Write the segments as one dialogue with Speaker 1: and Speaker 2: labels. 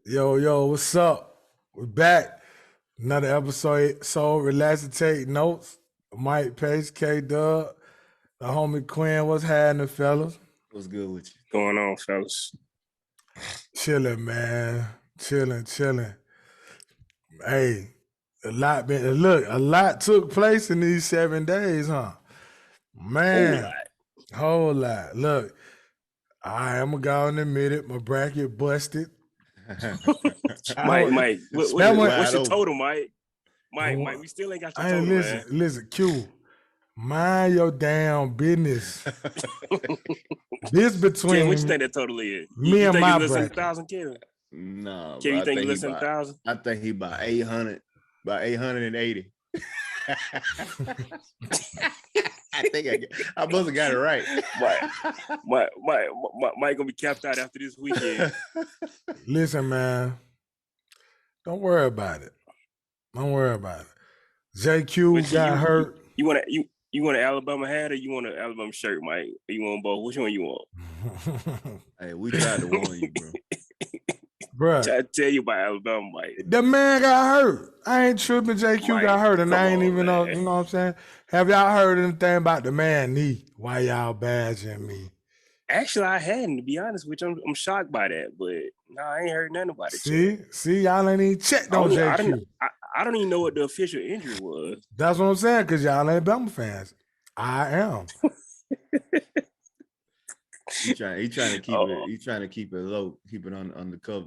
Speaker 1: Yo, what's up? We're back. Another episode. So relax and take notes. Mike Pace, K Dub, the homie Quinn. What's happening, fellas?
Speaker 2: What's good with you?
Speaker 3: Going on, fellas?
Speaker 1: Chilling, man. Chilling. Hey, a lot took place in these 7 days, huh? Man, whole lot. Look, I'm gonna go and admit it. My bracket busted.
Speaker 3: Mike, what's your total, Mike? Mike, we still ain't got your total, man.
Speaker 1: Listen, Q, mind your damn business. This between
Speaker 3: Ken, what you think that total is?
Speaker 1: Me and my
Speaker 3: bracket.
Speaker 1: 1,000,
Speaker 3: Ken?
Speaker 2: No,
Speaker 3: Ken, you think you less than 1,000?
Speaker 2: I think he about 800, about 880. I think I must have got it right.
Speaker 3: Mike gonna be capped out after this weekend.
Speaker 1: Listen, man, don't worry about it. JQ got hurt.
Speaker 3: You want an Alabama hat or you want an Alabama shirt, Mike? Or you want both? Which one you want?
Speaker 2: Hey, we tried to warn you, bro.
Speaker 1: Bruh.
Speaker 3: Try to tell you about Alabama, Mike.
Speaker 1: The man got hurt. I ain't tripping. JQ
Speaker 3: Mike,
Speaker 1: got hurt, and I ain't even know.
Speaker 3: Man.
Speaker 1: You know what I'm saying? Have y'all heard anything about the man knee? Why y'all badging me?
Speaker 3: Actually, I hadn't, to be honest with you. I'm shocked by that, but no, I ain't heard nothing about it.
Speaker 1: See, y'all ain't even checked on JQ.
Speaker 3: I don't even know what the official injury was.
Speaker 1: That's what I'm saying, because y'all ain't Bama fans. I am.
Speaker 2: He trying to keep it. He trying to keep it low, keep it on the cover.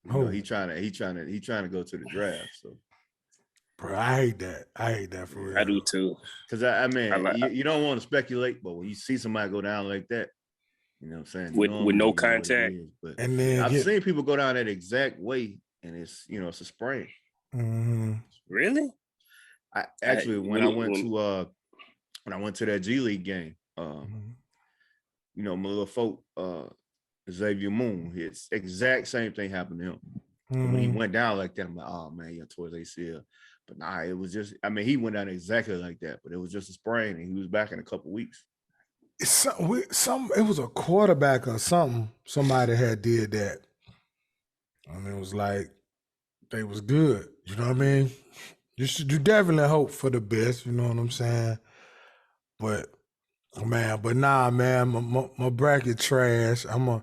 Speaker 2: You know, he trying to go to the draft. So,
Speaker 1: bro, I hate that for real.
Speaker 3: I do too.
Speaker 2: Because you don't want to speculate, but when you see somebody go down like that, you know what I'm saying,
Speaker 3: with no contact.
Speaker 2: And then I've seen people go down that exact way, and it's a sprain.
Speaker 1: Mm-hmm.
Speaker 3: Really?
Speaker 2: When I went to that G League game, my little folk, Xavier Moon, his exact same thing happened to him.
Speaker 1: Mm-hmm.
Speaker 2: When he went down like that, I'm like, oh man, you're towards ACL. But nah, it was just, he went down exactly like that, but it was just a sprain, and he was back in a couple weeks.
Speaker 1: It was a quarterback or something. Somebody had did that. It was like they was good. You know what I mean? You definitely hope for the best. You know what I'm saying? But nah, man, my bracket trash. I'm gonna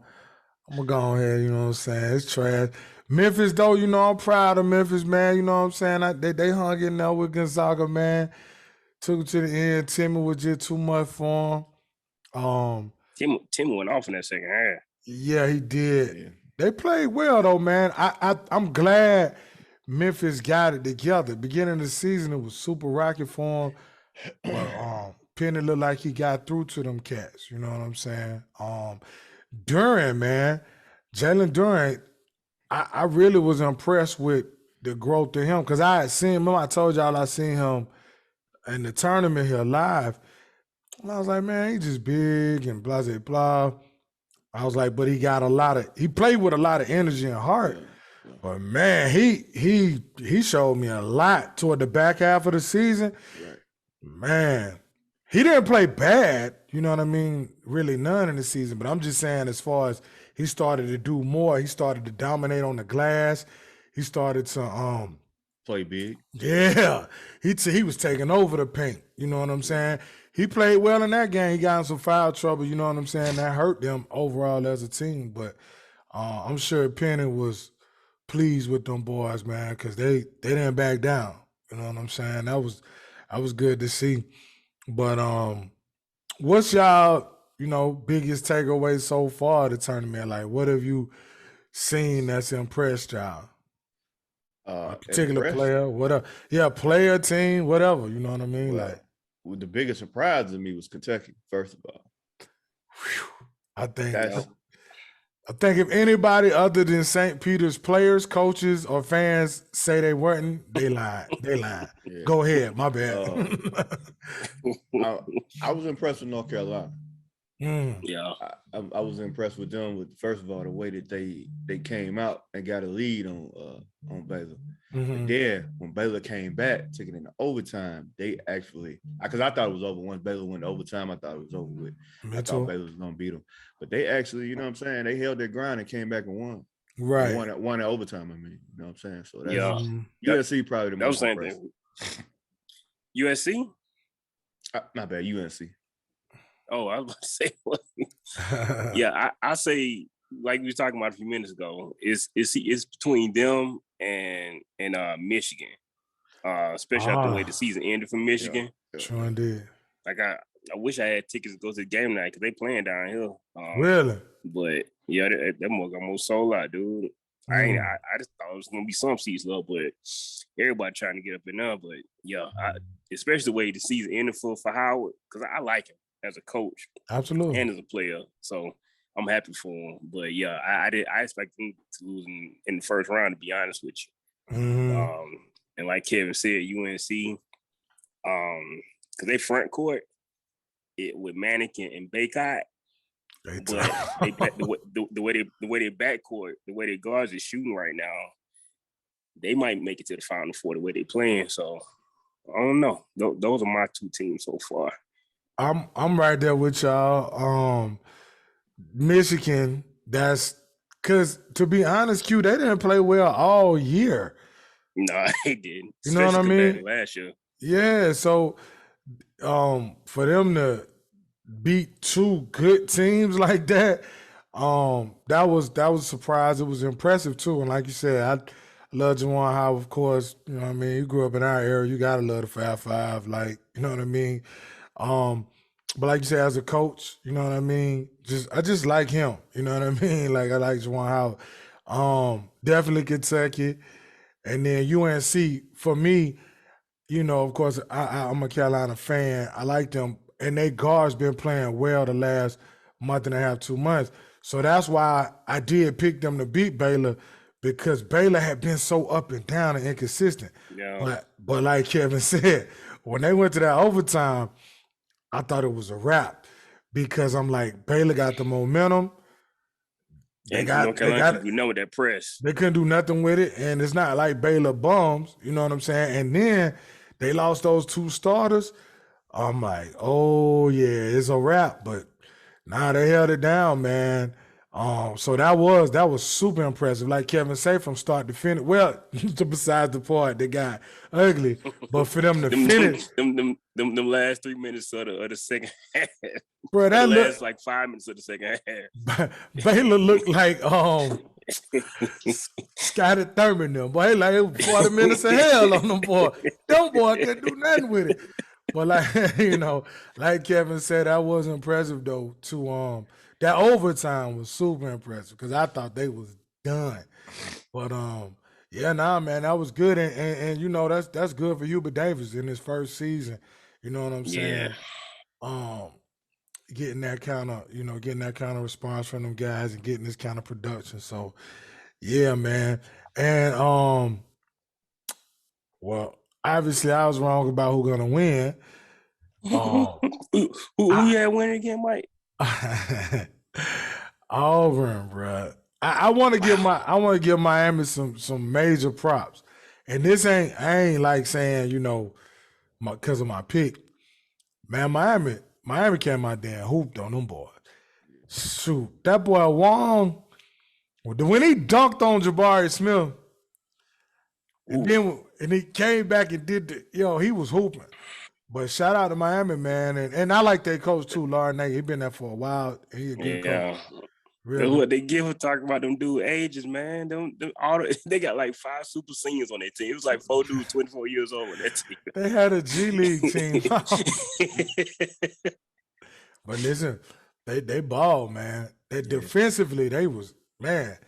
Speaker 1: go ahead. You know what I'm saying? It's trash. Memphis, though, I'm proud of Memphis, man. You know what I'm saying? They hung in there with Gonzaga, man. Took it to the end. Timmy was just too much for him.
Speaker 3: Timmy went off in that second half.
Speaker 1: Yeah, he did. Yeah. They played well, though, man. I'm glad Memphis got it together. Beginning of the season, it was super rocky for him. But Penny looked like he got through to them cats. You know what I'm saying? Duran, man. Jalen Duran, I really was impressed with the growth of him because I had seen him. I told y'all I seen him in the tournament here live. And I was like, man, he just big and blah, blah, blah. I was like, but he played with a lot of energy and heart. Yeah. But man, he showed me a lot toward the back half of the season. Right. Man, he didn't play bad, you know what I mean? Really none in the season. But I'm just saying, as far as he started to do more, he started to dominate on the glass. He started to
Speaker 2: play big.
Speaker 1: Yeah. He was taking over the paint. You know what I'm saying? He played well in that game. He got in some foul trouble, you know what I'm saying? That hurt them overall as a team. But I'm sure Penny was pleased with them boys, man, because they didn't back down. You know what I'm saying? That was good to see. But what's y'all, biggest takeaway so far of the tournament? Like, what have you seen that's impressed y'all? A particular player, whatever. Yeah, player, team, whatever. You know what I mean?
Speaker 2: Well, the biggest surprise to me was Kentucky, first of all.
Speaker 1: I think if anybody other than St. Peter's players, coaches, or fans say they weren't, they lied. Yeah. Go ahead. My bad.
Speaker 2: I was impressed with North Carolina.
Speaker 3: Yeah,
Speaker 2: I was impressed with them with, first of all, the way that they came out and got a lead on Baylor. Mm-hmm. Then when Baylor came back, took it into overtime, they actually, because I thought it was over. Once Baylor went to overtime, I thought it was over with. I thought Baylor was gonna beat them, but they actually, you know what I'm saying, they held their ground and came back and won.
Speaker 1: Right.
Speaker 2: One in overtime, I mean. You know what I'm saying? So that's
Speaker 3: Yeah.
Speaker 2: USC probably the
Speaker 3: That was
Speaker 2: most
Speaker 3: the same
Speaker 2: impressive.
Speaker 3: thing. USC?
Speaker 2: Not bad, UNC.
Speaker 3: Oh, I was about to say, yeah, I say, like we were talking about a few minutes ago, it's between them and Michigan, especially after the way the season ended for Michigan.
Speaker 1: Sure did.
Speaker 3: Like I wish I had tickets to go to the game night because they playing down here.
Speaker 1: Really?
Speaker 3: But yeah, that mug almost sold out, dude. I just thought it was gonna be some seats low, but everybody trying to get up in there. But yeah, especially the way the season ended for Howard, because I like him as a coach,
Speaker 1: absolutely,
Speaker 3: and as a player. So I'm happy for him. But yeah, I expect him to lose in the first round, to be honest with you. And like Kevin said, UNC, because they front court with Mannequin and Baycott. But the way they backcourt, the way their guards are shooting right now, they might make it to the Final Four the way they playing. So I don't know. Those are my two teams so far.
Speaker 1: I'm right there with y'all. Michigan, that's because to be honest, Q, they didn't play well all year.
Speaker 3: No, they didn't.
Speaker 1: You know what I mean?
Speaker 3: Last year.
Speaker 1: Yeah, so for them to beat two good teams like that, that was a surprise. It was impressive too. And like you said, I love Juwan Howard, of course. You know what I mean? You grew up in our era, you gotta love the Fab Five, like, you know what I mean? But like you said, as a coach, you know what I mean? I just like him. You know what I mean? Like I like Juwan Howard. Definitely Kentucky. And then UNC, for me, you know, of course, I'm a Carolina fan. I like them. And their guards been playing well the last month and a half, 2 months. So that's why I did pick them to beat Baylor, because Baylor had been so up and down and inconsistent.
Speaker 3: Yeah.
Speaker 1: But like Kevin said, when they went to that overtime, I thought it was a wrap, because I'm like, Baylor got the momentum.
Speaker 3: They got that press.
Speaker 1: They couldn't do nothing with it, and it's not like Baylor bums, you know what I'm saying? And then they lost those two starters. I'm like, oh yeah, it's a wrap. But nah, they held it down, man. So that was super impressive. Like Kevin said, from start to finish. Well, besides the part that got ugly, but for them to finish,
Speaker 3: them last 3 minutes of the second half,
Speaker 1: bro, that
Speaker 3: last like 5 minutes of the second half.
Speaker 1: Baylor looked like Scotty Thurman them. Boy, like it was 40 minutes of hell on them boy. Them boy couldn't do nothing with it. But like, you know, like Kevin said, that was impressive though. That overtime was super impressive, because I thought they was done. But yeah, nah, man, that was good, and you know that's good for Hubert Davis in his first season. You know what I'm saying? Getting that kind of response from them guys and getting this kind of production. So yeah, man. And well, obviously I was wrong about who's gonna win.
Speaker 3: Who you had winning again, Mike?
Speaker 1: Auburn, bro. I want to give Miami some major props, and I ain't like saying, you know, because of my pick, man. Miami came out there and hooped on them boys. Shoot, that boy Wong, when he dunked on Jabari Smith, and he came back and did he was hooping. But shout out to Miami, man, and I like their coach too, Lauren Nagy. He been there for a while. He a good coach.
Speaker 3: Really? What they give talking about them dude ages, man. They got like 5 super seniors on their team. It was like 4 dudes 24 years old on that team.
Speaker 1: They had a G League team. But listen, they ball, man. Defensively, they was, man.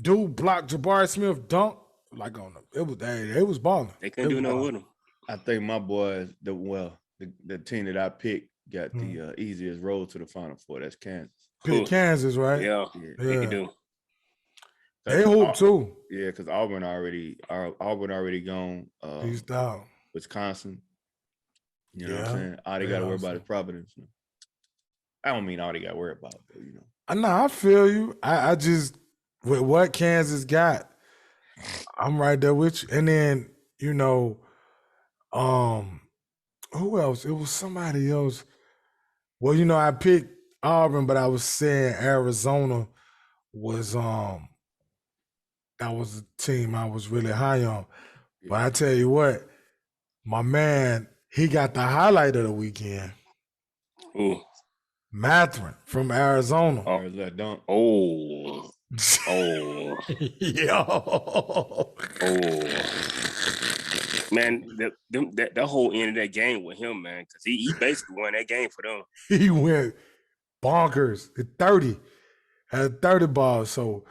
Speaker 1: Dude blocked Jabari Smith dunk like on them. They was balling.
Speaker 3: They couldn't do nothing with him.
Speaker 2: I think my boys, the team that I picked got the easiest road to the Final Four. That's Kansas.
Speaker 1: Pick Kansas, right?
Speaker 3: Yeah, they can do.
Speaker 1: They hoop too.
Speaker 2: Yeah, because Auburn already gone.
Speaker 1: He's down.
Speaker 2: Wisconsin. You know what I'm saying? All they got to worry about is Providence. I don't mean all they got to worry about, but you know.
Speaker 1: No, I feel you. I just, with what Kansas got, I'm right there with you. And then, you know, who else? It was somebody else. Well, you know, I picked Auburn, but I was saying Arizona was that was a team I was really high on. But I tell you what, my man, he got the highlight of the weekend.
Speaker 3: Ooh.
Speaker 1: Matherin from Arizona.
Speaker 2: Or is that dunk?
Speaker 3: Oh.
Speaker 1: Yo.
Speaker 3: Man, that whole end of that game with him, man, because he basically won that game for them.
Speaker 1: He went bonkers at 30, at 30 balls. So,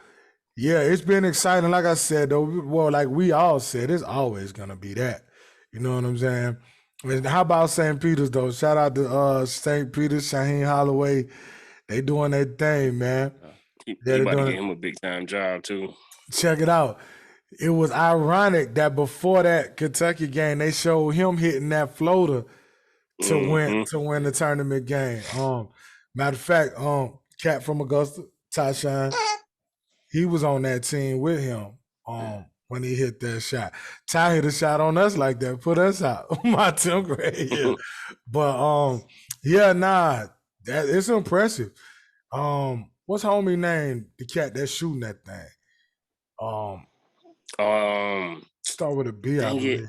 Speaker 1: yeah, it's been exciting. Like I said, though, well, like we all said, it's always going to be that. You know what I'm saying? And how about St. Peter's, though? Shout out to St. Peter's, Shaheen Holloway. They doing their thing, man.
Speaker 3: He about to get him a big-time job, too.
Speaker 1: Check it out. It was ironic that before that Kentucky game, they showed him hitting that floater to win the tournament game. Matter of fact, Cat from Augusta, Tyshawn, he was on that team with him when he hit that shot. Ty hit a shot on us like that, put us out. My 10th grade year. But it's impressive. What's homie name? The cat that's shooting that thing. Start with a B, I believe.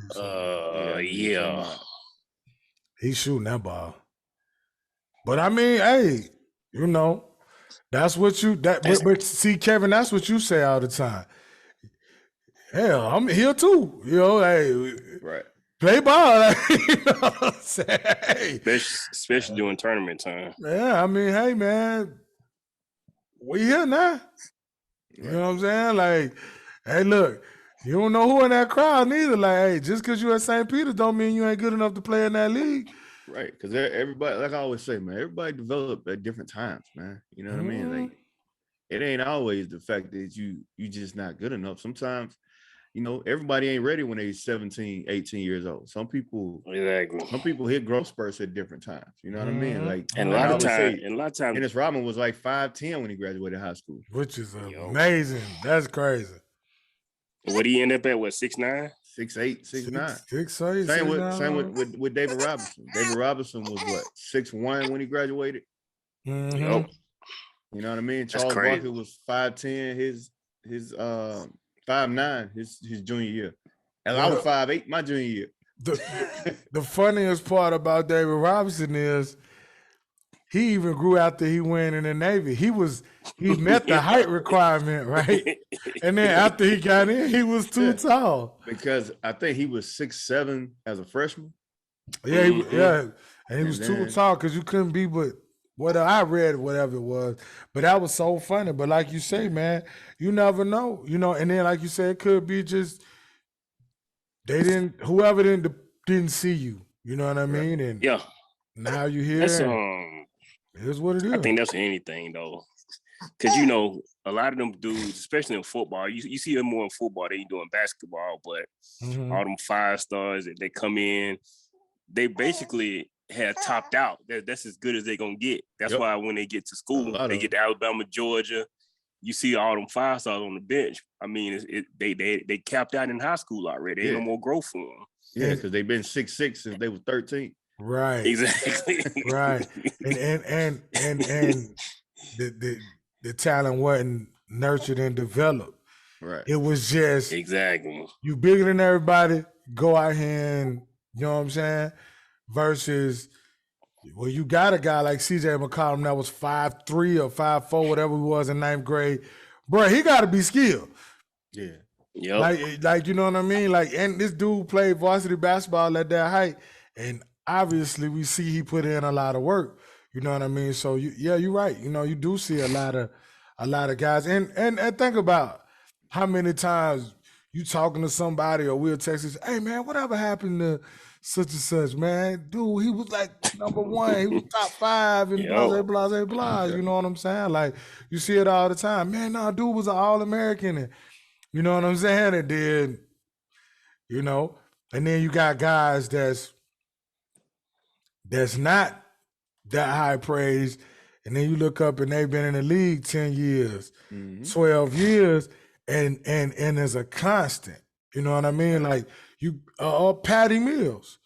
Speaker 3: Yeah.
Speaker 1: He's shooting that ball. But I mean, hey, you know, that's what you but see, Kevin, that's what you say all the time. Hell, I'm here too. You know, hey,
Speaker 2: right.
Speaker 1: Play ball. You know what I'm saying? Hey.
Speaker 3: Especially during tournament time.
Speaker 1: Yeah, I mean, hey man, we here now. You know what I'm saying? Like, hey, look, you don't know who in that crowd neither. Like, hey, just because you at St. Peter's don't mean you ain't good enough to play in that league.
Speaker 2: Right, because everybody, like I always say, man, everybody develop at different times, man. You know what I mean? Like, it ain't always the fact that you just not good enough. Sometimes, you know, everybody ain't ready when they're 17, 18 years old. Some people hit growth spurts at different times. You know what I mean? Like,
Speaker 3: and a lot of times,
Speaker 2: Dennis Rodman was like 5'10" when he graduated high school,
Speaker 1: which is amazing. That's crazy.
Speaker 3: What did he end up at? What, 6'9"?
Speaker 2: 6'8", 6'9".
Speaker 1: 6'8".
Speaker 2: Same with David Robinson. David Robinson was what, 6'1" when he graduated.
Speaker 1: Mm-hmm.
Speaker 3: Yep.
Speaker 2: You know what I mean? Charles Barkley was 5'10", his 5'9", his junior year. And I was 5'8" my junior year.
Speaker 1: The funniest part about David Robinson is he even grew after he went in the Navy. He met the height requirement, right? And then after he got in, he was too tall.
Speaker 2: Because I think he was 6'7" as a freshman.
Speaker 1: Yeah, and he was too tall because you couldn't be but I read whatever it was. But that was so funny. But like you say, man, you never know. You know, and then like you said, it could be just whoever didn't see you. You know what I mean? And now you hear here's what it is.
Speaker 3: I think that's anything though. Because you know, a lot of them dudes, especially in football, you see them more in football than you do in basketball, but all them 5 stars, they come in, they basically have topped out. That's as good as they're gonna get. That's why when they get to school, they get to Alabama, Georgia, you see all them 5 stars on the bench. I mean, they capped out in high school already. Ain't no more growth for them.
Speaker 2: Yeah, because they've been 6'6" since they were 13.
Speaker 1: Right.
Speaker 3: Exactly.
Speaker 1: Right. And the talent wasn't nurtured and developed.
Speaker 2: Right.
Speaker 1: It was just you bigger than everybody, go out here and you know what I'm saying? Versus well, you got a guy like CJ McCollum that was 5'3" or 5'4", whatever he was in 9th grade. Bro, he gotta be skilled.
Speaker 2: Yeah.
Speaker 3: Yep.
Speaker 1: Like you know what I mean? Like, and this dude played varsity basketball at that height, and obviously we see he put in a lot of work. You know what I mean? So you're right. You know, you do see a lot of guys, and think about how many times you talking to somebody or we'll text us, hey man, whatever happened to such and such, man? Dude, he was like number 1, he was top 5 and blah, blah. You know what I'm saying? Like you see it all the time. Man, no, dude was an All-American, and you know what I'm saying? And then, you know, and then you got guys that's not that high praise, and then you look up and they've been in the league 10 years, 12 years, and as a constant. You know what I mean? Like you Patty Mills.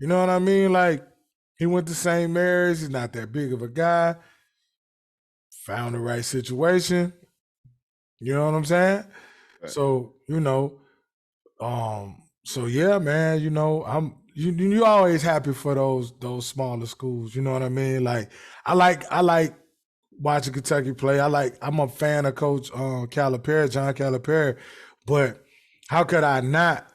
Speaker 1: You know what I mean? Like he went to St. Mary's, he's not that big of a guy. Found the right situation. You know what I'm saying?
Speaker 2: Right.
Speaker 1: So, so yeah, man, you always happy for those smaller schools. You know what I mean? Like I like watching Kentucky play. I'm a fan of Coach Calipari, John Calipari, but how could I not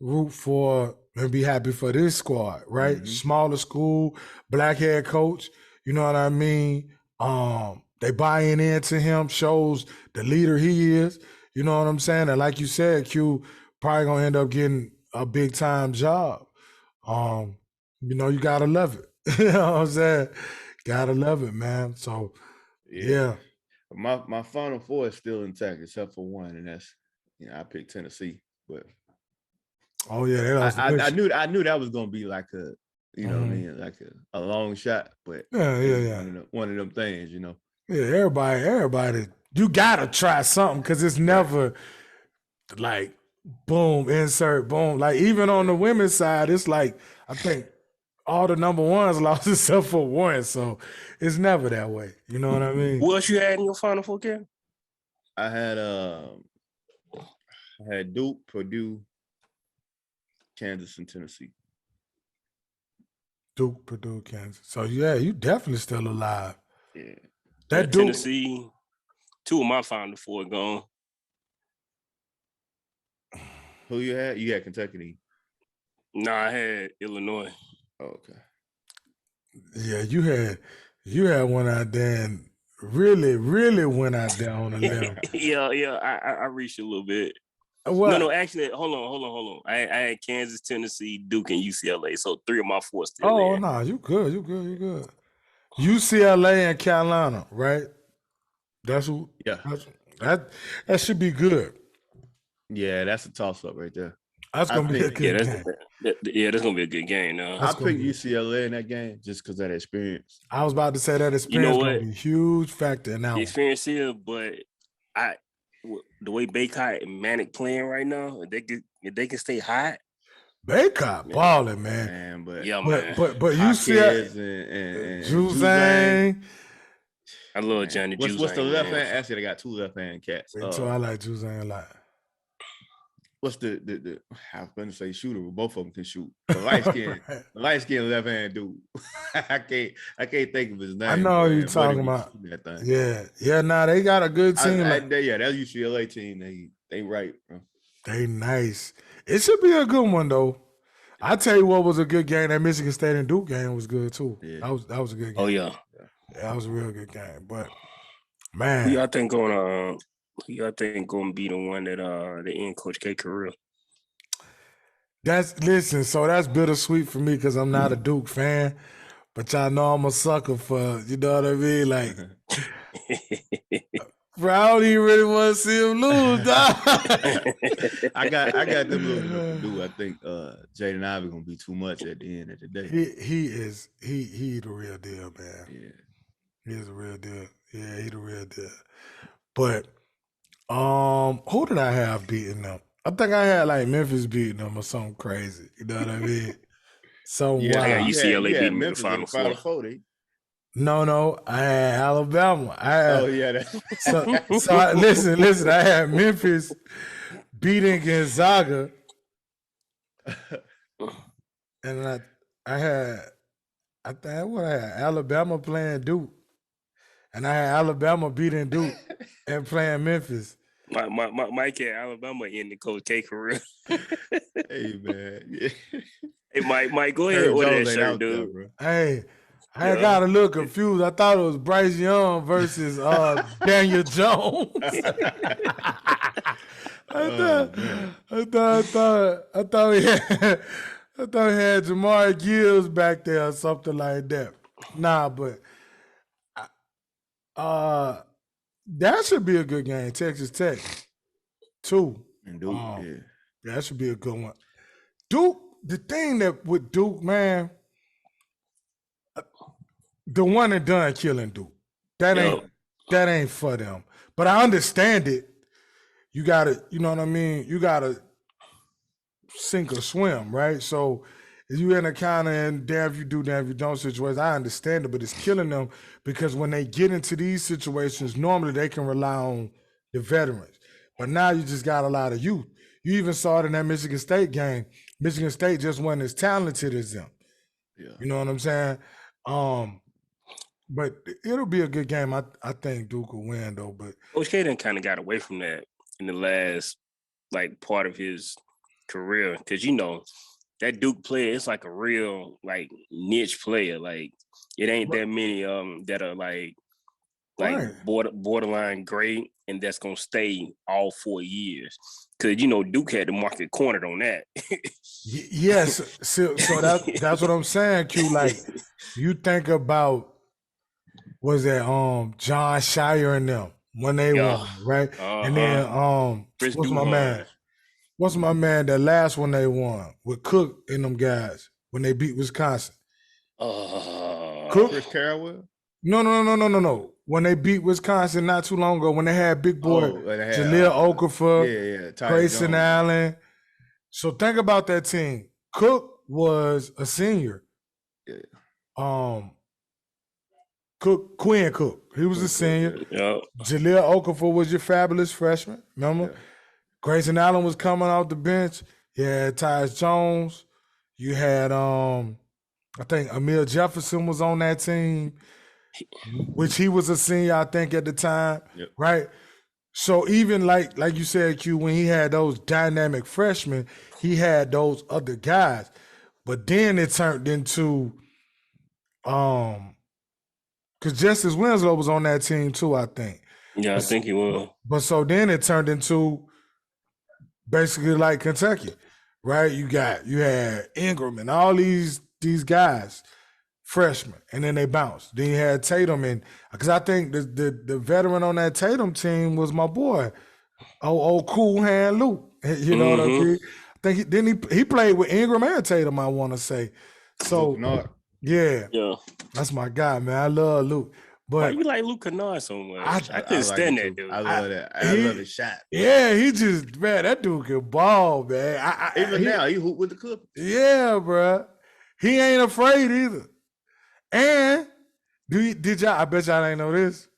Speaker 1: root for and be happy for this squad, right?
Speaker 2: Mhm.
Speaker 1: Smaller school, black head coach, you know what I mean? They buying into him, shows the leader he is, you know what I'm saying? And like you said, Q probably gonna end up getting a big time job. You gotta love it. You know what I'm saying? Gotta love it, man. So yeah.
Speaker 2: My Final Four is still intact except for one, and that's I picked Tennessee. But
Speaker 1: Oh yeah, that was
Speaker 2: I knew that was gonna be like a what I mean, like a long shot, but
Speaker 1: yeah.
Speaker 2: One of them things,
Speaker 1: Yeah, everybody, you gotta try something because it's never like boom, insert, boom. Like even on the women's side, it's like I think all the number ones lost except for one, so it's never that way. You know what I mean?
Speaker 3: Who else you had in your Final Four game?
Speaker 2: I had Duke, Purdue, Kansas, and Tennessee.
Speaker 1: Duke, Purdue, Kansas. So yeah, you definitely still alive.
Speaker 2: Yeah.
Speaker 1: That Duke,
Speaker 3: Tennessee, 2 of my Final Four gone.
Speaker 2: Who you had? You had Kentucky.
Speaker 3: No, I had Illinois.
Speaker 2: Oh, okay.
Speaker 1: Yeah, you had one out there and really, really went out there on the level.
Speaker 3: yeah, I reached a little bit.
Speaker 1: What?
Speaker 3: No, actually, hold on. I had Kansas, Tennessee, Duke, and UCLA. So 3 of my 4 still
Speaker 1: Oh,
Speaker 3: there.
Speaker 1: no, you good. UCLA and Carolina, right? That's who.
Speaker 2: Yeah.
Speaker 1: That should be good.
Speaker 2: Yeah, that's a toss up right there.
Speaker 1: That's gonna be a good game.
Speaker 3: That's gonna be a good game.
Speaker 2: I picked UCLA in that game just because of that experience.
Speaker 1: I was about to say that experience gonna be a huge factor now.
Speaker 3: The experience here, but the way Baycott and Manic playing right now, if they can stay hot.
Speaker 1: Baycott balling, man.
Speaker 2: But
Speaker 1: UCLA and Juzang.
Speaker 3: I love Johnny Juzang.
Speaker 2: What's the left hand? Actually, they got 2 left hand cats.
Speaker 1: So I like Juzang a lot.
Speaker 2: What's the I was going to say shooter, but both of them can shoot. The light skin left hand dude. I can't think of his name.
Speaker 1: I know who you're talking about. Yeah. Nah, they got a good team.
Speaker 2: That's UCLA team. They right, bro.
Speaker 1: They nice. It should be a good one though. I tell you what was a good game. That Michigan State and Duke game was good too.
Speaker 2: Yeah.
Speaker 1: That was a good game.
Speaker 3: Oh yeah,
Speaker 1: that was a real good game. But man,
Speaker 3: who y'all think gonna be the one that the end Coach K career?
Speaker 1: So that's bittersweet for me because I'm not a Duke fan, but y'all know I'm a sucker for, you know what I mean? Like, bro, I don't even really want to see him lose, dog.
Speaker 2: I got them losing to Purdue. I think Jaden Ivey gonna be too much at the end of the day.
Speaker 1: He the real deal, man.
Speaker 2: Yeah,
Speaker 1: he is the real deal. Yeah, he the real deal. But who did I have beating them? I think I had like Memphis beating them or something crazy. You know what I mean? So
Speaker 3: I got UCLA beating Memphis in the Final Four.
Speaker 1: No, I had Alabama.
Speaker 2: So
Speaker 1: listen. I had Memphis beating Gonzaga, and I had Alabama playing Duke, and I had Alabama beating Duke and playing Memphis.
Speaker 3: Mike had Alabama in the Coach K career.
Speaker 2: Hey man, yeah.
Speaker 3: Hey Mike, go ahead and order that shirt, dude.
Speaker 1: Hey. I got a little confused. I thought it was Bryce Young versus Daniel Jones. I thought we had Jamar Gibbs back there or something like that. Nah, but that should be a good game. Texas Tech, 2.
Speaker 2: And Duke,
Speaker 1: that should be a good one. Duke, the thing that with Duke, man. The one and done killing Duke. That ain't for them. But I understand it. You gotta, you know what I mean? You gotta sink or swim, right? So if you in a kind of damn if you do, damn if you don't situation, I understand it, but it's killing them because when they get into these situations, normally they can rely on the veterans. But now you just got a lot of youth. You even saw it in that Michigan State game. Michigan State just wasn't as talented as them.
Speaker 2: Yeah.
Speaker 1: You know what I'm saying? But it'll be a good game. I think Duke will win though. But
Speaker 3: Coach K done kind of got away from that in the last like part of his career, because that Duke player, it's like a real like niche player. Like it ain't that many that are like
Speaker 1: right.
Speaker 3: borderline great, and that's gonna stay all 4 years. Because Duke had the market cornered on that.
Speaker 1: Yes, so that's what I'm saying, Q. Like you think about, was that John Shire and them when they won, right? And then
Speaker 3: Chris
Speaker 1: what's
Speaker 3: Duhon.
Speaker 1: my man? What's my man? The last one they won with Cook and them guys when they beat Wisconsin.
Speaker 3: Cook?
Speaker 2: Chris Carrawell?
Speaker 1: No. When they beat Wisconsin not too long ago, when they had big boy Jaleel Okafor, Grayson Allen. So think about that team. Cook was a senior.
Speaker 2: Yeah.
Speaker 1: Quinn Cook. He was a senior.
Speaker 3: Yeah.
Speaker 1: Jaleel Okafor was your fabulous freshman. Remember? Yeah. Grayson Allen was coming off the bench. You had Tyus Jones. You had I think Amir Jefferson was on that team, which he was a senior, I think, at the time.
Speaker 2: Yep.
Speaker 1: Right? So even like you said, Q, when he had those dynamic freshmen, he had those other guys. But then it turned into because Justice Winslow was on that team too, I think.
Speaker 3: Yeah, I think he was.
Speaker 1: But so then it turned into basically like Kentucky, right? You had Ingram and all these guys, freshmen, and then they bounced. Then you had Tatum, and because I think the veteran on that Tatum team was my boy, old Cool Hand Luke. You know what I mean? I think he played with Ingram and Tatum, I want to say. So yeah, that's my guy, man. I love Luke. But
Speaker 3: why you like Luke Kennard so much? I couldn't stand that dude.
Speaker 2: I love that. I love his shot.
Speaker 1: Yeah, he just, man, that dude can ball, man.
Speaker 2: Even now, he hoop with the Clippers.
Speaker 1: Yeah, bro. He ain't afraid either. And did y'all? I bet y'all ain't know this.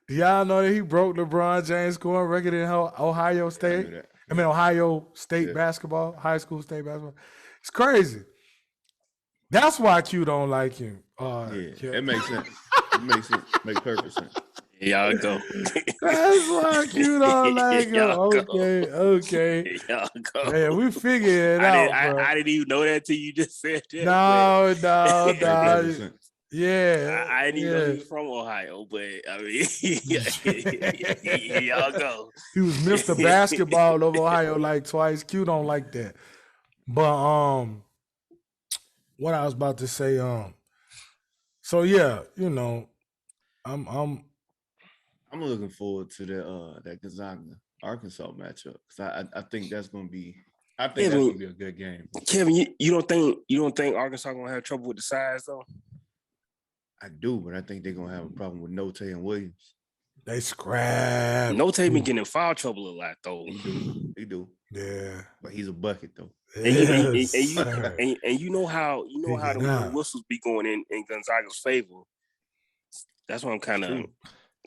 Speaker 1: Do y'all know that he broke LeBron James scoring record in Ohio State? Ohio State basketball, high school state basketball. It's crazy. That's why Q don't like him.
Speaker 2: It makes sense. It makes sense. Makes perfect sense.
Speaker 3: Y'all go.
Speaker 1: That's why Q don't like him. Okay.
Speaker 3: Y'all go.
Speaker 1: Man, we figured it out, bro.
Speaker 3: I didn't even know that till you just said that.
Speaker 1: No.
Speaker 3: Yeah. I didn't even know he was from Ohio, but I mean, y'all go.
Speaker 1: He was Mr. Basketball of Ohio like twice. Q don't like that. But what I was about to say, so yeah, I'm
Speaker 2: looking forward to that Gonzaga Arkansas matchup because I think that's gonna be that's gonna be a good game.
Speaker 3: Kevin, you don't think Arkansas gonna have trouble with the size though?
Speaker 2: I do, but I think they're gonna have a problem with Note and Williams.
Speaker 1: They scrap.
Speaker 3: Note been getting in foul trouble a lot though.
Speaker 2: He do.
Speaker 1: Yeah,
Speaker 2: but he's a bucket though.
Speaker 1: Yes,
Speaker 3: and you know how the whistles be going in Gonzaga's favor. That's why I'm kind of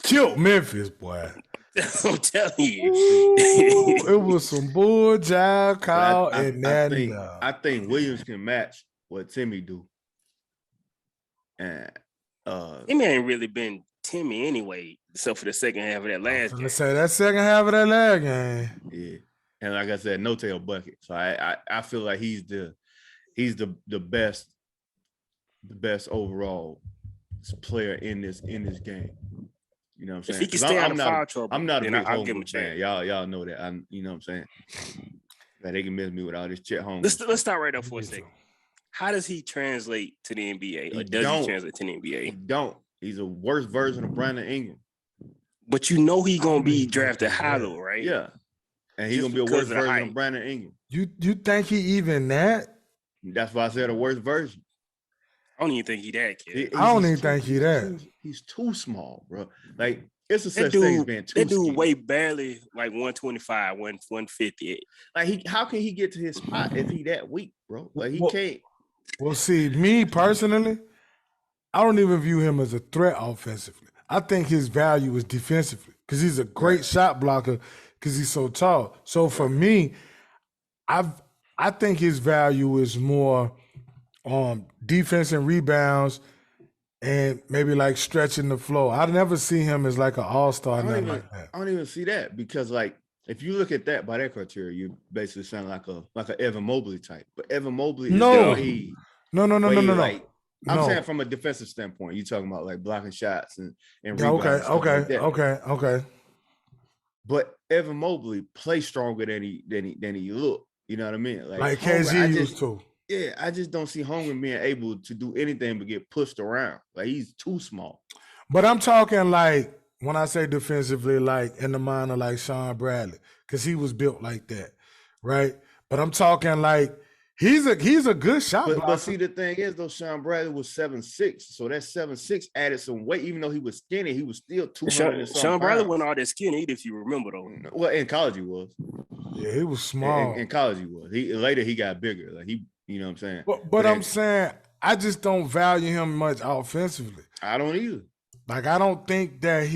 Speaker 1: killed Memphis, boy.
Speaker 3: I'm telling you,
Speaker 1: it was some bull jive call and that.
Speaker 2: I think Williams can match what Timmy do. And
Speaker 3: Timmy ain't really been Timmy anyway, except for the second half of that last game.
Speaker 1: Let's say that second half of that last game.
Speaker 2: Yeah. And like I said, no tail bucket. So I feel like he's the best overall player in this game. You know what I'm saying?
Speaker 3: If he can stay out of foul trouble,
Speaker 2: I'm not a big
Speaker 3: I'll give him a
Speaker 2: fan.
Speaker 3: chance.
Speaker 2: Y'all know that. You know what I'm saying? That they can miss me with all this Chet Holmgren.
Speaker 3: Let's start right up for a second. How does he translate to the NBA? Or does he translate to the NBA?
Speaker 2: He don't. He's a worse version of Brandon Ingram.
Speaker 3: But he's gonna be drafted high though, right?
Speaker 2: Yeah. And he's gonna be a worse version of Brandon Ingram.
Speaker 1: You think he even that?
Speaker 2: That's why I said a worse version.
Speaker 3: I don't even think he that kid.
Speaker 1: I don't even think he that.
Speaker 2: He's too small, bro. Like it's a such thing as being too.
Speaker 3: That dude weigh barely like 125, 150.
Speaker 2: Like how can he get to his spot if he that weak, bro? Like he can't.
Speaker 1: Well, see, me personally, I don't even view him as a threat offensively. I think his value is defensively. because he's a great shot blocker because he's so tall. So for me, I think his value is more defense and rebounds and maybe like stretching the floor. I never see him as like an all-star, nothing like that.
Speaker 2: I don't even see that because like if you look at that by that criteria, you basically sound like a Evan Mobley type. But Evan Mobley is
Speaker 1: No.
Speaker 2: way,
Speaker 1: No.
Speaker 2: like I'm
Speaker 1: No.
Speaker 2: saying from a defensive standpoint, you're talking about like blocking shots and
Speaker 1: Yeah,
Speaker 2: rebounds. and stuff like that.
Speaker 1: okay.
Speaker 2: But Evan Mobley plays stronger than he looked. You know what I mean?
Speaker 1: Like KG used to.
Speaker 2: Yeah, I just don't see Holmgren being able to do anything but get pushed around. Like he's too small.
Speaker 1: But I'm talking like when I say defensively, like in the mind of like Sean Bradley, because he was built like that, right? But I'm talking like he's a good shot blocker.
Speaker 2: But see, the thing is, though, Sean Bradley was 7'6", so that 7'6" added some weight. Even though he was skinny, he was still 200.
Speaker 3: Sean Bradley wasn't all that skinny, if you remember though.
Speaker 2: Well, in college he was.
Speaker 1: Yeah, he was small.
Speaker 2: In college he was. Later he got bigger. Like you know what I'm saying?
Speaker 1: But I'm saying I just don't value him much offensively.
Speaker 2: I don't either.
Speaker 1: Like I don't think that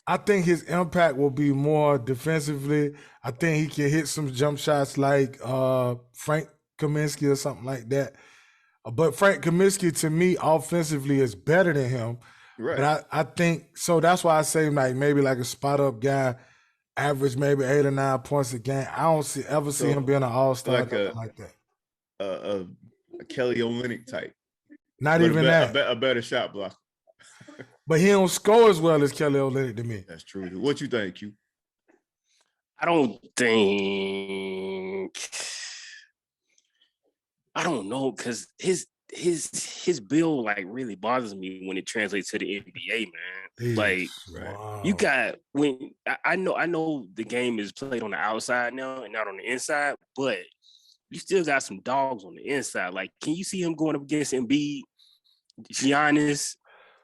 Speaker 1: I think his impact will be more defensively. I think he can hit some jump shots like Frank Kaminsky or something like that. But Frank Kaminsky to me offensively is better than him.
Speaker 2: Right.
Speaker 1: But I think so that's why I say like maybe like a spot up guy, average maybe 8 or 9 points a game. I don't ever see him being an all-star like that.
Speaker 2: A Kelly Olynyk type.
Speaker 1: Not even that.
Speaker 2: A better shot blocker.
Speaker 1: But he don't score as well as Kelly Olynyk to me.
Speaker 2: That's true. What you think, Q?
Speaker 3: I don't know, because his build like really bothers me when it translates to the NBA, man. Like you got I know the game is played on the outside now and not on the inside, but you still got some dogs on the inside. Like, can you see him going up against Embiid, Giannis,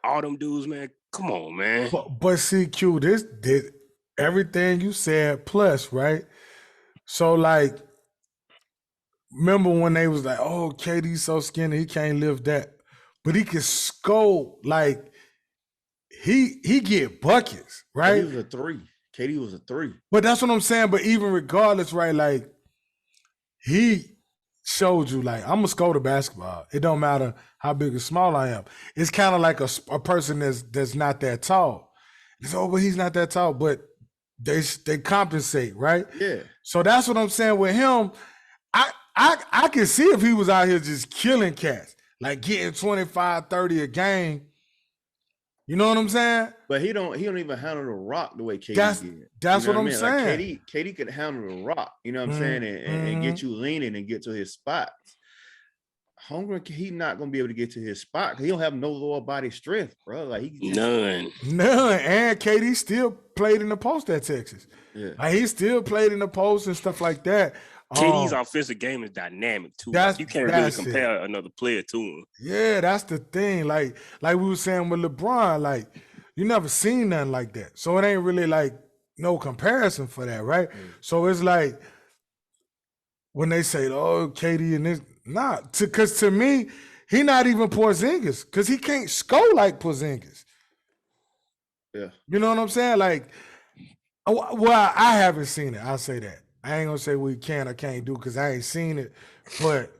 Speaker 3: all them dudes, man? Come on, man.
Speaker 1: But see, Q, this did everything you said plus, right? So, like, remember when they was like, oh, KD's so skinny, he can't lift that. But he can score, like, he get buckets, right?
Speaker 2: He was a 3. KD was a 3.
Speaker 1: But that's what I'm saying. But even regardless, right, like, he showed you, like, I'm going to score the basketball. It don't matter how big or small I am. It's kind of like a person that's not that tall. It's, but he's not that tall. But they compensate, right?
Speaker 2: Yeah.
Speaker 1: So that's what I'm saying with him. I can see if he was out here just killing cats, like getting 25, 30 a game. You know what I'm saying?
Speaker 2: But he don't even handle the rock the way KD did.
Speaker 1: That's
Speaker 2: you know
Speaker 1: what I'm saying.
Speaker 2: Like KD could handle the rock, you know what I'm saying, and get you leaning and get to his spots. Holmgren, he not gonna be able to get to his spot because he don't have no lower body strength, bro. Like
Speaker 3: none.
Speaker 1: And KD still played in the post at Texas.
Speaker 2: Yeah,
Speaker 1: like he still played in the post and stuff like that.
Speaker 3: KD's offensive game is dynamic too. You can't really compare another player to him.
Speaker 1: Yeah, that's the thing. Like we were saying with LeBron, like you never seen nothing like that. So it ain't really like no comparison for that, right? So it's like when they say, "Oh, KD and this," because to me, he not even Porzingis because he can't score like Porzingis.
Speaker 2: Yeah,
Speaker 1: you know what I'm saying? like, well, I haven't seen it. I'll say that. I ain't gonna say we can or can't do because I ain't seen it, but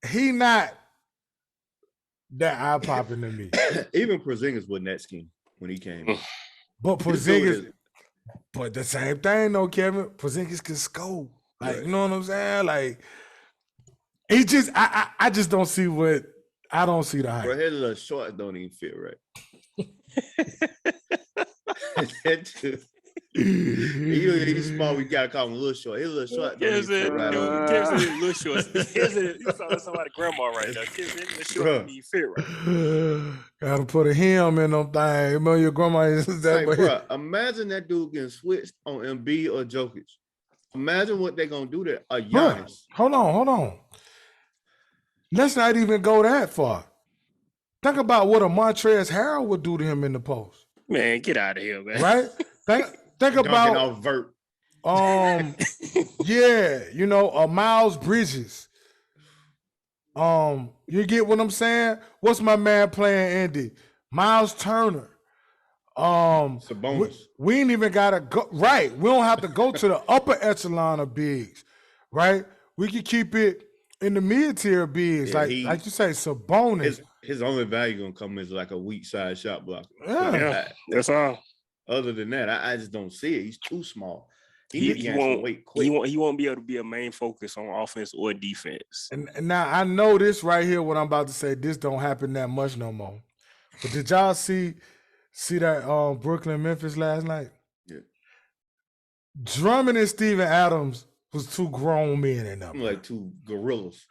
Speaker 1: he not that eye popping to me.
Speaker 2: Even Porzingis wasn't that skinny when he came.
Speaker 1: But Porzingis, but the same thing though, Kevin. Porzingis can score. Like, you know what I'm saying? Like, he just, I just don't see I don't see the hype.
Speaker 2: Bro, his little shorts don't even fit right. He's small. We gotta call him a little short. His little short.
Speaker 3: Gives it little shorts. You sound somebody grandma right now. Gives it little short don't even fit right.
Speaker 1: Gotta put a hem in them things. Remember your grandma is that way.
Speaker 2: Bro, imagine that dude getting switched on Embiid or Jokic. Imagine what they're gonna do to Giannis.
Speaker 1: Hold on. Let's not even go that far. Think about what a Montrezl Harrell would do to him in the post.
Speaker 3: Man, get out of here, man.
Speaker 1: Right? Think about
Speaker 2: off vert.
Speaker 1: Miles Bridges. You get what I'm saying? What's my man playing Indy? Miles Turner.
Speaker 2: It's a bonus.
Speaker 1: We ain't even gotta go right. We don't have to go to the upper echelon of bigs, right? We can keep it in the mid-tier bigs, like you say, Sabonis.
Speaker 2: His only value gonna come as like a weak side shot blocker.
Speaker 3: Yeah, that's all.
Speaker 2: Other than that, I just don't see it. He's too small.
Speaker 3: He won't be able to be a main focus on offense or defense.
Speaker 1: And now I know this right here, what I'm about to say, this don't happen that much no more. But did y'all see that Brooklyn Memphis last night?
Speaker 2: Yeah.
Speaker 1: Drummond and Steven Adams was two grown men in them.
Speaker 2: Like two gorillas.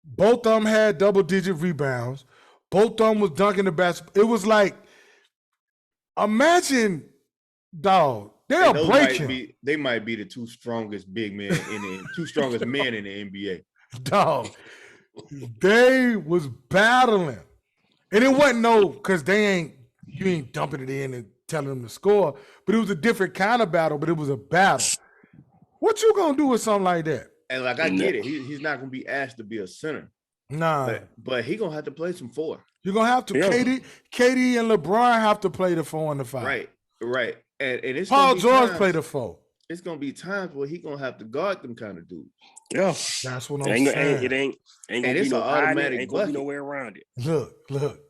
Speaker 1: Both of them had double-digit rebounds. Both of them was dunking the basketball. It was like, imagine, dog, they're breaking.
Speaker 2: They might be the two strongest big men two strongest men in the NBA.
Speaker 1: Dog, they was battling. And it wasn't because you ain't dumping it in and telling them to score, but it was a different kind of battle, but it was a battle. What you gonna do with something like that?
Speaker 2: And like, I get it. He's not gonna be asked to be a center.
Speaker 1: Nah.
Speaker 2: But he gonna have to play some 4.
Speaker 1: You're gonna have to. Yeah. KD and LeBron have to play the 4 and the 5.
Speaker 2: Right. And it's
Speaker 1: Paul George play the 4.
Speaker 2: It's gonna be times where he gonna have to guard them kind of dudes.
Speaker 3: Yeah,
Speaker 1: that's what I'm saying.
Speaker 3: It ain't gonna be no automatic. Ain't gonna be nowhere around it.
Speaker 1: Look.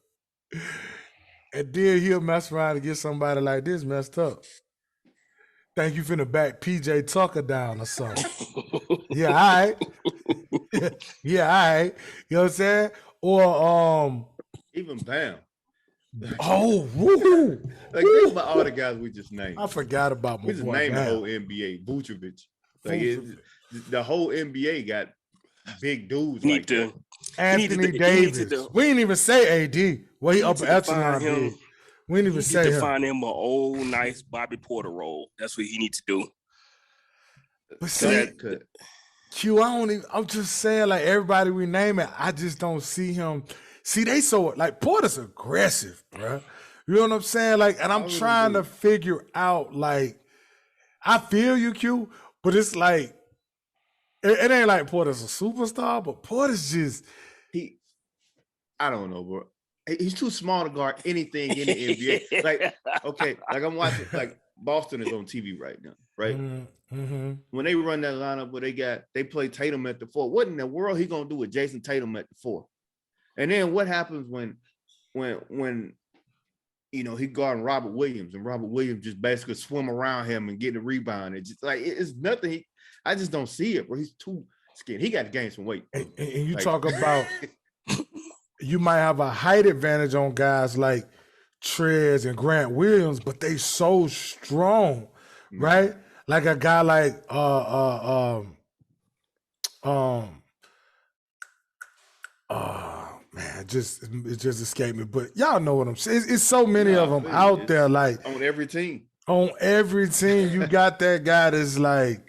Speaker 1: And then he'll mess around and get somebody like this messed up. Think you finna back PJ Tucker down or something. Yeah, all right. Yeah, all right. You know what I'm saying? Or
Speaker 2: even Bam.
Speaker 1: Oh, woo.
Speaker 2: Like, think about all the guys we just named.
Speaker 1: I forgot about
Speaker 2: we just named the whole NBA. Vucevic. Like the whole NBA got big dudes like that.
Speaker 1: Anthony Davis. We didn't even say AD. Well, he upper echelon. We didn't even say him.
Speaker 3: Find him an old, nice Bobby Porter role. That's what he needs to do.
Speaker 1: But see, Q, I'm just saying, like, everybody we name it, I just don't see him. See, they like, Porter's aggressive, bro. You know what I'm saying? Like, and I'm trying to figure out, like, I feel you, Q, but it's like, it ain't like Porter's a superstar, but Porter's just
Speaker 2: I don't know, bro. He's too small to guard anything in the NBA. Like, okay, like I'm watching, like Boston is on TV right now, right?
Speaker 1: Mm-hmm.
Speaker 2: When they run that lineup where they play Tatum at the 4, what in the world he gonna do with Jason Tatum at the 4? And then what happens when you know he guarding Robert Williams and Robert Williams just basically swim around him and get a rebound? It's just like it's nothing. I just don't see it, bro. He's too skinny. He got to gain some weight.
Speaker 1: And you talk about you might have a height advantage on guys like Trez and Grant Williams, but they so strong, right? Like a guy like man, it just escaped me. But y'all know what I'm saying. It's so many of them out there. Like
Speaker 2: on every team,
Speaker 1: you got that guy that's like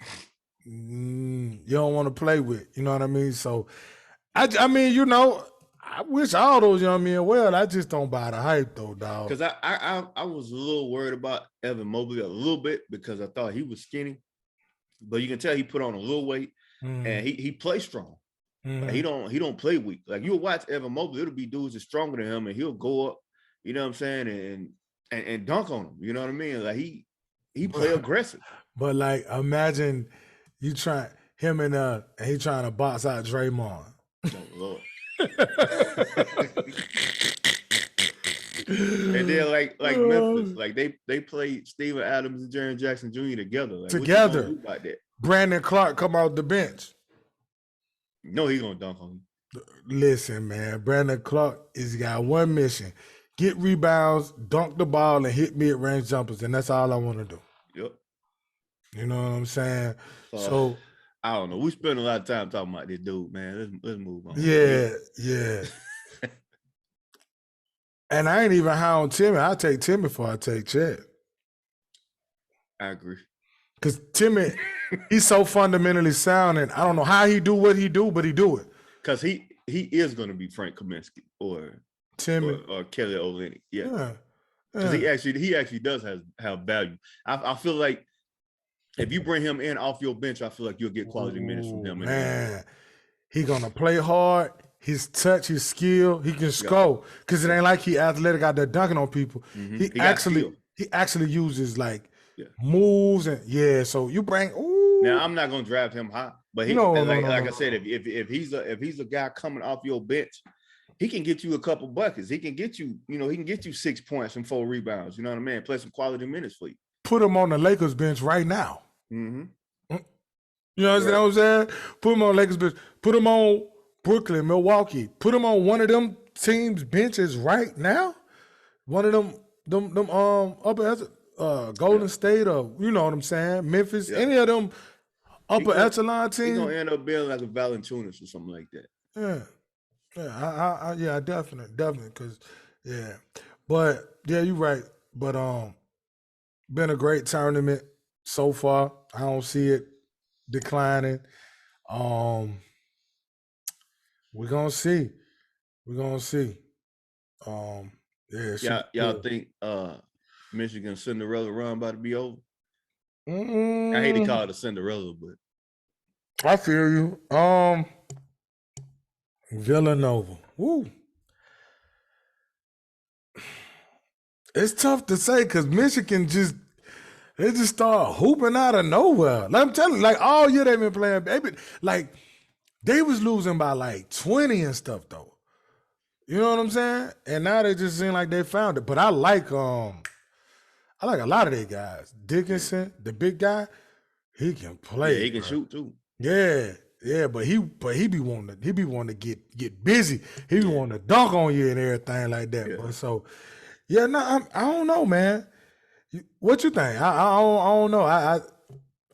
Speaker 1: you don't want to play with. You know what I mean? So, I mean, you know, I wish all those young men well. I just don't buy the hype though, dog.
Speaker 2: Because I was a little worried about Evan Mobley a little bit because I thought he was skinny, but you can tell he put on a little weight and he plays strong. Like, he don't play weak. Like you'll watch Evan Mobley, it'll be dudes that's stronger than him, and he'll go up. You know what I'm saying, and dunk on him. You know what I mean? Like he play aggressive.
Speaker 1: But like, imagine you try him and he trying to box out Draymond.
Speaker 2: Oh Lord. And then like Memphis, like they played Steven Adams and Jaren Jackson Jr. together. Like,
Speaker 1: together.
Speaker 2: What you gonna do about that?
Speaker 1: Brandon Clark come out the bench.
Speaker 2: No, he gonna dunk on him.
Speaker 1: Listen, man, Brandon Clark has got one mission: get rebounds, dunk the ball, and hit mid-range jumpers, and that's all I want to do.
Speaker 2: Yep.
Speaker 1: You know what I'm saying? So
Speaker 2: I don't know. We spend a lot of time talking about this dude, man. Let's move on.
Speaker 1: Yeah. And I ain't even high on Timmy. I take Timmy before I take Chet.
Speaker 2: I agree.
Speaker 1: Because Timmy, he's so fundamentally sound, and I don't know how he do what he do, but he do it.
Speaker 2: Because he is going to be Frank Kaminsky or
Speaker 1: Timmy
Speaker 2: or Kelly Olynyk. Yeah. Because he actually does have value. I feel like if you bring him in off your bench, I feel like you'll get quality minutes from him.
Speaker 1: Man, he gonna play hard. His touch, his skill, he can score. Because it ain't like he athletic out there dunking on people.
Speaker 2: Mm-hmm.
Speaker 1: he actually uses like moves and so you bring.
Speaker 2: Now I'm not gonna draft him high, but he like I said, if he's a guy coming off your bench, he can get you a couple buckets. He can get you, he can get you 6 points and 4 rebounds. You know what I mean? Play some quality minutes for you.
Speaker 1: Put him on the Lakers bench right now.
Speaker 2: Mm-hmm.
Speaker 1: You know what I'm saying? Put him on Lakers bench. Put him on Brooklyn, Milwaukee. Put him on one of them teams' benches right now. One of them upper Golden State or you know what I'm saying? Memphis, any of them upper echelon teams.
Speaker 2: He's gonna end up being like a Valanciunas or something like that.
Speaker 1: Yeah, definitely, because but you're right. But been a great tournament so far. I don't see it declining. We're gonna see.
Speaker 2: Y'all think Michigan Cinderella run about to be over? I hate to call it a Cinderella, but
Speaker 1: I feel you. Villanova. Woo. It's tough to say because Michigan just start hooping out of nowhere. Like I'm telling you, like all year they've been playing, baby. Like they was losing by like 20 and stuff though. You know what I'm saying? And now they just seem like they found it. But I like a lot of their guys. Dickinson, the big guy, he can play.
Speaker 2: Yeah, he can shoot too.
Speaker 1: Yeah, but he be wanting to get busy. He be wanting to dunk on you and everything like that.
Speaker 2: Yeah.
Speaker 1: But so I don't know, man. What you think? I don't know. I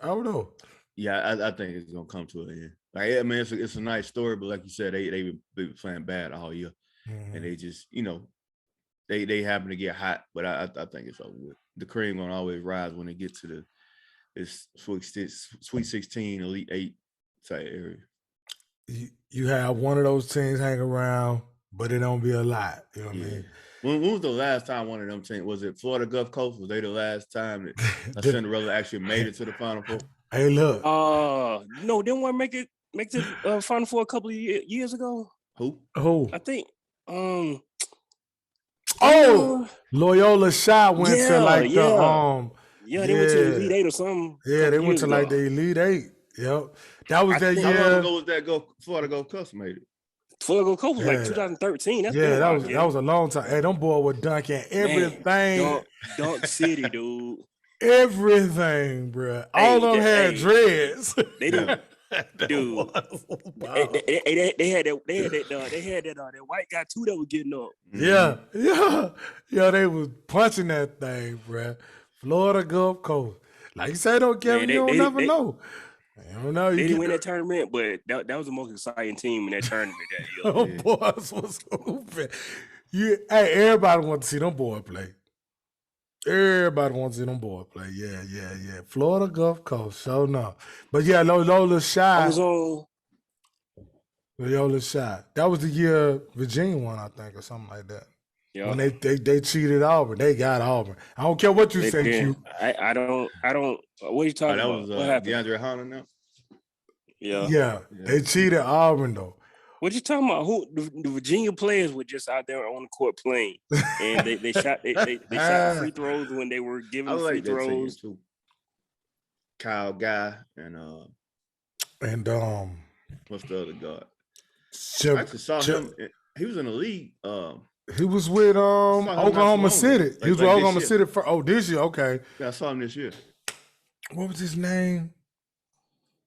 Speaker 1: don't know.
Speaker 2: Yeah, I think it's gonna come to an end. Like, I mean, it's a nice story, but like you said, they been playing bad all year, and they just, they happen to get hot. But I think it's over with. The cream gonna always rise when they get to this Sweet 16, Elite 8 type area.
Speaker 1: You have one of those teams hang around, but it don't be a lot. You know what I mean?
Speaker 2: When was the last time one of them teams? Was it Florida Gulf Coast? Was they the last time that Cinderella actually made it to the Final Four?
Speaker 1: Hey, look.
Speaker 3: No, didn't one make it to the Final Four a couple of years ago?
Speaker 2: Who?
Speaker 3: I think.
Speaker 1: Loyola Shot went to like the
Speaker 3: they went to the Elite 8 or something.
Speaker 1: Yeah, they went to like the Elite 8. Yep. That was that year.
Speaker 2: How long ago was that Florida Gulf Coast made it?
Speaker 3: Florida Gulf Coast was like 2013. That's
Speaker 1: that was a long time. Hey, them boys were dunking everything.
Speaker 3: Dunk City, dude.
Speaker 1: Everything, bro. All of them had dreads.
Speaker 3: They do. Dude, they had that white guy too that was getting up.
Speaker 1: Yeah. They was punching that thing, bro. Florida Gulf Coast, like you say, though, Kevin, you don't never know. You don't know.
Speaker 3: They didn't win that tournament, but that was the most exciting team in that tournament that year.
Speaker 1: Boys was hooping. Everybody want to see them boys play. Everybody wants to see them boys play. Yeah. Florida Gulf Coast, so no. But yeah, Loyola Shot. Loyola Shot. That was the year Virginia won, I think, or something like that. Yeah. When they cheated Auburn, they got Auburn. I don't care what you say, Q.
Speaker 3: I don't. What are you talking about? What happened?
Speaker 2: DeAndre Hunter now.
Speaker 1: Yeah. They cheated Auburn though.
Speaker 3: What you talking about? Who the Virginia players were just out there on the court playing, and they shot shot free throws when they were giving free throws. Too.
Speaker 2: Kyle Guy and what's the other guy? I actually saw him. He was in the league.
Speaker 1: He was with Oklahoma City. He was with Oklahoma City for this year. Okay.
Speaker 2: Yeah, I saw him this year.
Speaker 1: What was his name?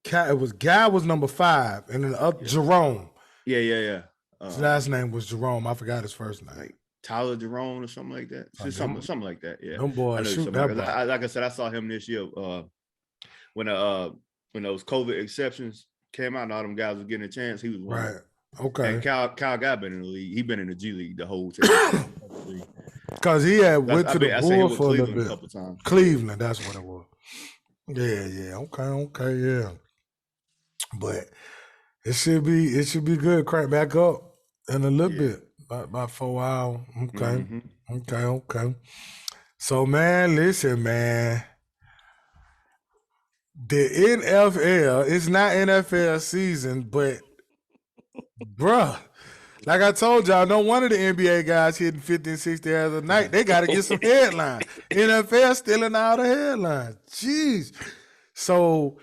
Speaker 1: It was Guy was number 5, and then Jerome.
Speaker 2: Yeah.
Speaker 1: His last name was Jerome. I forgot his first name.
Speaker 2: Like Tyler Jerome or something like that. Something like that. Yeah.
Speaker 1: Them boys shoot that ball.
Speaker 2: Like I said, I saw him this year when those COVID exceptions came out and all them guys were getting a chance. He was one.
Speaker 1: Right. Okay.
Speaker 2: And Kyle Guy been in the league. He been in the G League the whole time.
Speaker 1: Because he had went to the Bulls for a little bit.
Speaker 2: A couple times.
Speaker 1: Cleveland, that's what it was. Yeah. Okay, yeah. But it should be good. Crank back up in a little bit. About 4 hours. Okay. Okay. So man, listen, man. The NFL, it's not NFL season, but bruh, Like I told y'all, no wonder the NBA guys hitting 50 and 60 hours a night. They got to get some headlines. NFL stealing all the headlines. Jeez. So,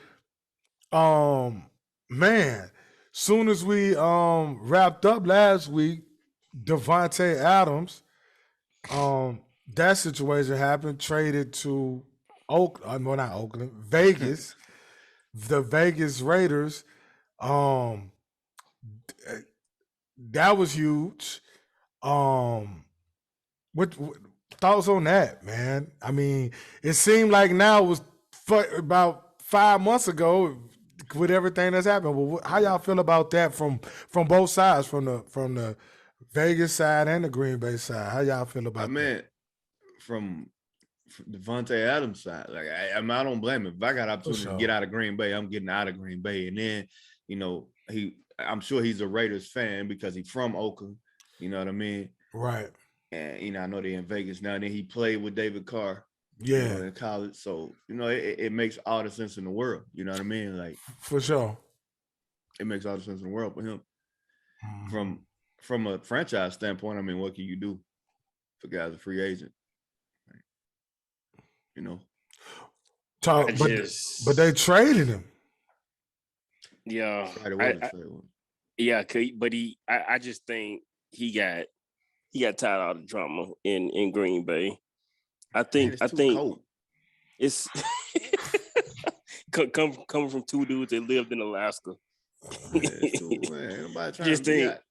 Speaker 1: man, soon as we wrapped up last week, Devontae Adams, that situation happened, traded to not Oakland, Vegas, the Vegas Raiders. That was huge. What thoughts on that, man? I mean, it seemed like now it was about 5 months ago with everything that's happened. Well, how y'all feel about that from both sides, from the Vegas side and the Green Bay side? How y'all feel about that?
Speaker 2: From Devontae Adams' side, like I don't blame him. If I got opportunity to get out of Green Bay, I'm getting out of Green Bay. And then, I'm sure he's a Raiders fan because he's from Oakland. You know what I mean?
Speaker 1: Right.
Speaker 2: And I know they're in Vegas now. And then he played with David Carr, in college. So it makes all the sense in the world. You know what I mean? Like,
Speaker 1: for sure,
Speaker 2: it makes all the sense in the world for him. From a franchise standpoint, I mean, what can you do for guys a free agent?
Speaker 1: But they traded him.
Speaker 3: Yeah, but I just think he got tired of all the drama in Green Bay. I think
Speaker 2: cold.
Speaker 3: It's coming from two dudes that lived in Alaska. It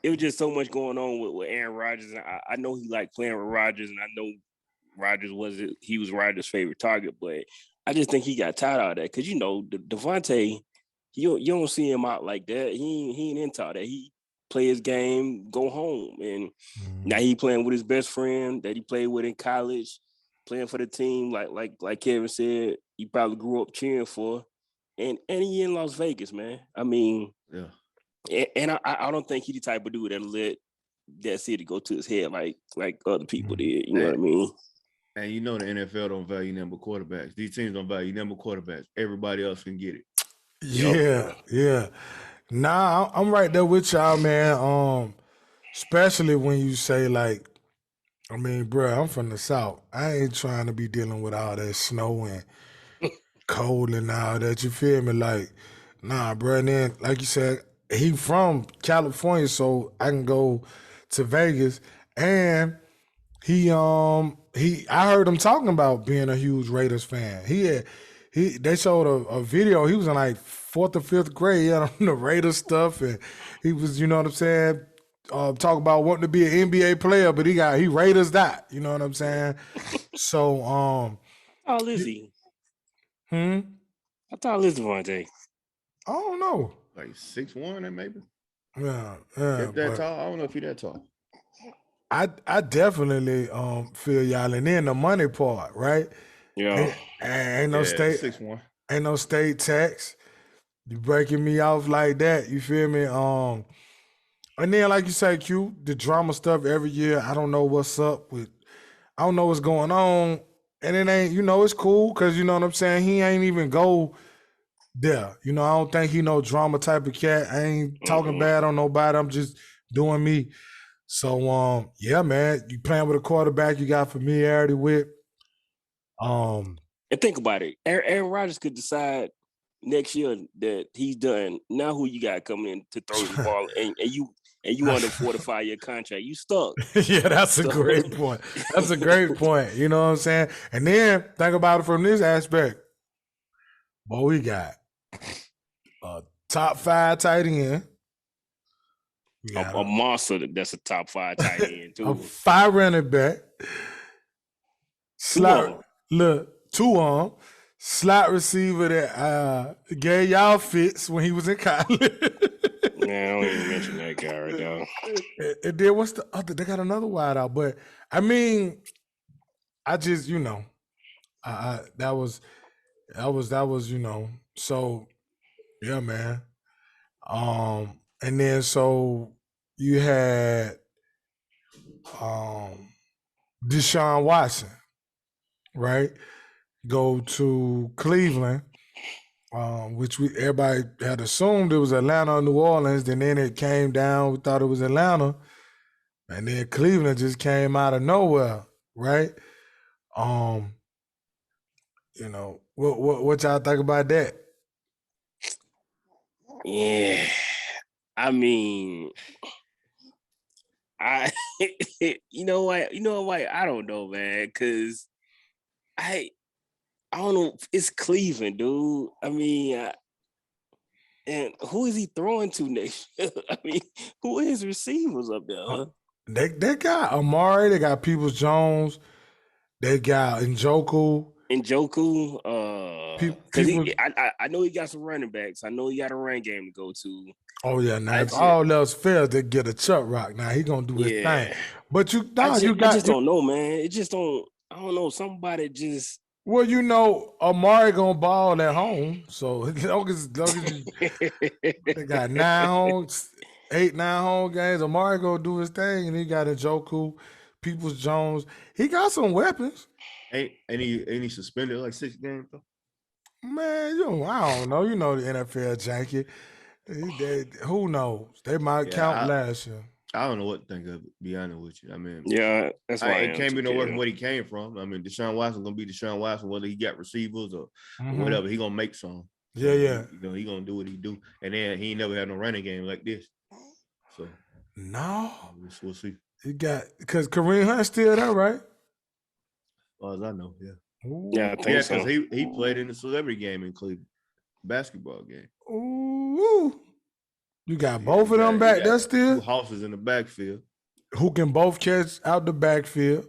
Speaker 3: was just so much going on with Aaron Rodgers. And I know he liked playing with Rodgers, and I know Rodgers was Rodgers' favorite target, but I just think he got tired of that because Devontae, you don't see him out like that. He ain't into all that. He play his game, go home, and now he playing with his best friend that he played with in college, playing for the team. Like Kevin said, he probably grew up cheering for, and he in Las Vegas, man. I mean,
Speaker 2: yeah.
Speaker 3: And I don't think he the type of dude that'll let that city go to his head like other people did. You know what I mean?
Speaker 2: And the NFL don't value number quarterbacks. These teams don't value number quarterbacks. Everybody else can get it.
Speaker 1: Yeah. Nah, I'm right there with y'all, man. Especially when you say like, I mean, bro, I'm from the South. I ain't trying to be dealing with all that snow and cold and all that. You feel me? Like, nah, bro. And then, like you said, he from California, so I can go to Vegas. And I heard him talking about being a huge Raiders fan. They showed a video. He was in like 4th or 5th grade. He had on the Raiders stuff, and he was, you know what I'm saying, talk about wanting to be an NBA player, but he Raiders that. You know what I'm saying? So,
Speaker 3: how is he?
Speaker 1: I
Speaker 3: thought is Devontae?
Speaker 1: I don't know.
Speaker 2: Like 6'1", maybe.
Speaker 1: Yeah.
Speaker 2: If that tall, I don't know if he that tall.
Speaker 1: I definitely feel y'all, and then the money part, right?
Speaker 3: Yeah.
Speaker 1: Ain't no state
Speaker 2: 6'1".
Speaker 1: Ain't no state tax. You breaking me off like that, you feel me? And then like you say, Q, the drama stuff every year. I don't know what's up with. I don't know what's going on, and it ain't. It's cool because you know what I'm saying. He ain't even go there. I don't think he no drama type of cat. I ain't talking bad on nobody. I'm just doing me. So yeah, man, you playing with a quarterback you got familiarity with.
Speaker 3: And think about it. Aaron Rodgers could decide next year that he's done. Now who you got coming in to throw the ball and you under 4-5-year contract. You stuck.
Speaker 1: Yeah, that's a great point. That's a great point. You know what I'm saying? And then think about it from this aspect. Boy, we got a top 5 tight end.
Speaker 3: A monster that's a top 5 tight end too.
Speaker 1: A 5 running back. Slot, look, 2 on. Slot receiver that gave y'all fits when he was in college.
Speaker 3: Man, I don't even mention that guy right now.
Speaker 1: And then what's the other? They got another wide out, but I mean, I just that was so yeah, man. And then so you had Deshaun Watson, right? Go to Cleveland, which everybody had assumed it was Atlanta or New Orleans, and then it came down. We thought it was Atlanta, and then Cleveland just came out of nowhere, right? What y'all think about that?
Speaker 3: Yeah, I mean, you know what, I don't know, man, because I don't know. It's Cleveland, dude. I mean, and who is he throwing to next? I mean, who are his receivers up there?
Speaker 1: They got Amari, they got Peoples Jones, they got Njoku.
Speaker 3: Because I know he got some running backs. I know he got a run game to go to.
Speaker 1: Oh yeah, now if all else fails, they get a Chuck Rock. Now he gonna do his thing. But
Speaker 3: I just don't know, man. It just don't. I don't know. Somebody just.
Speaker 1: Well, Amari gonna ball at home. So as long as they got 8, 9 home games, Amari gonna do his thing, and he got Njoku, Peoples Jones. He got some weapons.
Speaker 2: Ain't he suspended like 6 games though?
Speaker 1: Man, I don't know. You know the NFL janky. Who knows? They might count last year.
Speaker 2: I don't know what to think of it, to be honest with you. I mean,
Speaker 3: yeah, that's why
Speaker 2: it can't be no worse than what he came from. I mean, Deshaun Watson gonna be Deshaun Watson, whether he got receivers or whatever. He gonna make some.
Speaker 1: Yeah.
Speaker 2: He gonna do what he do, and then he ain't never had no running game like this. So
Speaker 1: no,
Speaker 2: we'll see.
Speaker 1: He got because Kareem Hunt's still there, right?
Speaker 2: As far as I know, yeah.
Speaker 3: Ooh.
Speaker 2: Yeah, because he played in the celebrity game in Cleveland, basketball game.
Speaker 1: Ooh. You got both of them back there still?
Speaker 2: 2 horses in the backfield.
Speaker 1: Who can both catch out the backfield.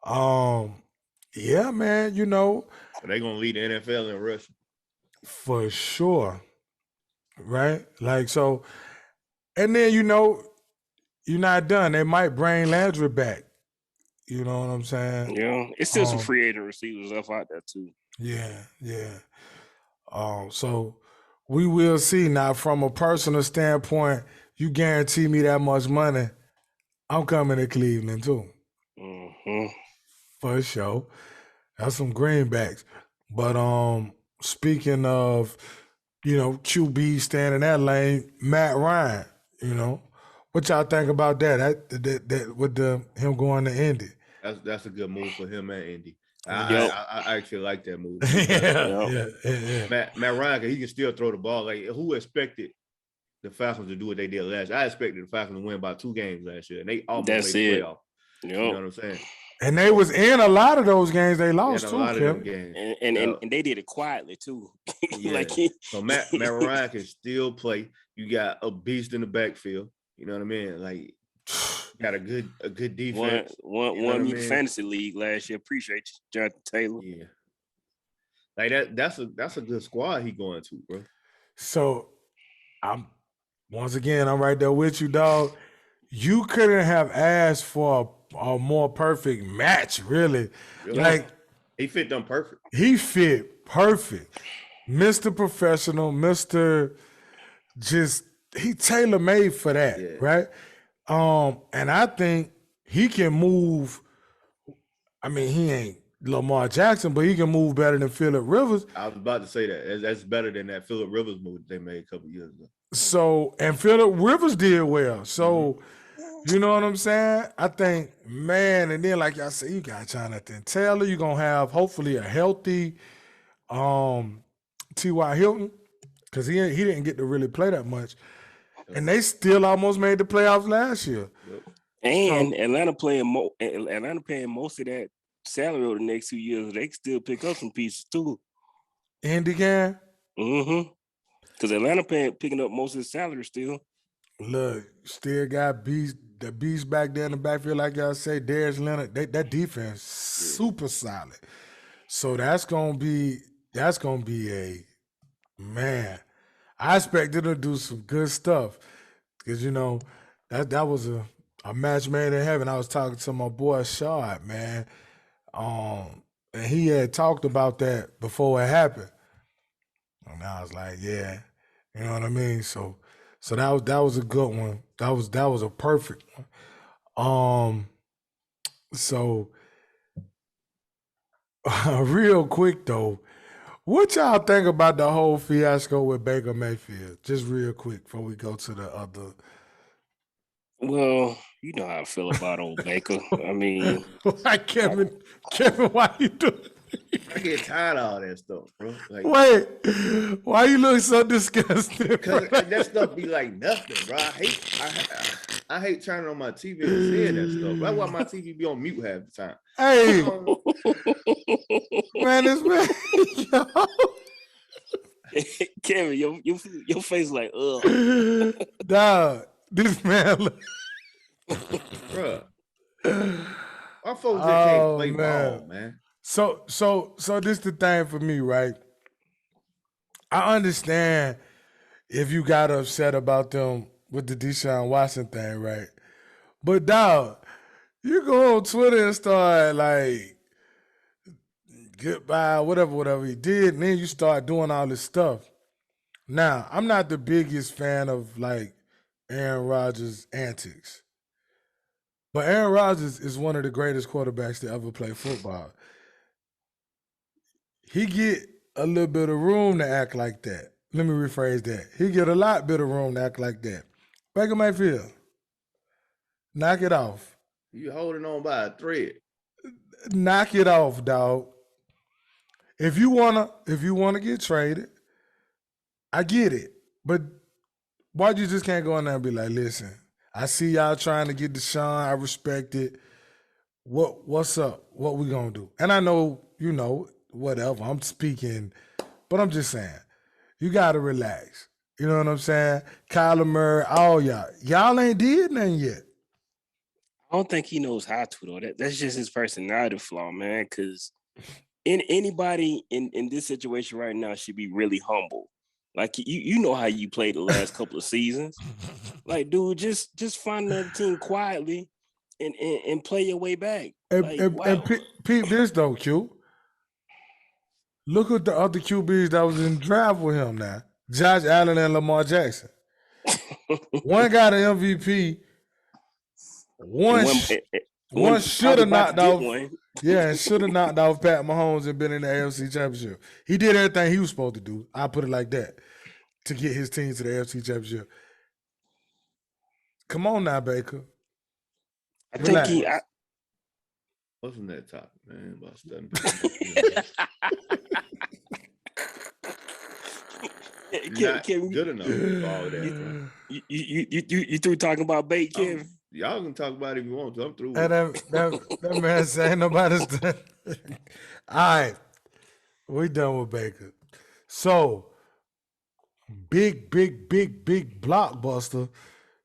Speaker 1: Yeah, man,
Speaker 2: They're going to lead the NFL in rushing.
Speaker 1: For sure. Right? Like, so, and then, you're not done. They might bring Landry back. You know what I'm saying?
Speaker 3: Yeah. It's still some free agent receivers up out there, too.
Speaker 1: Yeah. So we will see. Now, from a personal standpoint, you guarantee me that much money, I'm coming to Cleveland too.
Speaker 3: Mm-hmm.
Speaker 1: For sure. That's some greenbacks. But speaking of, QB staying in that lane, Matt Ryan, what y'all think about that? That with him going to Indy?
Speaker 2: That's a good move for him and Indy. I actually like that move.
Speaker 1: Yeah.
Speaker 2: Matt Ryan, he can still throw the ball. Like, who expected the Falcons to do what they did last year? I expected the Falcons to win by 2 games last year, and they almost made the playoff. Yep. You know what I'm saying?
Speaker 1: And they was in a lot of those games they lost too,
Speaker 3: and they did it quietly too.
Speaker 2: So Matt Ryan can still play. You got a beast in the backfield. You know what I mean? Like, got a good defense.
Speaker 3: Won me fantasy league last year. Appreciate you, Jonathan Taylor.
Speaker 2: Yeah, like that's a good squad he going to, bro.
Speaker 1: So I'm right there with you, dog. You couldn't have asked for a more perfect match, really.
Speaker 2: Yeah. Like, he fit them perfect.
Speaker 1: He fit perfect. Mr. Professional, Mr. Just he tailor-made for that, right? And I think he can move. I mean, he ain't Lamar Jackson, but he can move better than Phillip Rivers.
Speaker 2: I was about to say that. That's better than that Phillip Rivers move they made a couple years ago.
Speaker 1: So, and Phillip Rivers did well. So, you know what I'm saying? I think, man, and then like y'all say, you got Jonathan Taylor. You're going to have hopefully a healthy T.Y. Hilton because he didn't get to really play that much. And they still almost made the playoffs last year.
Speaker 3: And Atlanta paying most of that salary over the next 2 years. They can still pick up some pieces too.
Speaker 1: Indy can?
Speaker 3: Mm-hmm. Because Atlanta picking up most of his salary still.
Speaker 1: Look, still got the beast back there in the backfield, like y'all say, Darius Leonard. That defense super solid. So that's gonna be a man. I expect them to do some good stuff because that was a match made in heaven. I was talking to my boy Shard, man, and he had talked about that before it happened, and I was like, yeah, you know what I mean. So that was a good one. That was a perfect one. So real quick though, What y'all think about the whole fiasco with Baker Mayfield? Just real quick before we go to the other.
Speaker 3: Well, you know how I feel about old Baker. I mean,
Speaker 1: Why, Kevin, why you doing?
Speaker 2: I get tired of all that stuff, bro. Like,
Speaker 1: Wait, why you look so disgusted?
Speaker 2: because that stuff be like nothing, bro. I hate turning on my TV and seeing that stuff. That's why my TV be on mute half the time.
Speaker 1: Hey, man, this man,
Speaker 3: Kevin, your face like, ugh.
Speaker 1: dog, this man,
Speaker 2: bro. Our folks just can't play ball, man.
Speaker 1: So this the thing for me, right? I understand if you got upset about them with the Deshaun Watson thing, right? But dog, you go on Twitter and start like goodbye, whatever he did, and then you start doing all this stuff. Now, I'm not the biggest fan of like Aaron Rodgers' antics. But Aaron Rodgers is one of the greatest quarterbacks to ever play football. He get a little bit of room to act like that. Let me rephrase that. He get a lot bit of room to act like that. Baker Mayfield, knock it off.
Speaker 2: You holding on by a thread.
Speaker 1: Knock it off, dog. If you wanna get traded, I get it. But why you just can't go in there and be like, listen, I see y'all trying to get Deshaun. I respect it. What's up? What we gonna do? And I know, whatever. I'm speaking, but I'm just saying, you gotta relax. You know what I'm saying? Kyler Murray, all y'all ain't did nothing yet.
Speaker 3: I don't think he knows how to though. That's just his personality flaw, man. Because anybody in this situation right now should be really humble. Like you know how you played the last couple of seasons. Like, dude, just find another team quietly and play your way back.
Speaker 1: And peep this though, Q. Look at the other QBs that was in the draft with him now. Josh Allen and Lamar Jackson. One got an MVP. One should have knocked off. Yeah, and should have knocked off Pat Mahomes and been in the AFC Championship. He did everything he was supposed to do. I put it like that, to get his team to the AFC Championship. Come on now, Baker.
Speaker 3: I think he.
Speaker 2: Wasn't that topic, man? About studying. Kevin, good enough for all that.
Speaker 3: You through talking about bait, Kevin?
Speaker 2: Y'all can talk about it if you want to. I'm through.
Speaker 1: And that man saying nobody's done. All right, we done with Baker. So big blockbuster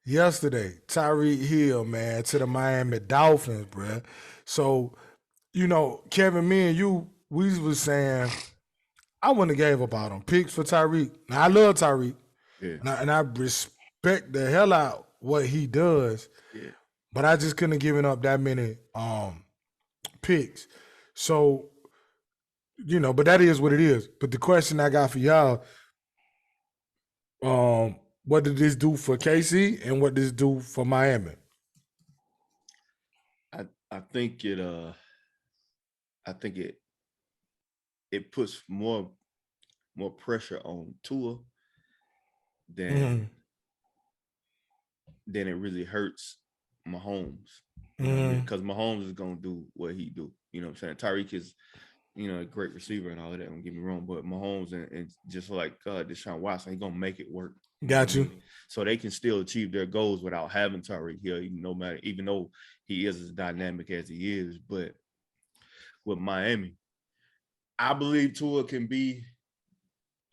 Speaker 1: yesterday. Tyreek Hill, man, to the Miami Dolphins, bruh. So, Kevin, me and you, we was saying, I wouldn't have gave up on him. Picks for Tyreek. Now, I love Tyreek.
Speaker 2: Yeah.
Speaker 1: And I respect the hell out what he does.
Speaker 2: Yeah.
Speaker 1: But I just couldn't have given up that many picks. So, but that is what it is. But the question I got for y'all, what did this do for KC and what did this do for Miami?
Speaker 2: I think it puts more pressure on Tua than it really hurts Mahomes. Because Mahomes is gonna do what he do. You know what I'm saying? Tyreek is, a great receiver and all of that. Don't get me wrong, but Mahomes and just like Deshaun Watson, he's gonna make it work.
Speaker 1: Got you.
Speaker 2: So they can still achieve their goals without having Tyreek Hill, even though he is as dynamic as he is. But with Miami, I believe Tua can be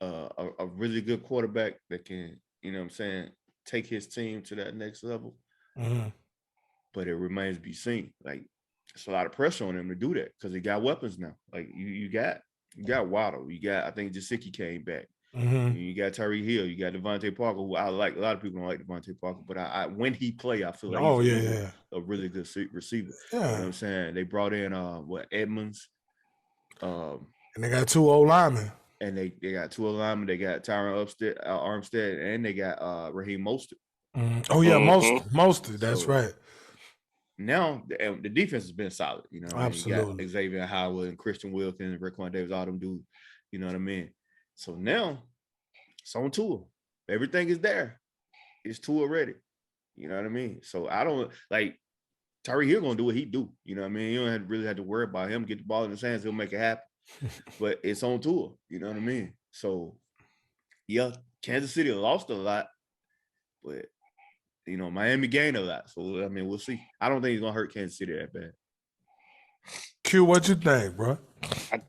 Speaker 2: a really good quarterback that can, take his team to that next level. But it remains to be seen. Like, it's a lot of pressure on him to do that because he got weapons now. Like you got Waddle, I think Gesicki came back. You got Tyreek Hill, you got Devontae Parker, who I like. A lot of people don't like Devontae Parker, but I when he play, I feel like he's a really good receiver. Yeah. You know what I'm saying? They brought in Edmonds.
Speaker 1: And they got two old linemen.
Speaker 2: And they got two old linemen. They got Tyron Armstead, and they got Raheem Mostert.
Speaker 1: Oh yeah, Mostert. That's right.
Speaker 2: Now the defense has been solid.
Speaker 1: Absolutely.
Speaker 2: You got Xavier Howard and Christian Wilkins and Raekwon Davis, all them dudes. You know what I mean? So now it's on tour. Everything is there. It's tour ready. You know what I mean? So I don't like Tyreek Hill gonna do what he do. You know what I mean? You don't really have to worry about him. Get the ball in his hands, he'll make it happen. But it's on tour. You know what I mean? So yeah, Kansas City lost a lot, but you know, Miami gained a lot. So I mean, we'll see. I don't think he's gonna hurt Kansas City that bad.
Speaker 1: Q, what you think, bro?
Speaker 3: I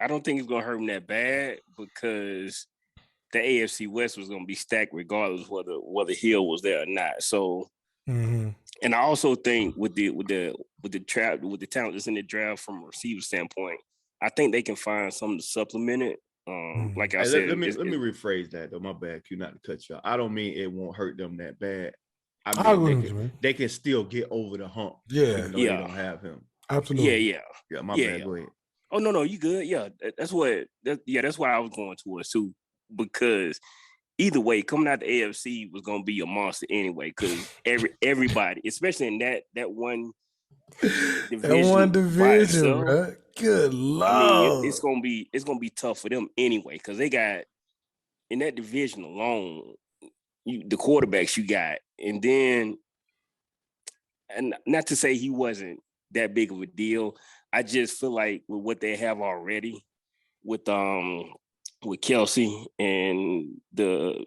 Speaker 3: don't think it's gonna hurt him that bad because the AFC West was gonna be stacked regardless whether Hill was there or not. So, and I also think with the talent that's in the draft from a receiver standpoint, I think they can find something to supplement it. Like I said,
Speaker 2: let me rephrase that though. My bad, Q, not to cut you off. I don't mean it won't hurt them that bad. I mean they can still get over the hump.
Speaker 1: Yeah,
Speaker 2: they don't have him.
Speaker 1: Absolutely.
Speaker 2: Yeah. My bad. Go ahead.
Speaker 3: Oh no, you good? Yeah, that's why I was going towards too, because either way, coming out the AFC was gonna be a monster anyway. Because everybody, especially in that one division,
Speaker 1: bro. Good Lord.
Speaker 3: I mean, it's gonna be tough for them anyway, because they got in that division alone, the quarterbacks you got, and then, and not to say he wasn't that big of a deal. I just feel like with what they have already, with Kelsey and the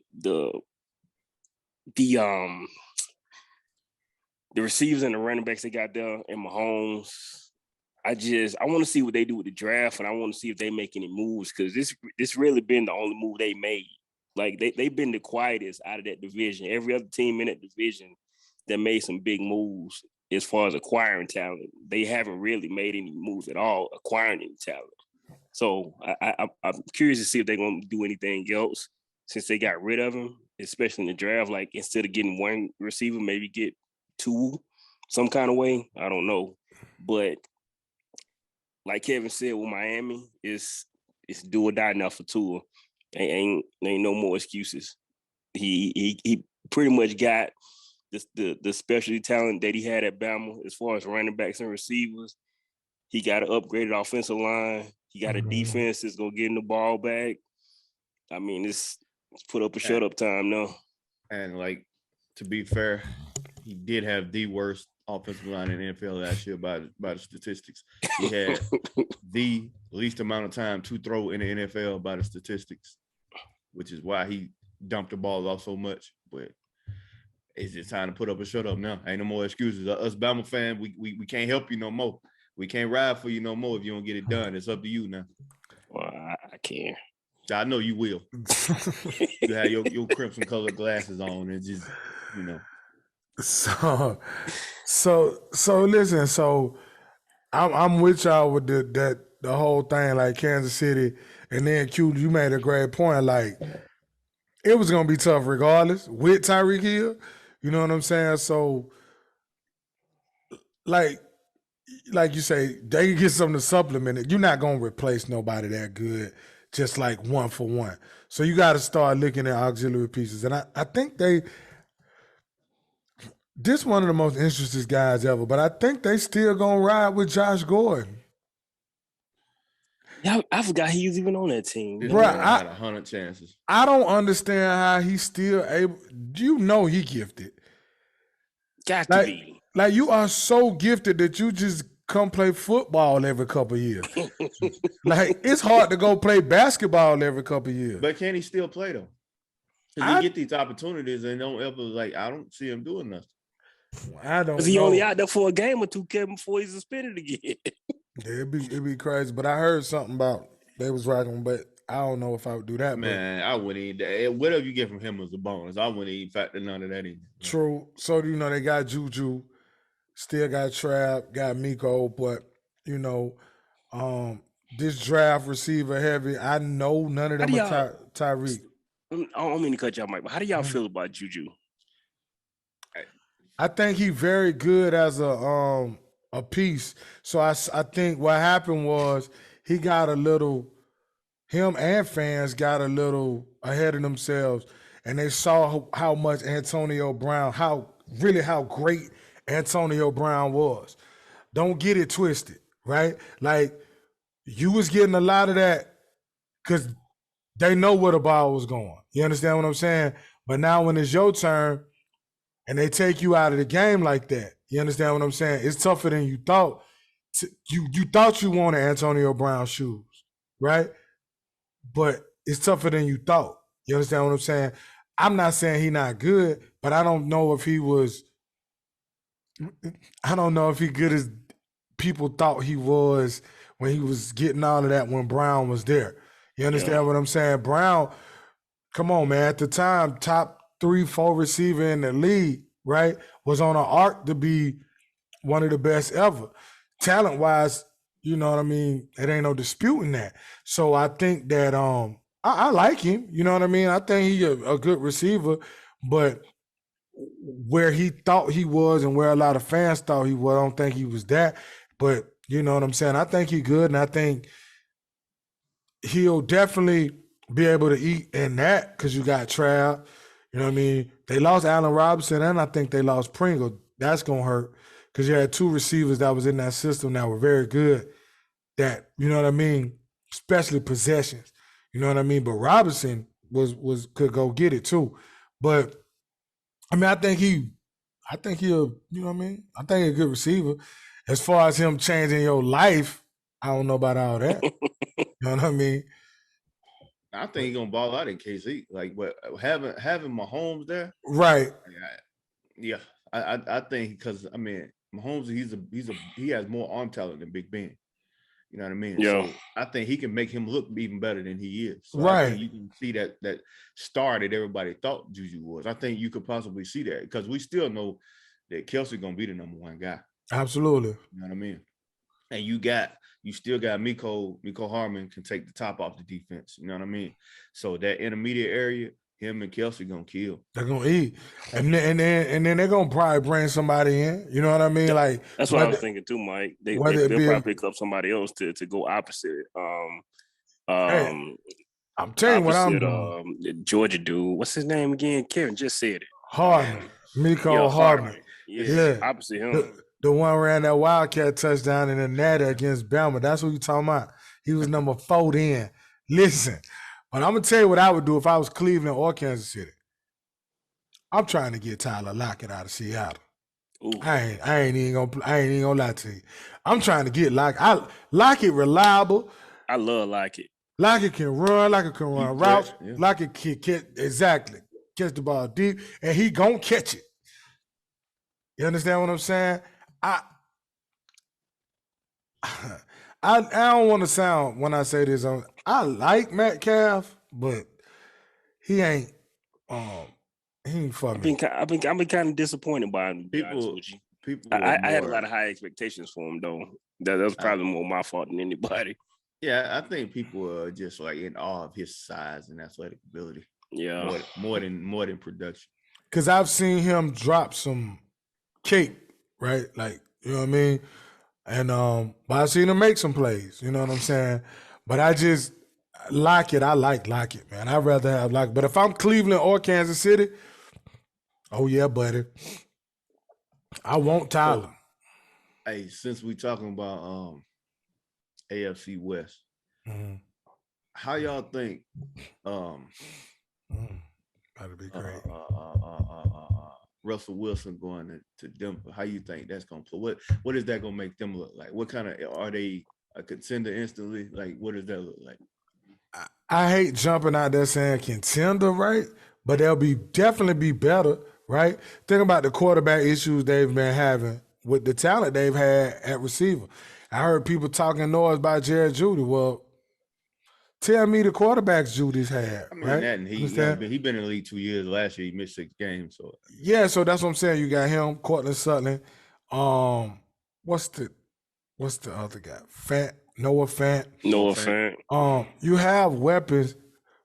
Speaker 3: receivers and the running backs they got there and Mahomes, I want to see what they do with the draft, and I want to see if they make any moves, because this really been the only move they made. Like they've been the quietest out of that division. Every other team in that division that made some big moves as far as acquiring talent, they haven't really made any moves at all acquiring any talent. So I'm curious to see if they're going to do anything else since they got rid of him, especially in the draft. Like instead of getting one receiver, maybe get two some kind of way. I don't know. But like Kevin said with Miami, it's do or die now for Tua. Ain't no more excuses. He pretty much got the specialty talent that he had at Bama as far as running backs and receivers. He got an upgraded offensive line. He got a defense that's gonna get in the ball back. I mean, it's put up or shut up time now.
Speaker 2: And like, to be fair, he did have the worst offensive line in the NFL last year by the statistics. He had the least amount of time to throw in the NFL by the statistics, which is why he dumped the ball off so much. But it's just time to put up or shut up now. Ain't no more excuses. Us Bama fans, we can't help you no more. We can't ride for you no more if you don't get it done. It's up to you now.
Speaker 3: Well, I can't.
Speaker 2: I know you will. You have your crimson colored glasses on and just, you know.
Speaker 1: So listen. So I'm with y'all with the whole thing, like Kansas City, and then Q, you made a great point. Like it was gonna be tough regardless with Tyreek Hill. You know what I'm saying? So like you say, they can get something to supplement it. You're not gonna replace nobody that good, just like one for one. So you got to start looking at auxiliary pieces, and I think this one of the most interesting guys ever. But I think they still gonna ride with Josh Gordon.
Speaker 3: Yeah, I forgot he was even on that team.
Speaker 2: Bro, I had 100 chances.
Speaker 1: I don't understand how he's still able. You know he gifted.
Speaker 3: Got to be.
Speaker 1: Like you are so gifted that you just come play football every couple of years. Like it's hard to go play basketball every couple of years.
Speaker 2: But can he still play though? Because he get these opportunities and don't ever I don't see him doing nothing.
Speaker 1: I don't know.
Speaker 3: Because he only out there for a game or two, Kevin, before he's suspended again.
Speaker 1: It'd be crazy. But I heard something about they was rocking, but I don't know if I would do that.
Speaker 2: Man, I wouldn't even. Whatever you get from him was a bonus. I wouldn't even factor none of that in.
Speaker 1: True. So they got Juju, still got Trav, got Miko, but this draft receiver heavy. I know none of them are Tyreek.
Speaker 3: I don't mean to cut y'all, Mike, but how do y'all feel about Juju?
Speaker 1: I think he very good as a piece. So I think what happened was he got a little. Him and fans got a little ahead of themselves, and they saw how much Antonio Brown, how great Antonio Brown was. Don't get it twisted, right? Like you was getting a lot of that because they know where the ball was going. You understand what I'm saying? But now when it's your turn and they take you out of the game like that, you understand what I'm saying? It's tougher than you thought. You thought you wanted Antonio Brown's shoes, right? But it's tougher than you thought. You understand what I'm saying? I'm not saying he's not good, but I don't know if he good as people thought he was when he was getting all of that when Brown was there. You understand what I'm saying? Brown, come on, man. At the time, top 3-4 receiver in the league, right? Was on an arc to be one of the best ever. Talent-wise, you know what I mean? It ain't no disputing that. So I think that I like him. You know what I mean? I think he's a good receiver, but where he thought he was and where a lot of fans thought he was, I don't think he was that. But you know what I'm saying? I think he's good, and I think he'll definitely be able to eat in that because you got Trav. You know what I mean? They lost Allen Robinson, and I think they lost Pringle. That's going to hurt because you had two receivers that was in that system that were very good that, you know what I mean, especially possessions. You know what I mean? But Robinson could go get it too. But, I mean, I think he'll, you know what I mean? I think he's a good receiver. As far as him changing your life, I don't know about all that. You know what I mean?
Speaker 2: I think he's gonna ball out in KC. Like, but having Mahomes there,
Speaker 1: right?
Speaker 2: Yeah, I think because I mean Mahomes, he has more arm talent than Big Ben. You know what I mean?
Speaker 3: Yeah.
Speaker 2: So I think he can make him look even better than he is. So
Speaker 1: right.
Speaker 2: I think you can see that star that everybody thought Juju was. I think you could possibly see that because we still know that Kelsey gonna be the number one guy.
Speaker 1: Absolutely.
Speaker 2: You know what I mean? And you still got Miko Harmon can take the top off the defense. You know what I mean? So that intermediate area, him and Kelsey gonna kill.
Speaker 1: They're gonna eat, and then they're gonna probably bring somebody in. You know what I mean? Like
Speaker 3: that's what I was thinking too, Mike. They'll probably pick up somebody else to go opposite.
Speaker 1: Hey, I'm telling you what I'm doing.
Speaker 3: Georgia dude, what's his name again? Kevin just said it.
Speaker 1: Harmon, Miko Harmon.
Speaker 3: Yeah, opposite him.
Speaker 1: The one ran that Wildcat touchdown in the Natty against Bama. That's what you talking about. He was number 4 then. Listen, but I'm gonna tell you what I would do if I was Cleveland or Kansas City. I'm trying to get Tyler Lockett out of Seattle. Ooh. I ain't even gonna lie to you. I'm trying to get Lockett. Lockett reliable.
Speaker 3: I love Lockett.
Speaker 1: Lockett can run. Lockett can run routes. Yeah. Lockett can catch the ball deep, and he gonna catch it. You understand what I'm saying? I don't want to sound when I say this. I like Metcalf, but he ain't. He ain't for me.
Speaker 3: I've been kind of disappointed by him. I had a lot of high expectations for him, though. That was probably more my fault than anybody.
Speaker 2: Yeah, I think people are just like in awe of his size and athletic ability.
Speaker 3: Yeah,
Speaker 2: more than production.
Speaker 1: Because I've seen him drop some cake, right? Like, you know what I mean? And but I've seen him make some plays, you know what I'm saying? But I just like it. I like Lockett, man. I'd rather have Lockett. But if I'm Cleveland or Kansas City, oh yeah, buddy. I want Tyler.
Speaker 2: So, hey, since we talking about AFC West, how y'all think
Speaker 1: that'd be great.
Speaker 2: Russell Wilson going to Denver, how you think that's gonna play? What is that gonna make them look like? What kind of are they a contender instantly? Like, what does that look like?
Speaker 1: I hate jumping out there saying contender, right? But they'll definitely be better, right? Think about the quarterback issues they've been having with the talent they've had at receiver. I heard people talking noise about Jared Judy. Well, tell me the quarterbacks Judy's had.
Speaker 2: I mean,
Speaker 1: right?
Speaker 2: that and he been in the league 2 years. Last year he missed 6 games. So
Speaker 1: yeah, so that's what I'm saying. You got him, Cortland Sutton. What's the other guy? Noah Fant. You have weapons,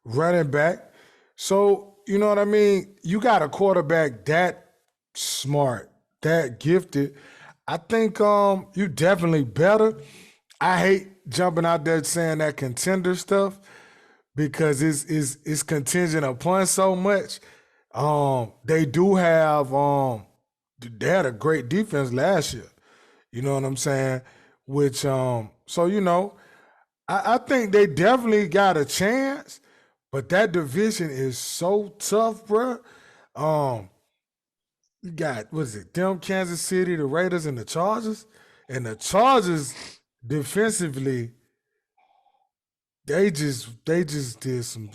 Speaker 1: running back. So you know what I mean. You got a quarterback that smart, that gifted. I think you definitely better. I hate jumping out there saying that contender stuff because it's contingent upon so much. They do have they had a great defense last year. You know what I'm saying? Which so you know, I think they definitely got a chance, but that division is so tough, bro. You got what is it? Them Kansas City, the Raiders, and the Chargers, and the Chargers defensively, they just did some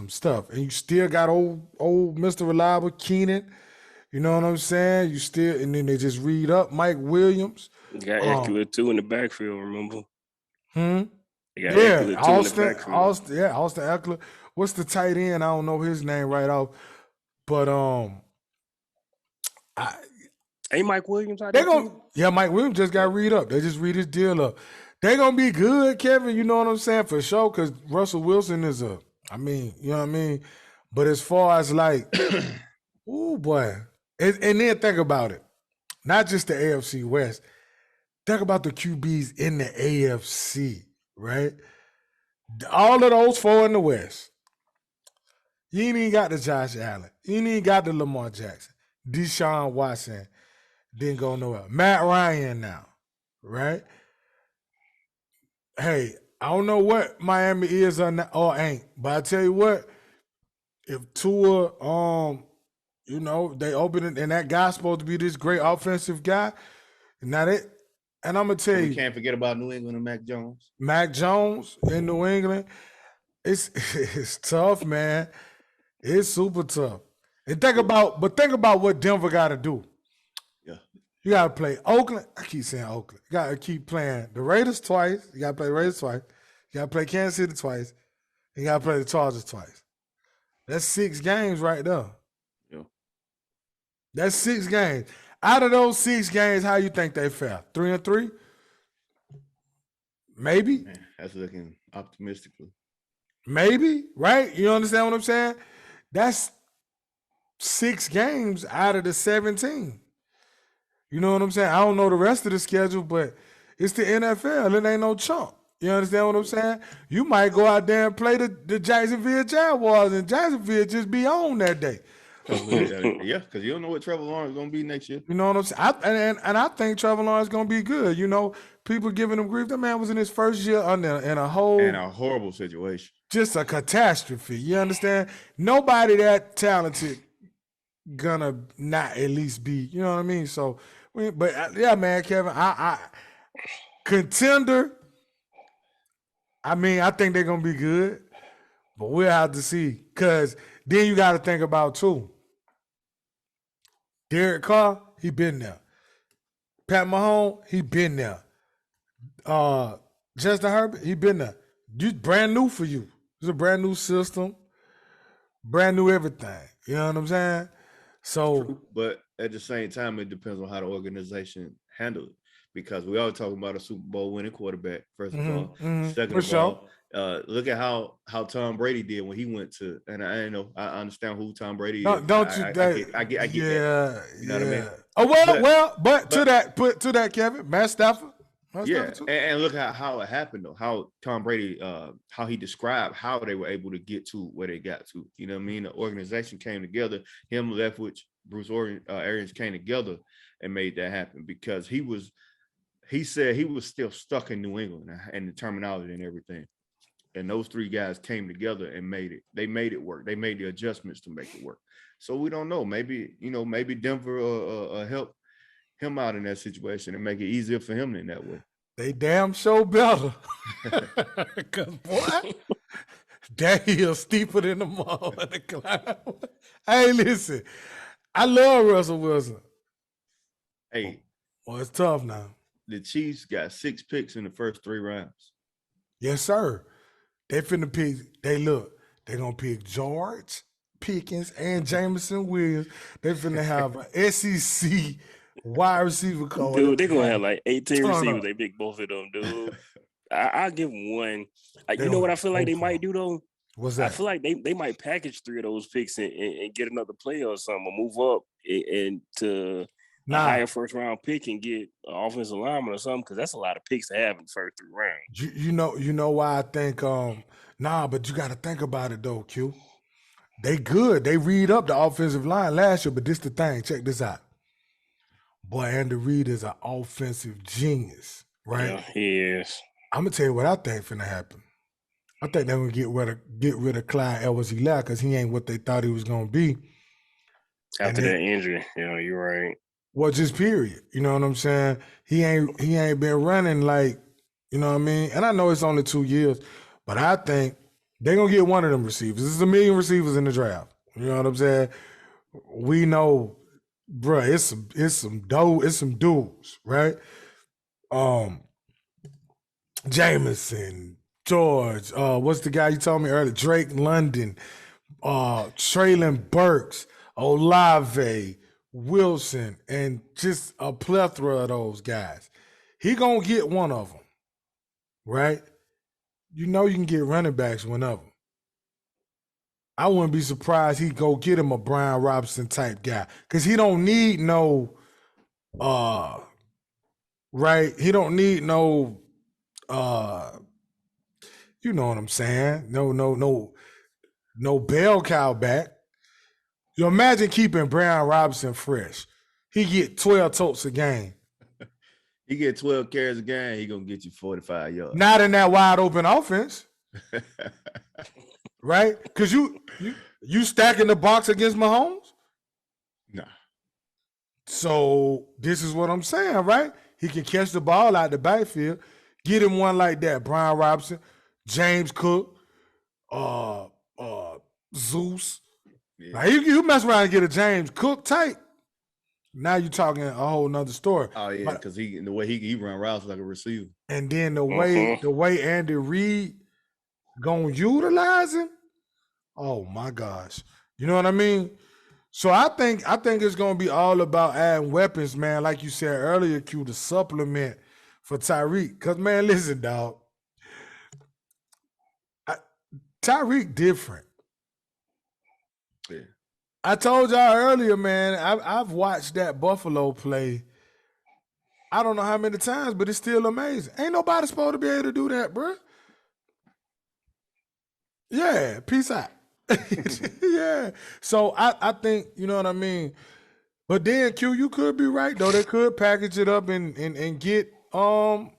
Speaker 1: stuff, and you still got old Mr. Reliable Keenan. You know what I'm saying? You still, and then they just read up Mike Williams.
Speaker 3: You got Eckler too in the backfield. Remember?
Speaker 1: Hmm.
Speaker 3: They got
Speaker 1: Yeah,
Speaker 3: Eckler too in the backfield.
Speaker 1: Austin Eckler. What's the tight end? I don't know his name right off, but
Speaker 3: Ain't Mike Williams out there too?
Speaker 1: Yeah, Mike Williams just got read up. They just read his deal up. They gonna be good, Kevin. You know what I'm saying, for sure. Because Russell Wilson is you know what I mean. But as far as like, oh boy, and then think about it. Not just the AFC West. Think about the QBs in the AFC, right? All of those four in the West. You ain't even got the Josh Allen. You ain't even got the Lamar Jackson. Deshaun Watson didn't go nowhere. Matt Ryan now, right? Hey, I don't know what Miami is or ain't, but I tell you what, if Tua, they open it, and that guy's supposed to be this great offensive guy, and I'm gonna tell you,
Speaker 2: we can't forget about New England and Mac Jones.
Speaker 1: Mac Jones in New England, it's tough, man. It's super tough. And think about what Denver got to do.
Speaker 2: Yeah,
Speaker 1: you got to play Oakland. I keep saying Oakland. You got to keep playing the Raiders twice. You got to play the Raiders twice. You got to play Kansas City twice. You got to play the Chargers twice. That's 6 games right there.
Speaker 2: Yeah,
Speaker 1: that's 6 games. Out of those 6 games, how you think they fare? 3-3? Maybe.
Speaker 2: Man, that's looking optimistically.
Speaker 1: Maybe, right? You understand what I'm saying? That's 6 games out of the 17. You know what I'm saying? I don't know the rest of the schedule, but it's the NFL. It ain't no chump. You understand what I'm saying? You might go out there and play the Jacksonville Jaguars, and Jacksonville just be on that day.
Speaker 2: Yeah, because you don't know what Trevor Lawrence is going to be next year.
Speaker 1: You know what I'm saying? And I think Trevor Lawrence is going to be good. You know, people giving him grief. That man was in his first year in a
Speaker 2: horrible situation.
Speaker 1: Just a catastrophe. You understand? Nobody that talented gonna not at least be. You know what I mean? So, but yeah, man, Kevin, I contender. I mean, I think they're gonna be good, but we'll have to see. Cause then you got to think about too. Derek Carr, he been there. Pat Mahomes, he been there. Justin Herbert, he been there. Just brand new for you. It's a brand new system, brand new everything. You know what I'm saying? So,
Speaker 2: true, but at the same time, it depends on how the organization handle it. Because we are talking about a Super Bowl winning quarterback, first of all. Second of all, look at how Tom Brady did when he went to, and I understand who Tom Brady is. I get that. You know what I mean?
Speaker 1: Oh but to that, Kevin, Matt Stafford.
Speaker 2: And look at how it happened though. How Tom Brady, how he described how they were able to get to where they got to. You know what I mean? The organization came together. Him, Leftwich, Bruce Arians came together and made that happen because he said he was still stuck in New England and the terminology and everything. And those 3 guys came together and made it. They made it work. They made the adjustments to make it work. So we don't know. Maybe Denver help him out in that situation and make it easier for him in that way.
Speaker 1: They damn sure better. Because, boy, that hill steeper than the mall in the climb. Hey, listen, I love Russell Wilson.
Speaker 2: Hey.
Speaker 1: Well, it's tough now.
Speaker 2: The Chiefs got 6 picks in the first 3 rounds.
Speaker 1: Yes, sir. They finna pick. They're gonna pick George Pickens and Jameson Williams. They finna have an SEC wide receiver coach.
Speaker 3: Dude, they're gonna have like 18 receivers. They pick both of them, dude. I'll give them one. You know what I feel like they might do though?
Speaker 1: What's that?
Speaker 3: I feel like they might package 3 of those picks and get another player or something, or move up and to a higher first round pick and get an offensive lineman or something, because that's a lot of picks to have in the first 3 rounds.
Speaker 1: You know why I think but you got to think about it though, Q. They good. They read up the offensive line last year, but this the thing. Check this out. Boy, Andy Reid is an offensive genius, right?
Speaker 3: Yeah, he is.
Speaker 1: I'm gonna tell you what I think finna happen. I think they're gonna get rid of Clyde Edwards-Helaire because he ain't what they thought he was gonna be.
Speaker 3: After that injury, you're right.
Speaker 1: Well, just period. You know what I'm saying? He ain't been running like, you know what I mean? And I know it's only 2 years, but I think they're gonna get one of them receivers. There's a million receivers in the draft. You know what I'm saying? We know, bruh, it's some dudes, right? Jameson, George, what's the guy you told me earlier? Drake London, Traylon Burks, Olave, Wilson, and just a plethora of those guys. He gonna get one of them, right? You know you can get running backs whenever. I wouldn't be surprised he go get him a Brian Robinson type guy because he don't need no, right? He don't need no, you know what I'm saying? No bell cow back. You imagine keeping Brian Robinson fresh. He get 12 totes a game.
Speaker 2: He get 12 carries a game, he gonna get you 45 yards.
Speaker 1: Not in that wide open offense. Right? Because you stacking the box against Mahomes?
Speaker 2: Nah.
Speaker 1: So this is what I'm saying, right? He can catch the ball out the backfield, get him one like that. Brian Robinson, James Cook, Zeus. Yeah. Now you mess around and get a James Cook type. Now you're talking a whole nother story.
Speaker 2: Oh yeah, because the way he run routes like a receiver.
Speaker 1: And then the way Andy Reid gonna utilize him. Oh my gosh. You know what I mean? So I think it's gonna be all about adding weapons, man. Like you said earlier, Q, to supplement for Tyreek. Cause man, listen, dog. Tyreek different.
Speaker 2: Yeah.
Speaker 1: I told y'all earlier, man, I've watched that Buffalo play. I don't know how many times, but it's still amazing. Ain't nobody supposed to be able to do that, bro. Yeah, peace out. Yeah. So I think, you know what I mean? But then, Q, you could be right, though. They could package it up and get, who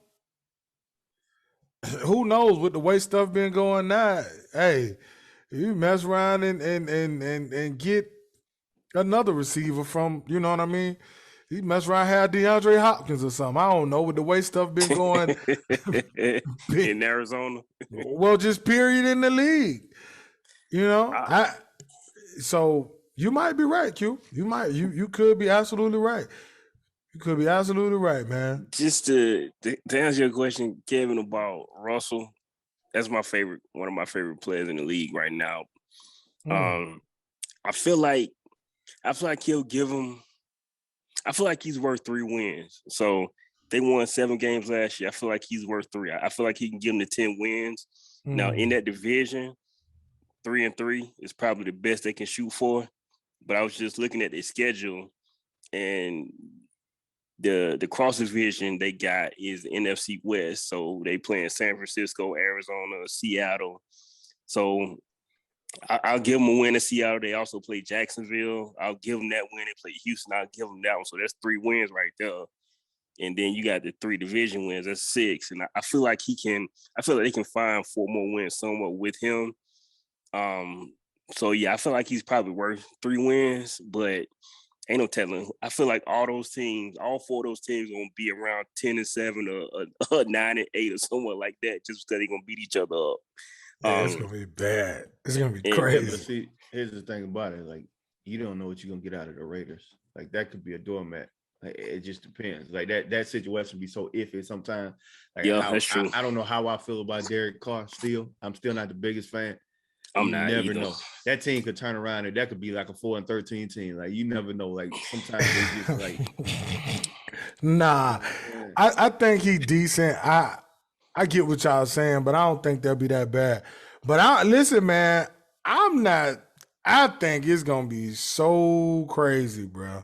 Speaker 1: knows, with the way stuff been going now, hey, you mess around and get another receiver from, you know what I mean? He mess around, have DeAndre Hopkins or something. I don't know, with the way stuff been going
Speaker 3: in Arizona.
Speaker 1: Well, just period in the league. You know, so you might be right, Q. You could be absolutely right. You could be absolutely right, man.
Speaker 3: Just to answer your question, Kevin, about Russell, that's one of my favorite players in the league right now. I feel like he'll give him. I feel like he's worth 3 wins. So they won 7 games last year. I feel like he's worth 3. I feel like he can give them the 10 wins. Now in that division, 3-3 is probably the best they can shoot for. But I was just looking at their schedule, and the cross division they got is the NFC West. So they play in San Francisco, Arizona, Seattle. So I'll give them a win in Seattle. They also play Jacksonville. I'll give them that win. They play Houston. I'll give them that one. So that's 3 wins right there. And then you got the 3 division wins. That's 6. And I feel like they can find 4 more wins somewhat with him. So yeah, I feel like he's probably worth 3 wins, but ain't no telling. I feel like all 4 of those teams are gonna be around 10-7 or 9-8 or somewhat like that, just because they're gonna beat each other up.
Speaker 1: Yeah, it's gonna be bad. It's gonna be crazy.
Speaker 2: But see, here's the thing about it: like, you don't know what you're gonna get out of the Raiders. Like, that could be a doormat. Like, it just depends. Like that situation be so iffy sometimes. Like,
Speaker 3: that's true.
Speaker 2: I don't know how I feel about Derek Carr. I'm still not the biggest fan.
Speaker 3: I'm not.
Speaker 2: You never
Speaker 3: either.
Speaker 2: know. That team could turn around and that could be like a 4-13 team. Like, you never know. Like, sometimes they just like.
Speaker 1: Nah, I think he's decent. I get what y'all saying, but I don't think they'll be that bad. But listen, man, I'm not. I think it's gonna be so crazy, bro.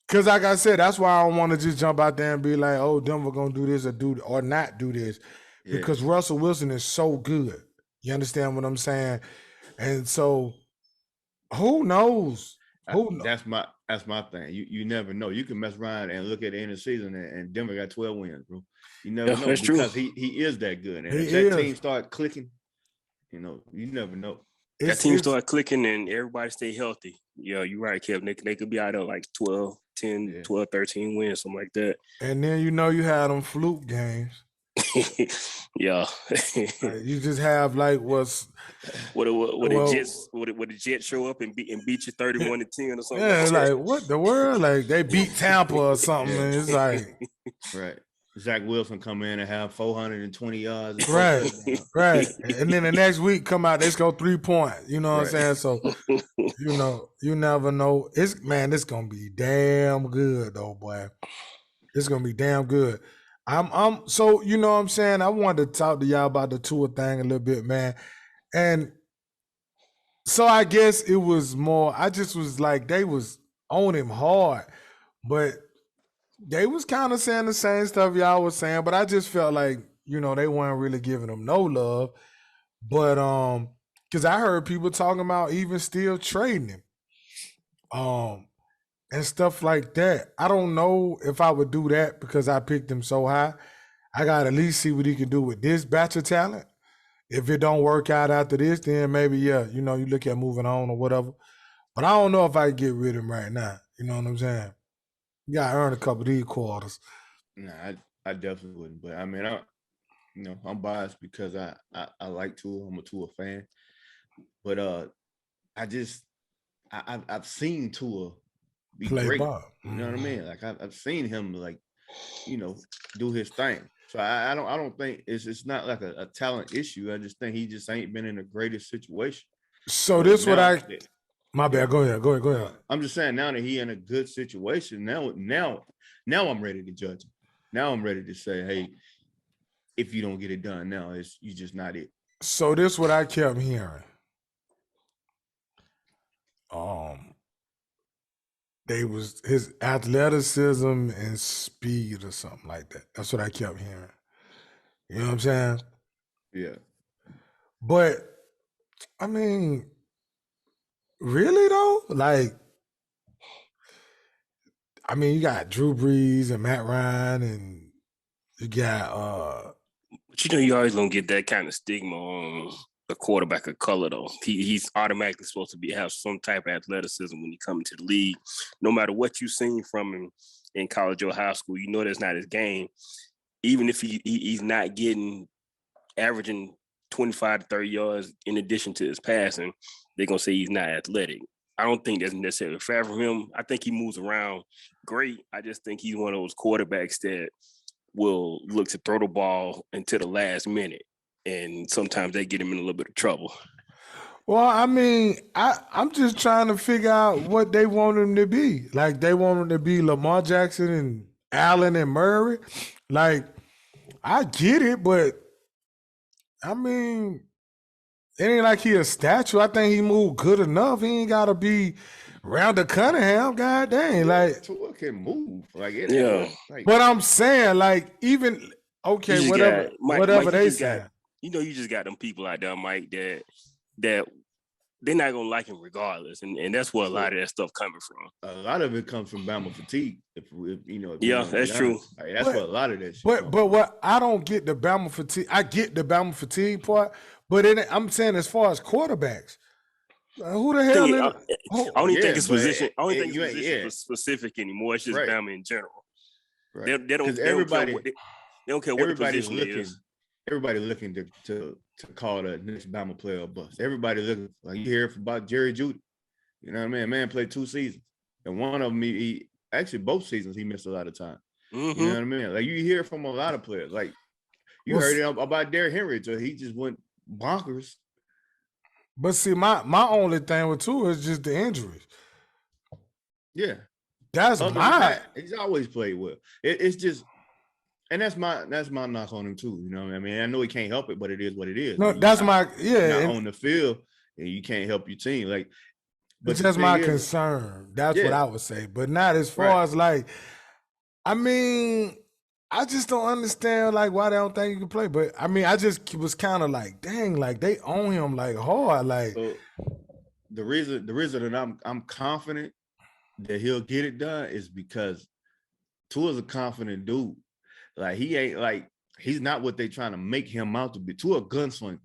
Speaker 1: Cause like I said, that's why I don't want to just jump out there and be like, "Oh, Denver gonna do this or not do this," because Russell Wilson is so good. You understand what I'm saying? And so, who knows?
Speaker 2: That's my thing. You never know. You can mess around and look at the end of the season and Denver got 12 wins, bro. You never know because he is that good. And if that team start clicking, you never know.
Speaker 3: That team start clicking and everybody stay healthy. Yeah, you're right, Kevin. They could be out of like 12, 10, 12, 13 wins, something like that.
Speaker 1: And then you had them fluke games.
Speaker 3: Yeah.
Speaker 1: You just have like
Speaker 3: the Jets show up and beat you 31-10 or something.
Speaker 1: Yeah, like what the world? Like they beat Tampa or something. And it's like
Speaker 2: right. Zach Wilson come in and have 420 yards.
Speaker 1: Right. And then the next week come out, they score 3 points. You know what I'm saying? So you never know. It's gonna be damn good though, boy. It's gonna be damn good. So you know what I'm saying? I wanted to talk to y'all about the Tua thing a little bit, man. And so I guess it was more, I just was like, they was on him hard, but they was kind of saying the same stuff y'all was saying, but I just felt like, they weren't really giving him no love. But because I heard people talking about even still trading him. And stuff like that. I don't know if I would do that because I picked him so high. I got to at least see what he can do with this batch of talent. If it don't work out after this, then maybe, you look at moving on or whatever. But I don't know if I can get rid of him right now. You know what I'm saying? You got to earn a couple of these quarters.
Speaker 2: Nah, I definitely wouldn't. But I mean, I'm biased because I like Tua. I'm a Tua fan. But I've seen Tua be
Speaker 1: play
Speaker 2: great.
Speaker 1: ball.
Speaker 2: You know what I mean? Like I've seen him do his thing. So I don't think it's not like a talent issue. I just think he just ain't been in the greatest situation.
Speaker 1: So this my bad. Go ahead.
Speaker 2: I'm just saying now that he in a good situation, now I'm ready to judge him. Now I'm ready to say, hey, if you don't get it done now, you just not it.
Speaker 1: So this what I kept hearing. They was his athleticism and speed or something like that. That's what I kept hearing. You know what I'm saying?
Speaker 2: Yeah.
Speaker 1: But I mean, really though? Like, I mean, you got Drew Brees and Matt Ryan, and you got
Speaker 3: But you always gonna get that kind of stigma on a quarterback of color, though. He's automatically supposed to have some type of athleticism when he comes to the league. No matter what you've seen from him in college or high school, that's not his game. Even if he's not averaging 25 to 30 yards in addition to his passing, they're going to say he's not athletic. I don't think that's necessarily fair for him. I think he moves around great. I just think he's one of those quarterbacks that will look to throw the ball until the last minute. And sometimes they get him in a little bit of trouble.
Speaker 1: Well, I mean, I'm just trying to figure out what they want him to be. Like, they want him to be Lamar Jackson and Allen and Murray. Like, I get it, but I mean, it ain't like he a statue. I think he moved good enough. He ain't got to be Randall Cunningham. God dang. Like,
Speaker 2: Tua can move. Like,
Speaker 1: but I'm saying, like, even, okay, whatever they say.
Speaker 3: You just got them people out there, Mike, that they're not gonna like him regardless, and that's where a lot of that stuff coming from.
Speaker 2: A lot of it comes from Bama fatigue. If
Speaker 3: that's true.
Speaker 2: Like, that's what a lot of that shit.
Speaker 1: But what I don't get the Bama fatigue. I get the Bama fatigue part, but I'm saying as far as quarterbacks, who the hell?
Speaker 3: I don't even think it's position. I don't think it's position specific anymore. It's just Bama in general.
Speaker 2: Right.
Speaker 3: They don't care what the position is.
Speaker 2: Everybody looking to call the next Bama player a bust. Everybody looking, like, you hear about Jerry Jeudy. You know what I mean? Man played 2 seasons. And one of them, he actually both seasons he missed a lot of time. Mm-hmm. You know what I mean? Like, you hear from a lot of players. Like, you heard it about Derrick Henry, so he just went bonkers.
Speaker 1: But see, my only thing with Tua is just the injuries.
Speaker 2: Yeah.
Speaker 1: That's
Speaker 2: he's always played well. It's just, and that's my knock on him too. You know what I mean? I know he can't help it, but it is what it is.
Speaker 1: No, that's not
Speaker 2: on the field, and you can't help your team. Like,
Speaker 1: but that's my concern. That's what I would say. But not as far as like, I mean, I just don't understand like why they don't think he can play. But I mean, I just was kind of like, dang, like they own him like hard. Like,
Speaker 2: the reason that I'm confident that he'll get it done is because Tua's a confident dude. Like he ain't like he's not what they trying to make him out to be. Tua a gunslinger.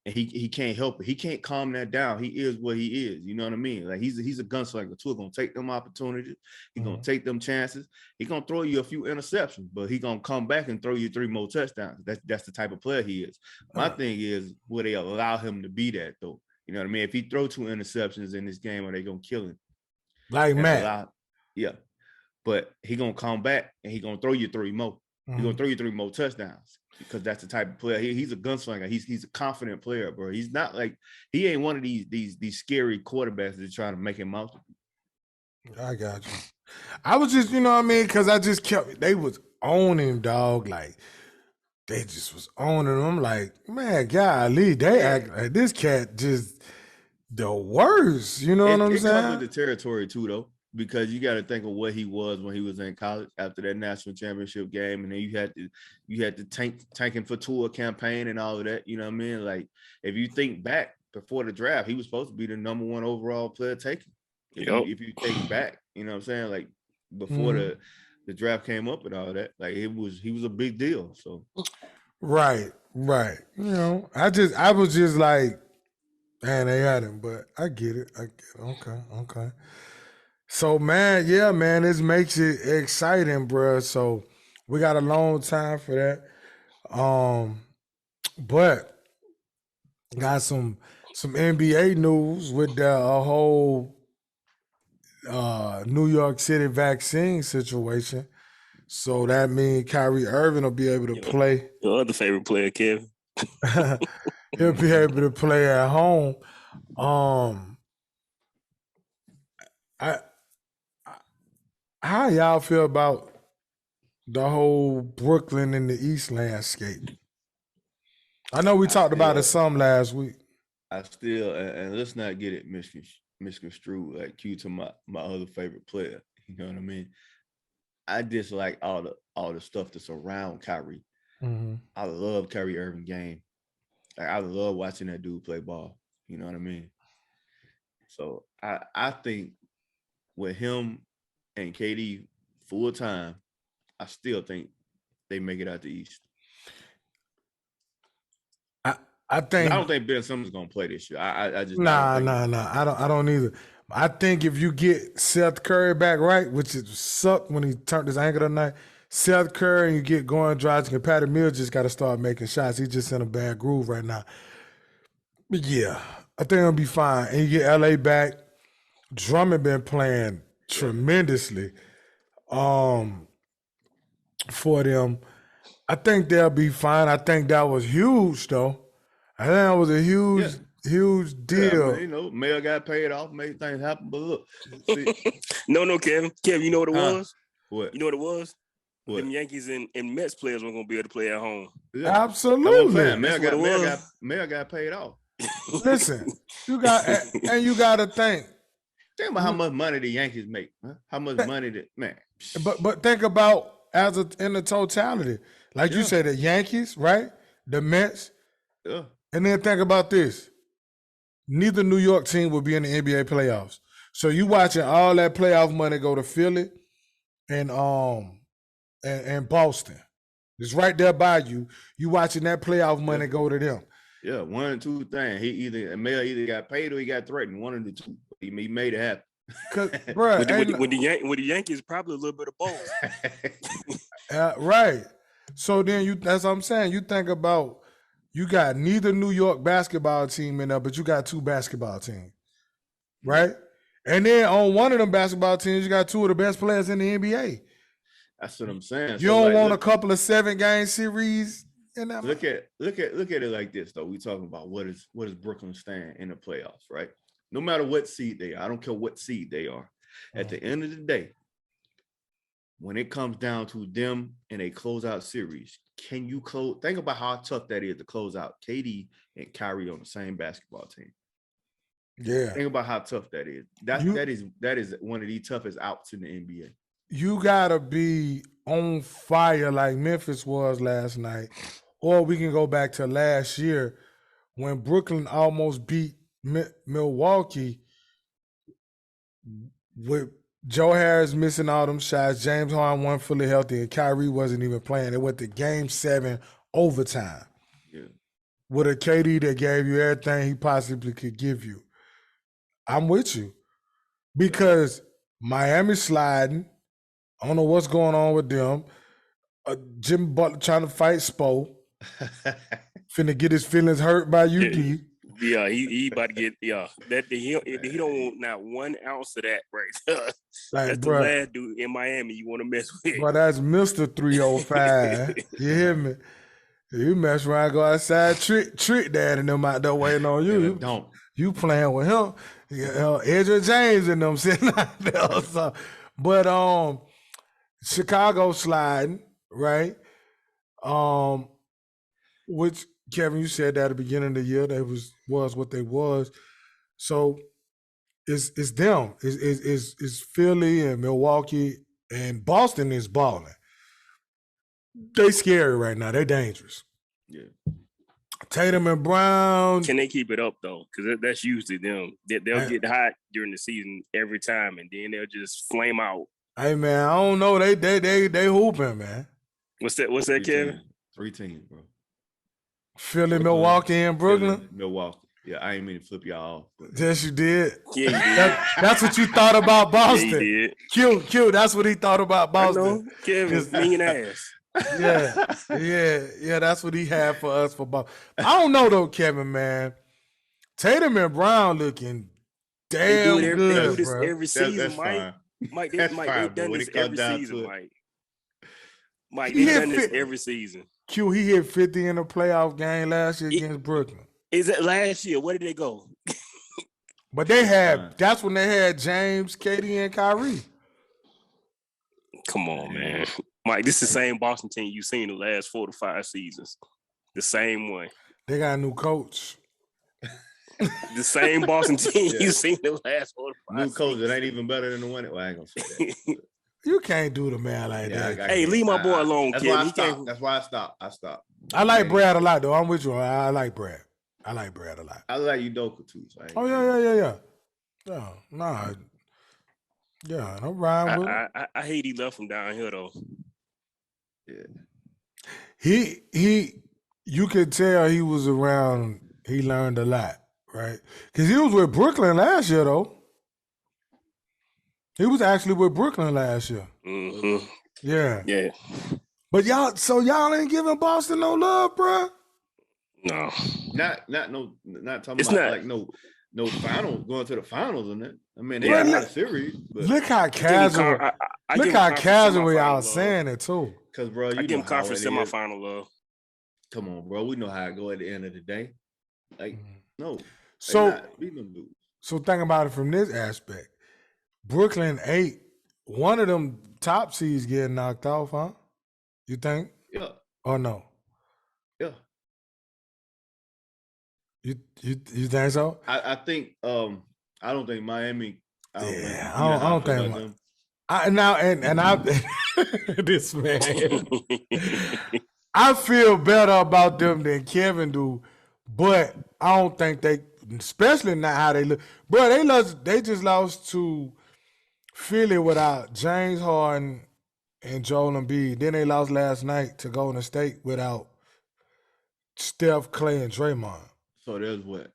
Speaker 2: And he can't help it. He can't calm that down. He is what he is. You know what I mean? Like he's a gunslinger. Tua gonna take them opportunities. He's gonna take them chances. He's gonna throw you a few interceptions, but he's gonna come back and throw you 3 more touchdowns. That's the type of player he is. My thing is, will they allow him to be that though? You know what I mean? If he throw 2 interceptions in this game, are they gonna kill him?
Speaker 1: Like Matt.
Speaker 2: Yeah. But he gonna come back and he gonna throw you 3 more. He's gonna throw you 3 more touchdowns because that's the type of player. He's a gunslinger. He's a confident player, bro. He's not like he ain't one of these scary quarterbacks that's trying to make him out to be.
Speaker 1: I got you. I was just, you know what I mean, because I just they was owning dog, like they just was owning him. Like, man, golly, they act like this cat just the worst. You know what I'm saying? It
Speaker 2: comes with the territory too, though. Because you got to think of what he was when he was in college after that national championship game, and then you had the tanking for Tua campaign and all of that. You know what I mean? Like if you think back before the draft, he was supposed to be the number 1 overall player taken. If you think back, you know what I'm saying? Like before the draft came up and all that, like he was a big deal. So
Speaker 1: right. You know, I was just like, man, they had him, but I get it. Okay. So, man, yeah, man, this makes it exciting, bro. So we got a long time for that. But got some NBA news with the whole New York City vaccine situation. So that means Kyrie Irving will be able to play.
Speaker 3: Your other favorite player, Kevin.
Speaker 1: He'll be able to play at home. How y'all feel about the whole Brooklyn and the East landscape? I know we talked about it some last week.
Speaker 2: I still, and let's not get it misconstrued like Q to my other favorite player. You know what I mean? I dislike all the stuff that's around Kyrie. I love Kyrie Irving game. Like I love watching that dude play ball. You know what I mean? So I think with him and KD full time, I still think they make it out the East.
Speaker 1: I
Speaker 2: don't think Ben Simmons is gonna play this year. I just
Speaker 1: nah. I don't either. I think if you get Seth Curry back right, which it sucked when he turned his ankle tonight. Seth Curry, and you get going, Dragic, and Patty Mills just got to start making shots. He's just in a bad groove right now. But yeah, I think it'll be fine. And you get LA back. Drummond been playing tremendously for them. I think they'll be fine. I think that was huge, though. I think that was a huge deal.
Speaker 2: Yeah, I mean, you know, Mayor got paid off, made things happen. But look, see.
Speaker 3: No, Kevin. You know what it was?
Speaker 2: What?
Speaker 3: You know what it was?
Speaker 2: What?
Speaker 3: Them Yankees and Mets players weren't gonna be able to play at home.
Speaker 2: Yeah.
Speaker 1: Absolutely.
Speaker 2: Mayor got paid off.
Speaker 1: Listen, you got to think.
Speaker 2: Think about how much money the Yankees make. Huh? How much money man.
Speaker 1: But think about in the totality. Like you said, the Yankees, right? The Mets.
Speaker 2: Yeah.
Speaker 1: And then think about this. Neither New York team will be in the NBA playoffs. So you watching all that playoff money go to Philly and Boston. It's right there by you. You watching that playoff money go to them.
Speaker 2: Yeah, 1 or 2 things. Mayor either got paid or he got threatened. 1 of the 2. He made it happen.
Speaker 1: Bro,
Speaker 3: with the Yankees, probably a little bit of both.
Speaker 1: Right. So then that's what I'm saying. You think about you got neither New York basketball team in there, but you got 2 basketball teams, right? And then on one of them basketball teams, you got 2 of the best players in the NBA.
Speaker 2: That's what I'm saying.
Speaker 1: You don't want a couple of 7-game series in that.
Speaker 2: Look at it like this though. We talking about what is Brooklyn stand in the playoffs, right? No matter what seed they are, I don't care what seed they are. At the end of the day, when it comes down to them in a closeout series, can you close? Think about how tough that is to close out KD and Kyrie on the same basketball team.
Speaker 1: Yeah.
Speaker 2: Think about how tough that is. That is one of the toughest outs in the NBA.
Speaker 1: You gotta be on fire like Memphis was last night, or we can go back to last year when Brooklyn almost beat Milwaukee with Joe Harris missing all them shots, James Harden wasn't fully healthy, and Kyrie wasn't even playing. It went to Game 7 overtime.
Speaker 2: Yeah.
Speaker 1: With a KD that gave you everything he possibly could give you. I'm with you. Because Miami sliding. I don't know what's going on with them. Jimmy Butler trying to fight Spo. Finna get his feelings hurt by UD.
Speaker 3: Yeah, he about to get that he don't want not 1 ounce of that right there.
Speaker 1: Like,
Speaker 3: that's
Speaker 1: bro,
Speaker 3: the last dude in Miami you want to mess with.
Speaker 1: But that's Mr. 305. You hear me? You mess around, go outside, trick dad and them out there waiting on you.
Speaker 2: Don't.
Speaker 1: You playing with him. Edgar James and them sitting out there. So, but Chicago sliding, right? Which Kevin, you said that at the beginning of the year, they was what they was. So it's them. It's Philly and Milwaukee and Boston is balling. They scary right now. They dangerous.
Speaker 2: Yeah.
Speaker 1: Tatum and Brown.
Speaker 3: Can they keep it up though? Because that's usually them. They'll get hot during the season every time, and then they'll just flame out.
Speaker 1: Hey man, I don't know. They hooping, man.
Speaker 3: What's that, Kevin?
Speaker 2: 3 teams, bro.
Speaker 1: Philly, Brooklyn, Milwaukee, and Brooklyn.
Speaker 2: Philly, Milwaukee. Yeah, I ain't mean to flip y'all off.
Speaker 1: Yes, you did.
Speaker 3: Yeah, you did.
Speaker 1: That's what you thought about Boston.
Speaker 3: Yeah, you did.
Speaker 1: Q. That's what he thought about Boston.
Speaker 3: I know. Kevin's mean ass.
Speaker 1: Yeah. That's what he had for us for Boston. I don't know though, Kevin, man. Tatum and Brown looking damn good,
Speaker 3: they do this
Speaker 1: bro.
Speaker 3: every season,
Speaker 2: that's
Speaker 3: Mike.
Speaker 2: fine.
Speaker 3: Mike,
Speaker 2: That's
Speaker 3: Mike,
Speaker 2: fine,
Speaker 3: they've done
Speaker 2: when
Speaker 3: this
Speaker 2: it comes
Speaker 3: every
Speaker 2: down
Speaker 3: season,
Speaker 2: to it.
Speaker 3: Mike. Mike,
Speaker 1: He
Speaker 3: they've
Speaker 1: hit
Speaker 3: done this
Speaker 1: 50.
Speaker 3: every season.
Speaker 1: Q, he hit 50 in the playoff game last year against Brooklyn.
Speaker 3: Is it last year? Where did they go?
Speaker 1: But that's when they had James, Katie, and Kyrie.
Speaker 3: Come on, man. Mike, this is the same Boston team you've seen the last 4 to 5 seasons. The same one.
Speaker 1: They got a new coach.
Speaker 3: The same Boston team you've seen the last 4 to 5
Speaker 2: New coach
Speaker 3: seasons.
Speaker 2: that ain't even better than the one. Well, I ain't gonna say that.
Speaker 1: You can't do the man like that.
Speaker 3: Hey, leave my boy alone,
Speaker 2: That's
Speaker 3: kid.
Speaker 2: why I stopped. That's why I stopped.
Speaker 1: I like Brad a lot, though. I'm with you. I like Brad. I like Brad a lot.
Speaker 2: I like Udoka too. So
Speaker 1: Oh yeah. Yeah, I'm riding with him.
Speaker 3: I hate he left him down here though.
Speaker 2: Yeah.
Speaker 1: You could tell he was around. He learned a lot, right? Because he was with Brooklyn last year, though. He was actually with Brooklyn last year.
Speaker 3: Mm-hmm.
Speaker 1: Yeah. But y'all ain't giving Boston no love, bro.
Speaker 3: No.
Speaker 2: Not talking
Speaker 3: It's
Speaker 2: about
Speaker 3: not.
Speaker 2: like no finals, going to the finals and that. I mean, they
Speaker 1: Well,
Speaker 2: got a series, but
Speaker 1: Look how casual. Look how casual y'all saying it too.
Speaker 2: because bro, you
Speaker 3: I give
Speaker 2: know
Speaker 3: him
Speaker 2: how
Speaker 3: conference
Speaker 2: it is.
Speaker 3: semifinal love.
Speaker 2: Come on, bro. We know how it go at the end of the day. Like, no.
Speaker 1: So
Speaker 2: beating them dudes.
Speaker 1: So think about it from this aspect. Brooklyn 8, one of them top seeds getting knocked off, huh? You think?
Speaker 2: Yeah.
Speaker 1: Or no?
Speaker 2: Yeah.
Speaker 1: You think so?
Speaker 2: I think I don't think Miami.
Speaker 1: I don't think
Speaker 2: them.
Speaker 1: This man. I feel better about them than Kevin do, but I don't think they, especially not how they look. Bro, they just lost to Philly without James Harden and Joel Embiid. Then they lost last night to Golden State without Steph, Clay, and Draymond.
Speaker 2: So there's what?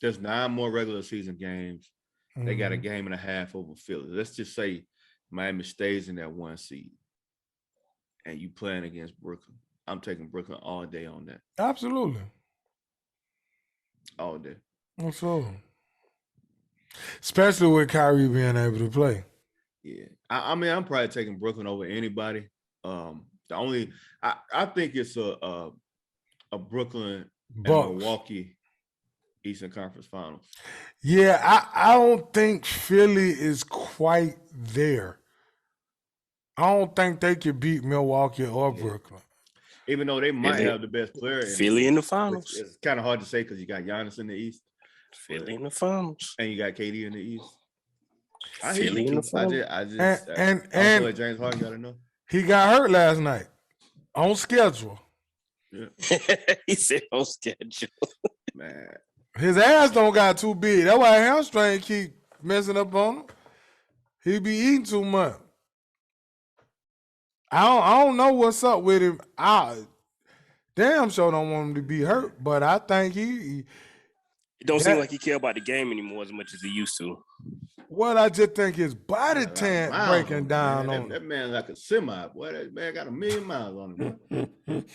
Speaker 2: There's 9 more regular season games. They got a game and a half over Philly. Let's just say Miami stays in that 1 seed and you playing against Brooklyn. I'm taking Brooklyn all day on that.
Speaker 1: Absolutely.
Speaker 2: All day.
Speaker 1: Absolutely. Especially with Kyrie being able to play.
Speaker 2: Yeah. I mean, I'm probably taking Brooklyn over anybody. I think it's a Brooklyn and Milwaukee Eastern Conference Finals.
Speaker 1: Yeah, I don't think Philly is quite there. I don't think they could beat Milwaukee or Brooklyn.
Speaker 2: Even though they might have the best player.
Speaker 3: Philly in the finals.
Speaker 2: It's kind of hard to say because you got Giannis in the East.
Speaker 3: Philly in the finals.
Speaker 2: And you got KD in the East.
Speaker 3: Philly in the finals.
Speaker 2: I feel like James Harden got to know.
Speaker 1: He got hurt last night on schedule.
Speaker 2: Yeah.
Speaker 3: He said on schedule.
Speaker 2: Man.
Speaker 1: His ass don't got too big. That's why hamstring keep messing up on him. He be eating too much. I don't know what's up with him. Damn sure don't want him to be hurt, but I think
Speaker 3: it don't seem like he care about the game anymore as much as he used to.
Speaker 1: Well, I just think his body tank breaking down on him.
Speaker 2: That man like a semi, boy. That man got 1,000,000 miles on him.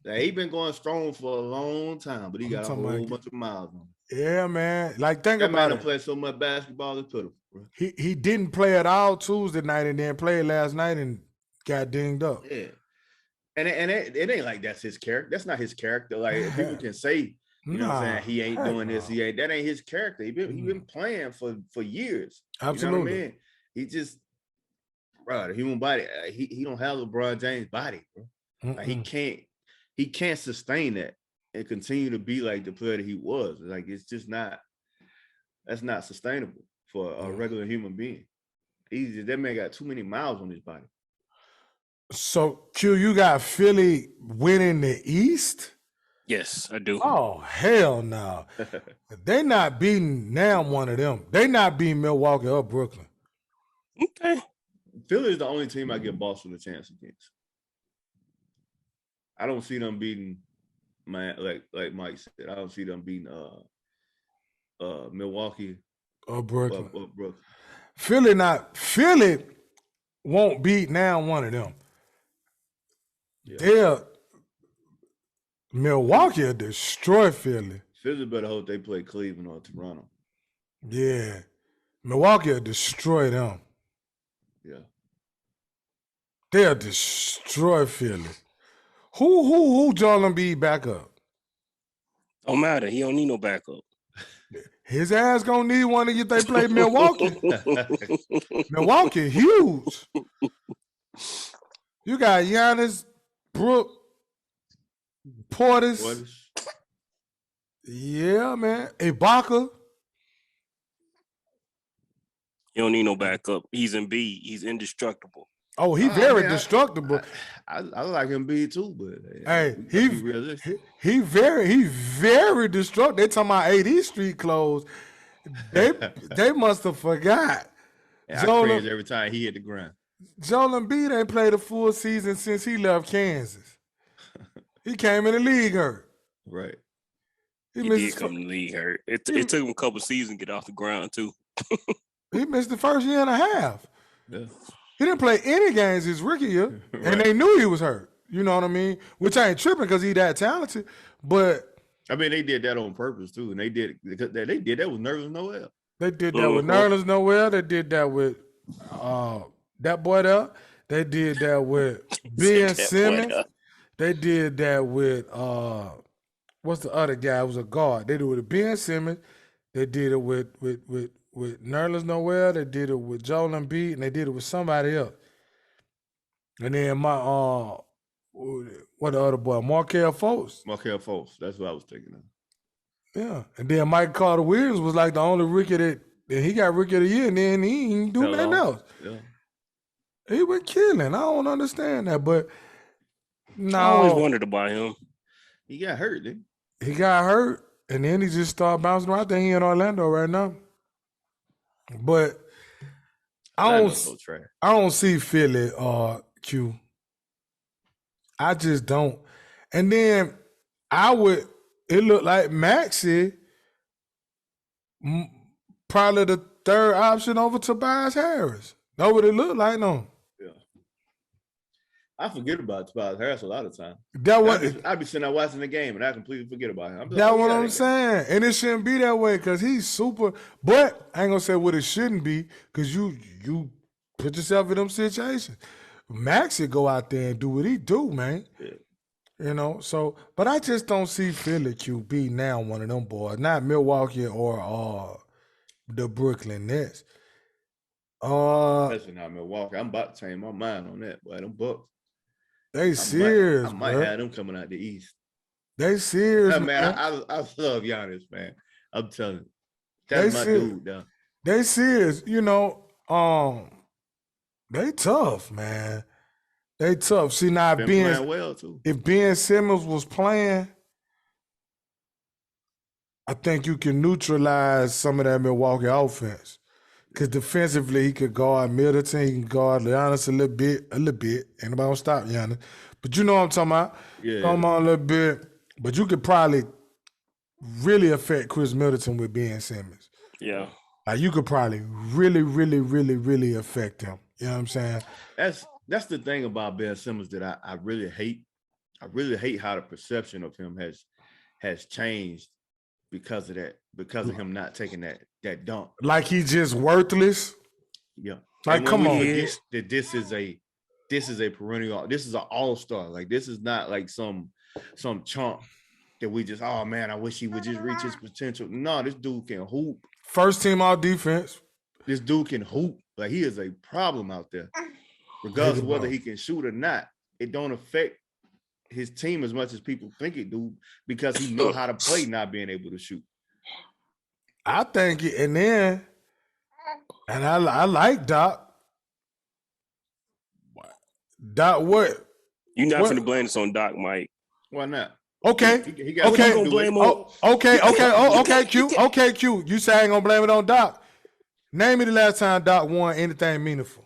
Speaker 2: He been going strong for a long time, but he got a whole bunch of miles on him.
Speaker 1: Yeah, man. Like, think
Speaker 2: that
Speaker 1: about
Speaker 2: man
Speaker 1: it.
Speaker 2: Played so much basketball, it's pitiful, bro.
Speaker 1: He didn't play at all Tuesday night and then played last night and got dinged up.
Speaker 2: Yeah. And it ain't like that's his character. That's not his character. Like, people can say, you know what I'm saying? He ain't doing this. That ain't his character. He been playing for years.
Speaker 1: Absolutely.
Speaker 2: You know what I mean? He just, bro, the human body, he don't have LeBron James' body, bro. Like, he can't sustain that and continue to be like the player that he was. Like, it's just not, that's not sustainable for a regular human being. That man got too many miles on his body.
Speaker 1: So, Q, you got Philly winning the East?
Speaker 3: Yes, I do.
Speaker 1: Oh, hell no. They not beating now one of them. They not beating Milwaukee or Brooklyn.
Speaker 3: Okay.
Speaker 2: Philly is the only team I give Boston a chance against. I don't see them beating like Mike said. I don't see them beating Milwaukee
Speaker 1: or Brooklyn.
Speaker 2: Or Brooklyn.
Speaker 1: Philly won't beat now one of them. Yeah. Milwaukee will destroy Philly.
Speaker 2: Philly better hope they play Cleveland or Toronto.
Speaker 1: Yeah. Milwaukee will destroy them.
Speaker 2: Yeah.
Speaker 1: They'll destroy Philly. Who Joel Embiid back up?
Speaker 3: Don't matter. He don't need no backup.
Speaker 1: His ass gonna need one if they play Milwaukee. Milwaukee, huge. You got Giannis, Brook, Portis. Yeah, man. Ibaka.
Speaker 3: He don't need no backup. He's Embiid. He's indestructible.
Speaker 1: Oh, he's very destructible.
Speaker 2: I like Embiid too, but
Speaker 1: hey, he very destructive. They talking about AD street clothes. They must have forgot.
Speaker 2: I cringe every time he hit the ground.
Speaker 1: Joel Embiid ain't played a full season since he left Kansas. He came in the league hurt.
Speaker 2: Right.
Speaker 3: He did come in the league hurt. It took him a couple seasons to get off the ground too.
Speaker 1: He missed the first year and a half.
Speaker 2: Yeah.
Speaker 1: He didn't play any games his rookie year, right. And they knew he was hurt. You know what I mean? Which I ain't tripping because he that talented. But
Speaker 2: I mean, they did that on purpose too, and they did that with Nerlens Noel.
Speaker 1: They did that with Nerlens Noel. They did that with that boy there. They did that with Ben Simmons. They did that with what's the other guy? It was a guard. They did it with Ben Simmons. They did it with Nerlens Noel. They did it with Joel Embiid, and they did it with somebody else. And then what the other boy? Markelle Fultz.
Speaker 2: Markelle Fultz. That's what I was thinking of.
Speaker 1: Yeah. And then Mike Carter Williams was like the only rookie that he got rookie of the year, and then he didn't do nothing else.
Speaker 2: Yeah.
Speaker 1: He was killing. I don't understand that, but no.
Speaker 3: I always wondered about him.
Speaker 2: He got hurt, didn't he?
Speaker 1: He got hurt, and then he just started bouncing around. I think he in Orlando right now. But I don't see Philly Q. I just don't. And then it looked like Maxey probably the third option over Tobias Harris. That's what it looked like, no?
Speaker 2: Yeah. I forget about Tobias Harris a lot of times. I'd be sitting there watching the game and I completely forget about him.
Speaker 1: That's what I'm saying. And it shouldn't be that way because he's super. But I ain't going to say what it shouldn't be because you put yourself in them situations. Maxey go out there and do what he do, man.
Speaker 2: Yeah.
Speaker 1: You know, so, but I just don't see Philly QB now one of them boys, not Milwaukee or the Brooklyn Nets.
Speaker 2: Especially not Milwaukee. I'm about to change my mind on that, boy. Them Bucks.
Speaker 1: They serious,
Speaker 2: I might have them coming out the East.
Speaker 1: They serious,
Speaker 2: yeah, man. I love Giannis, man. I'm telling you. That's my dude, though.
Speaker 1: They serious. You know, they tough, man. They tough. See, now
Speaker 2: playing well too.
Speaker 1: If Ben Simmons was playing, I think you can neutralize some of that Milwaukee offense. Because defensively, he could guard Middleton, he can guard Giannis a little bit. Ain't nobody gonna stop Giannis. But you know what I'm talking about.
Speaker 2: Yeah.
Speaker 1: Come on a little bit. But you could probably really affect Chris Middleton with Ben Simmons.
Speaker 3: Yeah.
Speaker 1: Like you could probably really affect him. You know what I'm saying?
Speaker 2: That's the thing about Ben Simmons that I really hate. I really hate how the perception of him has changed because of that, because of him not taking that dunk.
Speaker 1: Like he's just worthless.
Speaker 2: Yeah.
Speaker 1: Like, come on.
Speaker 2: That this is a perennial, this is an all-star. Like this is not like some chump that we just, oh man, I wish he would just reach his potential. No, this dude can hoop.
Speaker 1: First team all defense.
Speaker 2: This dude can hoop. Like he is a problem out there. Regardless of whether he can shoot or not, it don't affect his team as much as people think it do because he know how to play not being able to shoot.
Speaker 1: I think and I like Doc. Doc, what?
Speaker 3: You're not gonna blame this on Doc, Mike.
Speaker 2: Why not?
Speaker 1: Okay.
Speaker 2: He got
Speaker 1: okay.
Speaker 2: To blame
Speaker 1: Okay, Q. Okay, Q. You say I ain't gonna blame it on Doc. Name me the last time Doc won anything meaningful.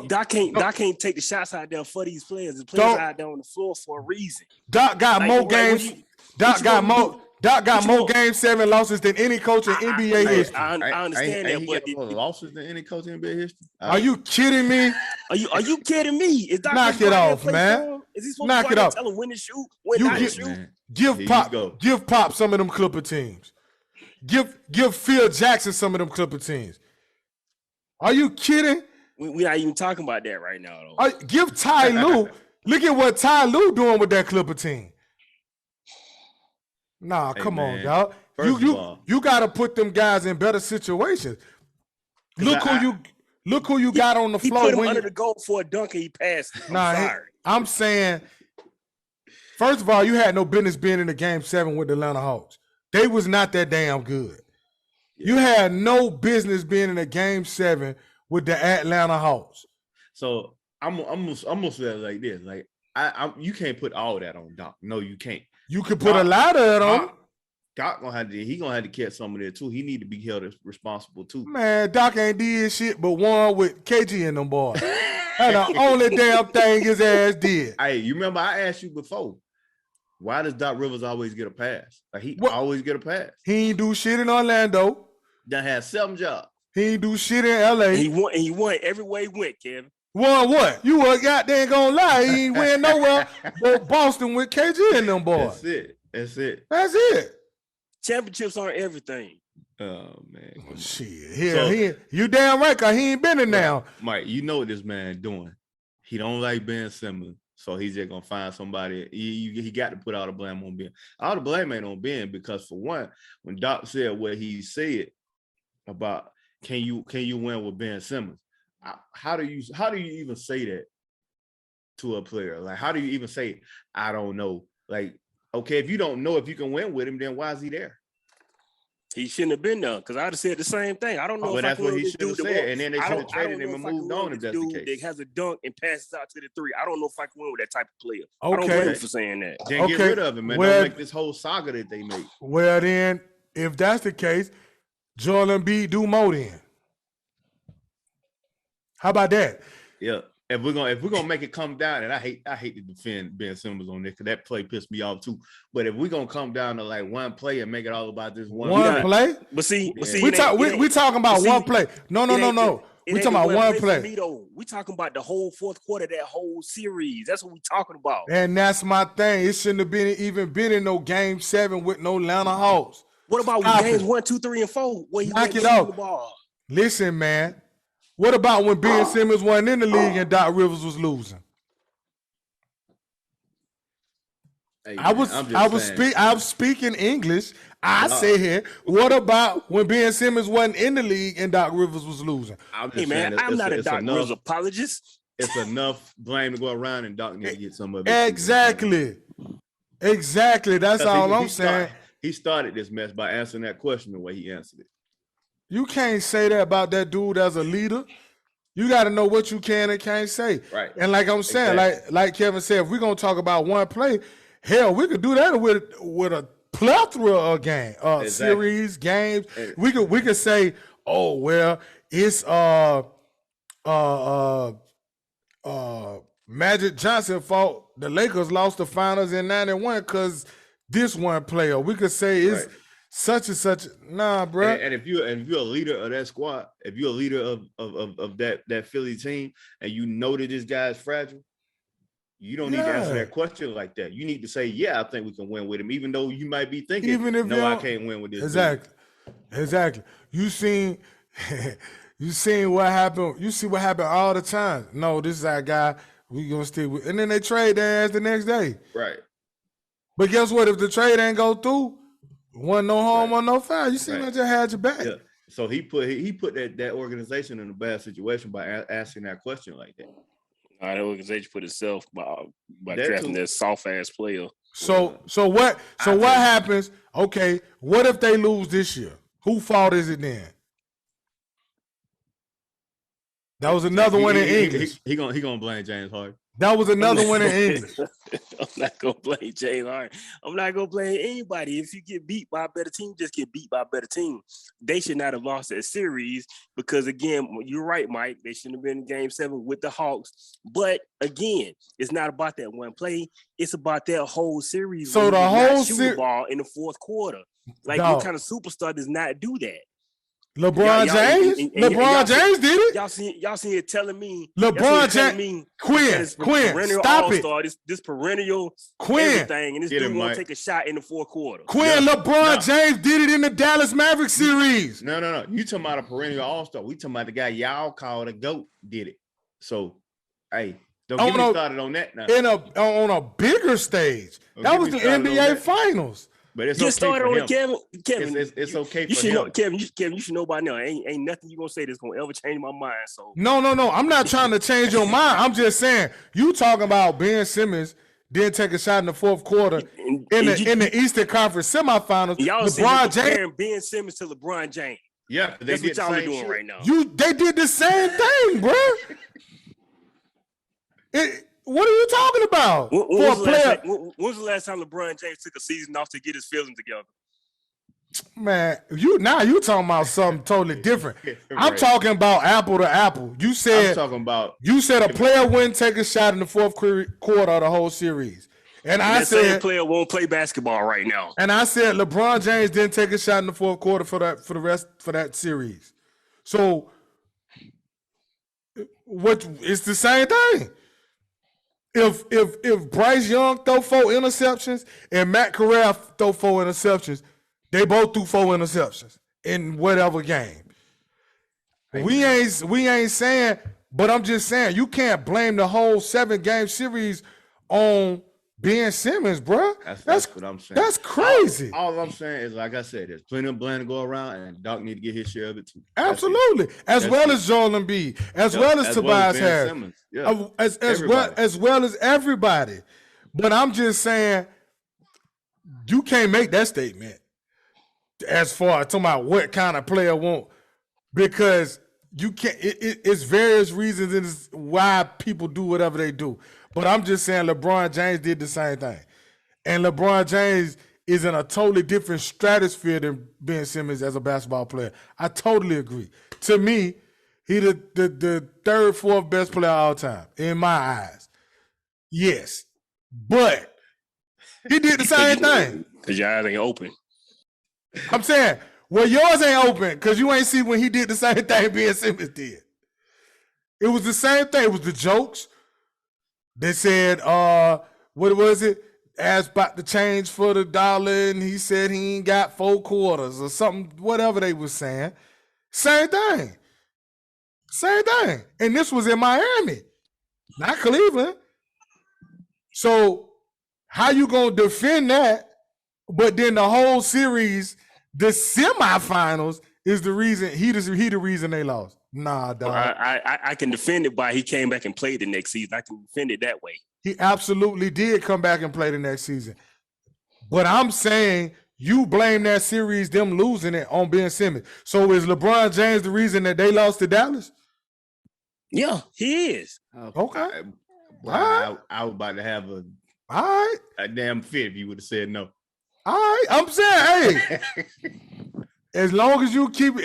Speaker 3: Doc can't take the shots out there for these players. The players out there on the floor for a reason.
Speaker 1: Doc got more games. Doc got more Game 7 losses than any coach in NBA history.
Speaker 3: I understand that, but
Speaker 2: more losses than any coach in NBA history.
Speaker 1: Are you kidding me?
Speaker 3: Are you kidding me? Is Doc
Speaker 1: knock it off, man?
Speaker 3: Is he supposed
Speaker 1: knock
Speaker 3: to
Speaker 1: it off?
Speaker 3: Tell him when to shoot, when not to shoot?
Speaker 1: Give Pop some of them Clipper teams. Give Phil Jackson some of them Clipper teams. Are you kidding?
Speaker 3: We're not even talking about that right now, though.
Speaker 1: Give Ty Lue. Look at what Ty Lue doing with that Clipper team. Nah, come on, dog. You got to put them guys in better situations. Look who you got on the floor.
Speaker 3: He put him under the goal for a dunk and he passed.
Speaker 1: I'm saying, first of all, you had no business being in the Game 7 with the Atlanta Hawks. They was not that damn good. Yeah. You had no business being in a Game 7 with the Atlanta Hawks.
Speaker 2: So I'm almost say it like this. Like you can't put all that on Doc. No, you can't.
Speaker 1: You could put a lot of it on.
Speaker 2: Doc gonna have to catch some of that too. He need to be held responsible too.
Speaker 1: Man, Doc ain't did shit but one with KG and them boys. That's the only damn thing his ass did.
Speaker 2: Hey, you remember I asked you before, why does Doc Rivers always get a pass? Like he always get a pass.
Speaker 1: He ain't do shit in Orlando.
Speaker 2: Done had 7 jobs.
Speaker 1: He ain't do shit in LA.
Speaker 3: He won every way he went, Kevin.
Speaker 1: Won what? You were goddamn gonna lie. He ain't win nowhere but Boston with KG and them boys.
Speaker 2: That's it.
Speaker 3: Championships aren't everything.
Speaker 2: Oh man.
Speaker 1: Shit. You damn right, cause he ain't been in now.
Speaker 2: Mike, you know what this man doing. He don't like Ben Simmons. So he's just gonna find somebody. He got to put all the blame on Ben. All the blame ain't on Ben because for one, when Doc said what he said about can you win with Ben Simmons? How do you even say that to a player? Like how do you even say I don't know? Like okay, if you don't know if you can win with him, then why is he there?
Speaker 3: He shouldn't have been there because I'd have said the same thing. I don't know.
Speaker 2: But that's what he should have said, and then they should have traded him and moved on if that's the case.
Speaker 3: That has a dunk and passes out to the 3. I don't know if I can win with that type of player. Okay. I don't blame him for saying that.
Speaker 2: Then get rid of him, man. Don't make this whole saga that they make.
Speaker 1: Well, then, if that's the case, Joel Embiid do more then. How about that?
Speaker 2: Yeah. If we're gonna make it come down, and I hate to defend Ben Simmons on this because that play pissed me off too. But if we're gonna come down to like one play and make it all about this one
Speaker 1: play,
Speaker 3: but see,
Speaker 1: we talking about one play. No. We talking about one play.
Speaker 3: We talking about the whole fourth quarter, that whole series. That's what we talking about.
Speaker 1: And that's my thing. It shouldn't have even been in no Game 7 with no Atlanta Hawks.
Speaker 3: What about games 1, 2, 3, and 4? Where he
Speaker 1: knock it off. The ball? Listen, man. What about when Ben Simmons wasn't in the league and Doc Rivers was losing?
Speaker 2: Hey,
Speaker 1: I was speaking English. I said, what about when Ben Simmons wasn't in the league and Doc Rivers was losing?
Speaker 3: I'm not a Doc Rivers apologist.
Speaker 2: It's enough blame to go around, and Doc needs to get some of it.
Speaker 1: Exactly. That's all I'm saying.
Speaker 2: He started this mess by answering that question the way he answered it.
Speaker 1: You can't say that about that dude as a leader. You got to know what you can and can't say.
Speaker 2: Right.
Speaker 1: And like I'm saying, like Kevin said, if we're going to talk about one play, hell, we could do that with a plethora of
Speaker 2: Exactly.
Speaker 1: series, games.
Speaker 2: And-
Speaker 1: We could say, oh well, it's Magic Johnson fault the Lakers lost the finals in 91 because this one player. We could say it's
Speaker 2: Right.
Speaker 1: such and such. Nah, bro.
Speaker 2: And if you're a leader of that squad, if you're a leader of that Philly team, and you know that this guy's fragile, you don't need to answer that question like that. You need to say, yeah, I think we can win with him, even though you might be thinking,
Speaker 1: Even if
Speaker 2: no, I can't win with this.
Speaker 1: Exactly. You seen what happened. You see what happened all the time. No, this is our guy. We gonna stick with, and then they trade their ass the next day.
Speaker 2: Right.
Speaker 1: But guess what? If the trade ain't go through, wasn't no harm or no foul. You see, I just had your back.
Speaker 2: Yeah. So he put that organization in a bad situation by asking that question like that.
Speaker 3: The organization put itself by drafting that soft ass player.
Speaker 1: So what happens? Okay, what if they lose this year? Whose fault is it then? That was another one in English.
Speaker 2: He gonna blame James Harden.
Speaker 1: That was another one in English.
Speaker 3: I'm not gonna blame James Harden. I'm not gonna blame anybody. If you get beat by a better team, just get beat by a better team. They should not have lost that series because, again, you're right, Mike. They shouldn't have been in Game 7 with the Hawks. But again, it's not about that one play. It's about that whole series.
Speaker 1: So the whole
Speaker 3: series ball in the fourth quarter. Like, what kind of superstar does not do that?
Speaker 1: LeBron James? LeBron James did it?
Speaker 3: Y'all see it telling me.
Speaker 1: LeBron James. Quinn, stop it.
Speaker 3: This perennial
Speaker 1: Quinn.
Speaker 3: everything, and this dude won't take a shot in the fourth quarter.
Speaker 1: Quinn, LeBron James did it in the Dallas Mavericks series.
Speaker 2: No. You talking about a perennial all-star. We talking about the guy y'all call the GOAT did it. So, hey, don't get me started on that now.
Speaker 1: On a bigger stage. That was the NBA Finals.
Speaker 2: But it's
Speaker 3: just
Speaker 2: okay
Speaker 3: started
Speaker 2: for
Speaker 3: on
Speaker 2: him.
Speaker 3: it, Kevin.
Speaker 2: It's okay
Speaker 3: you
Speaker 2: for
Speaker 3: should
Speaker 2: him.
Speaker 3: know, Kevin. You should know by now. Ain't nothing you gonna say that's gonna ever change my mind. So
Speaker 1: no. I'm not trying to change your mind. I'm just saying you talking about Ben Simmons didn't take a shot in the fourth quarter in the Eastern Conference semifinals.
Speaker 3: Y'all
Speaker 1: LeBron
Speaker 3: James, Ben Simmons to LeBron James.
Speaker 2: Yeah,
Speaker 3: that's what y'all are doing right now.
Speaker 1: They did the same thing, bro. What are you talking about?
Speaker 3: When was the last time LeBron James took a season off to get his feelings together?
Speaker 1: Man, you talking about something totally different. Right. I'm talking about apple to apple. You said a player wouldn't take a shot in the fourth quarter of the whole series. And I said
Speaker 3: same player won't play basketball right now.
Speaker 1: And I said LeBron James didn't take a shot in the fourth quarter for that series. So it's the same thing. If Bryce Young throw 4 interceptions and Matt Corral throw 4 interceptions, they both threw 4 interceptions in whatever game. We ain't saying, but I'm just saying you can't blame the whole 7-game series on Ben Simmons, bro. That's what I'm saying. That's crazy.
Speaker 2: All I'm saying is, like I said, there's plenty of blame to go around, and Doc need to get his share of it too.
Speaker 1: Absolutely, as well as Joel Embiid, as well as Tobias Harris, as well as everybody. But I'm just saying, you can't make that statement as far as talking about what kind of player won't, because you can't. It's various reasons why people do whatever they do. But I'm just saying LeBron James did the same thing. And LeBron James is in a totally different stratosphere than Ben Simmons as a basketball player. I totally agree. To me, he the third, fourth best player of all time, in my eyes. Yes. But he did the same thing.
Speaker 3: Because your eyes ain't open.
Speaker 1: I'm saying, well, yours ain't open because you ain't see when he did the same thing Ben Simmons did. It was the same thing. It was the jokes. They said, what was it? Asked about the change for the dollar, and he said he ain't got 4 quarters or something, whatever they was saying. Same thing. And this was in Miami, not Cleveland. So how you going to defend that? But then the whole series, the semifinals, is the reason he the reason they lost. Nah, dog.
Speaker 3: I can defend it by he came back and played the next season. I can defend it that way.
Speaker 1: He absolutely did come back and play the next season. But I'm saying you blame that series, them losing it, on Ben Simmons. So is LeBron James the reason that they lost to Dallas?
Speaker 3: Yeah, he is.
Speaker 1: Okay.
Speaker 2: I was about to have a damn fit if you would have said no.
Speaker 1: All right, I'm saying, hey, as long as you keeping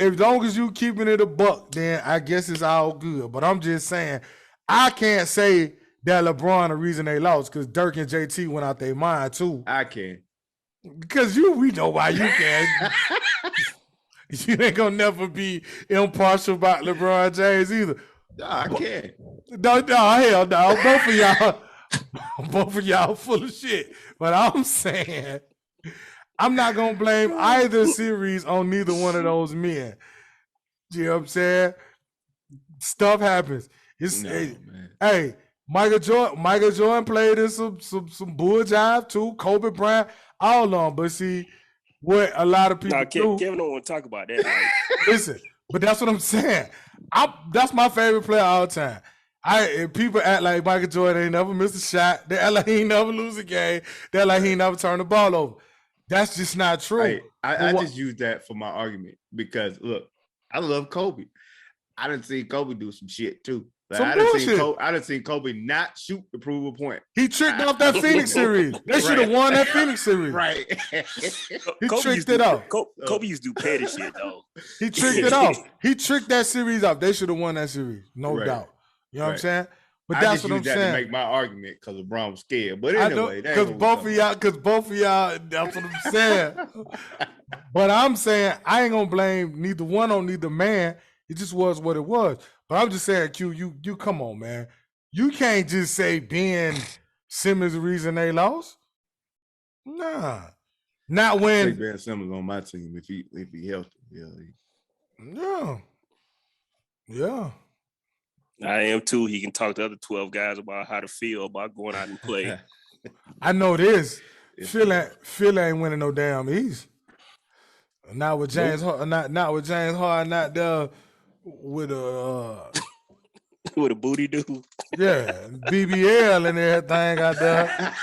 Speaker 1: it a buck, then I guess it's all good. But I'm just saying, I can't say that LeBron the reason they lost because Dirk and JT went out their mind too.
Speaker 2: I can.
Speaker 1: Because we know why you can. You ain't gonna never be impartial about LeBron James either.
Speaker 2: No, I can.
Speaker 1: No, hell no. Both of y'all full of shit. But I'm saying, I'm not gonna blame either series on neither one of those men. You know what I'm saying? Stuff happens. Hey, Michael Jordan played in some bull jive too. Kobe Bryant, all of them. But see, what a lot of people do.
Speaker 3: Kevin don't want to talk about that. Right?
Speaker 1: Listen, but that's what I'm saying. That's my favorite player all the time. If people act like Michael Jordan ain't never missed a shot, they act like he ain't never lose a game, they act like he ain't never turned the ball over. That's just not true.
Speaker 2: Right. I just use that for my argument because look, I love Kobe. I done seen Kobe do some shit too. Like, I done seen Kobe not shoot to prove a point.
Speaker 1: He tricked off that Phoenix series. They should have won that Phoenix series.
Speaker 2: Right.
Speaker 1: He tricked it off.
Speaker 3: Kobe used to do petty shit though.
Speaker 1: He tricked it off. He tricked that series off. They should have won that series, no doubt. You know what I'm saying? But that's what I'm saying.
Speaker 2: To make my argument because LeBron was scared. But anyway,
Speaker 1: because both of y'all, that's what I'm saying. But I'm saying I ain't gonna blame neither one on neither man. It just was what it was. But I'm just saying, Q, you come on, man. You can't just say Ben Simmons the reason they lost. Nah. Not when
Speaker 2: Ben Simmons on my team if he healthy.
Speaker 1: Yeah.
Speaker 3: I am too. He can talk to other 12 guys about how to feel about going out and play.
Speaker 1: I know this. Phil ain't winning no damn East. Not with James Harden, not with James Harden, not there with a
Speaker 3: with a booty dude.
Speaker 1: Yeah, BBL and everything out there.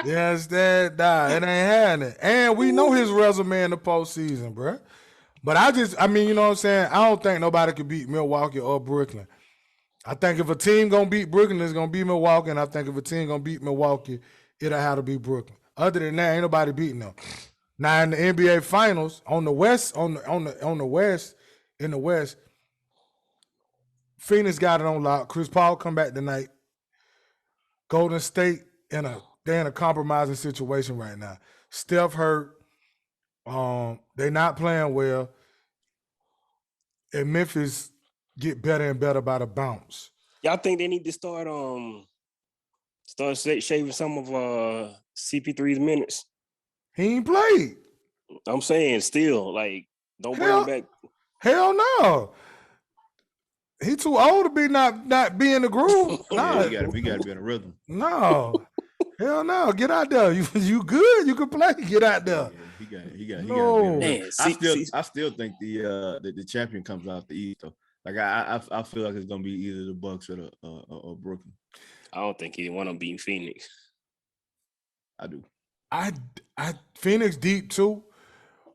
Speaker 1: You understand? Nah, it ain't happening. And we know his resume in the postseason, bro. But I mean, you know what I'm saying? I don't think nobody could beat Milwaukee or Brooklyn. I think if a team gonna beat Brooklyn, it's gonna be Milwaukee, and I think if a team gonna beat Milwaukee, it'll have to be Brooklyn. Other than that, ain't nobody beating them. Now in the NBA Finals, in the West, Phoenix got it on lock. Chris Paul come back tonight. Golden State they're in a compromising situation right now. Steph hurt. They not playing well. And Memphis get better and better by the bounce.
Speaker 3: Y'all think they need to start shaving some of CP3's minutes?
Speaker 1: He ain't played.
Speaker 3: I'm saying still, like, don't bring him back.
Speaker 1: Hell no. He too old to be not be in the groove. Nah.
Speaker 2: Yeah, we gotta be in a rhythm.
Speaker 1: No. Hell no. Get out there. You good. You can play. Get out there.
Speaker 2: Yeah, he got
Speaker 1: no.
Speaker 2: I still think the champion comes out the East though. Like I feel like it's gonna be either the Bucks or Brooklyn.
Speaker 3: I don't think either one of them beating Phoenix.
Speaker 2: I do.
Speaker 1: I Phoenix deep too,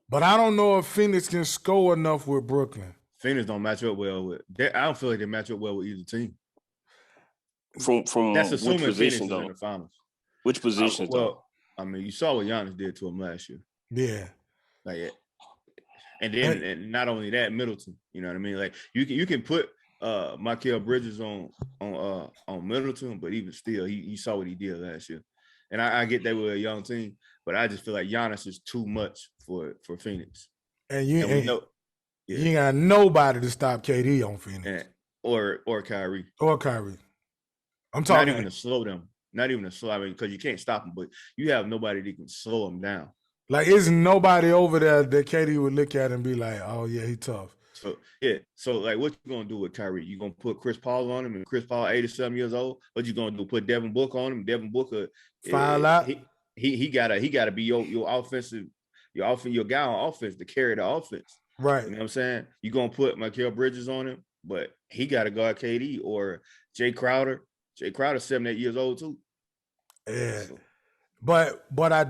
Speaker 1: but I don't know if Phoenix can score enough with Brooklyn.
Speaker 2: Phoenix don't match up well with. I don't feel like they match up well with either team.
Speaker 3: From
Speaker 2: that's assuming
Speaker 3: which position
Speaker 2: Phoenix
Speaker 3: though?
Speaker 2: In the finals.
Speaker 3: Which position though?
Speaker 2: I mean, you saw what Giannis did to him last year.
Speaker 1: Yeah.
Speaker 2: Like, and then and not only that, Middleton. You know what I mean? Like you can put Mikal Bridges on Middleton, but even still, you saw what he did last year. And I get that with a young team, but I just feel like Giannis is too much for Phoenix.
Speaker 1: And you ain't got nobody to stop KD on Phoenix.
Speaker 2: Or Kyrie.
Speaker 1: Or Kyrie. I'm talking
Speaker 2: not even to slow them. Not even to slow. I mean, because you can't stop them, but you have nobody that can slow them down.
Speaker 1: Like, there's nobody over there that KD would look at and be like, "Oh yeah, he tough."
Speaker 2: So like, what you gonna do with Kyrie? You gonna put Chris Paul on him, and Chris Paul 87 years old? What you gonna do? Put Devin Booker on him? Devin Booker,
Speaker 1: foul out.
Speaker 2: He gotta be your offensive, your guy on offense to carry the offense.
Speaker 1: Right.
Speaker 2: You know what I'm saying? You gonna put Mikal Bridges on him, but he gotta guard KD or Jay Crowder. Jay Crowder's 78 years old too.
Speaker 1: Yeah. So. But I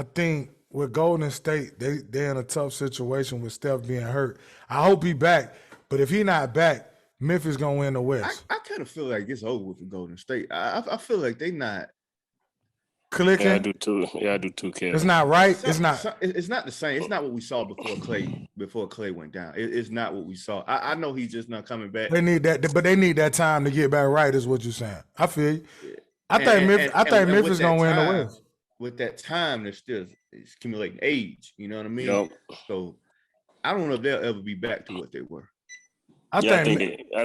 Speaker 1: think with Golden State, they're in a tough situation with Steph being hurt. I hope he back, but if he not back, Memphis gonna win the West.
Speaker 2: I kind of feel like it's over with the Golden State. I feel like they not.
Speaker 1: clicking.
Speaker 3: Yeah, I do too. Yeah, I do too, Kevin.
Speaker 1: It's not right. It's not
Speaker 2: the same. It's not what we saw before Clay went down. It's not what we saw. I know he's just not coming back.
Speaker 1: They need that, but they need that time to get back right. Is what you're saying? I feel you. I think Memphis gonna win the West.
Speaker 2: With that time, they're still accumulating age. You know what I mean?
Speaker 3: Yep.
Speaker 2: So I don't know if they'll ever be back to what they were.
Speaker 3: I think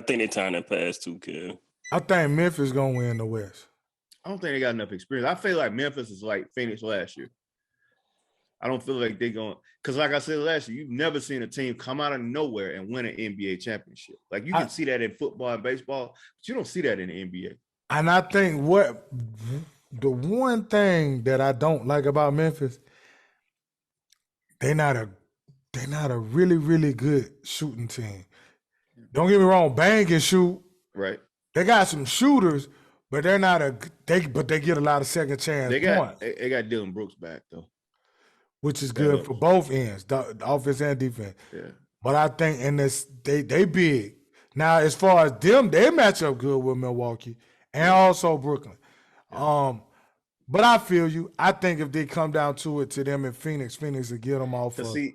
Speaker 3: they time that passed too, Kev.
Speaker 1: I think Memphis gonna win the West.
Speaker 2: I don't think they got enough experience. I feel like Memphis is like Phoenix last year. I don't feel like they're going because, like I said last year, you've never seen a team come out of nowhere and win an NBA championship. Like you can see that in football and baseball, but you don't see that in the NBA.
Speaker 1: And I think the one thing that I don't like about Memphis, they're not a really, really good shooting team. Don't get me wrong, Bang can shoot.
Speaker 2: Right.
Speaker 1: They got some shooters, but they're not they get a lot of second chance points.
Speaker 2: They got Dylan Brooks back though,
Speaker 1: which is good for both ends, the offense and defense.
Speaker 2: Yeah.
Speaker 1: But I think in this, they big. Now, as far as them, they match up good with Milwaukee and also Brooklyn. Yeah. But I feel you. I think if they come down to it to them in Phoenix will get them off.
Speaker 2: See,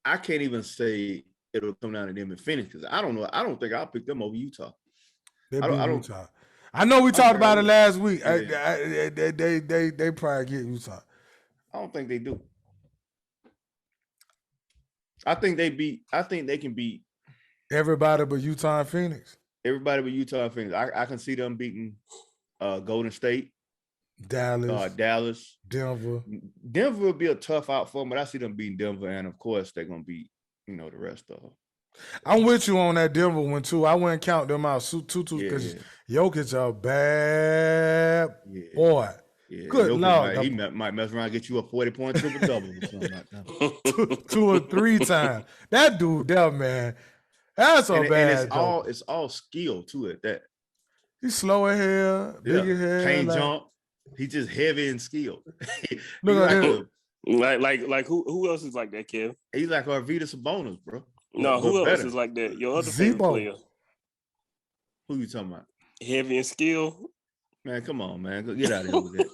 Speaker 2: I can't even say it'll come down to them in Phoenix because I don't know. I don't think I'll pick them over Utah.
Speaker 1: Utah. I know we talked about it last week. Yeah. They probably get Utah.
Speaker 2: I don't think they do. I think they can beat
Speaker 1: everybody but Utah and Phoenix.
Speaker 2: Everybody but Utah and Phoenix. I can see them beating Golden State, Dallas,
Speaker 1: Denver.
Speaker 2: Denver will be a tough out for them, but I see them beating Denver, and of course they're gonna beat the rest of them.
Speaker 1: I'm with you on that Denver one too. I wouldn't count them out too because Jokic a bad boy.
Speaker 2: Yeah.
Speaker 1: Good Lord.
Speaker 2: He might mess around and get you a 40-point triple-double or something like that.
Speaker 1: two or three times. That dude there, man. That's a bad.
Speaker 2: And it's all skill to it. That
Speaker 1: he's slow as hell, big as hell.
Speaker 2: Can't jump. He's just heavy and skilled.
Speaker 3: Look at him. Like who else is like that, Kev?
Speaker 2: He's like Arvydas Sabonis, bro.
Speaker 3: No, who else is like that? Your other favorite player.
Speaker 2: Who you talking about?
Speaker 3: Heavy and skill.
Speaker 2: Man, come on, man. Go get out of here with that.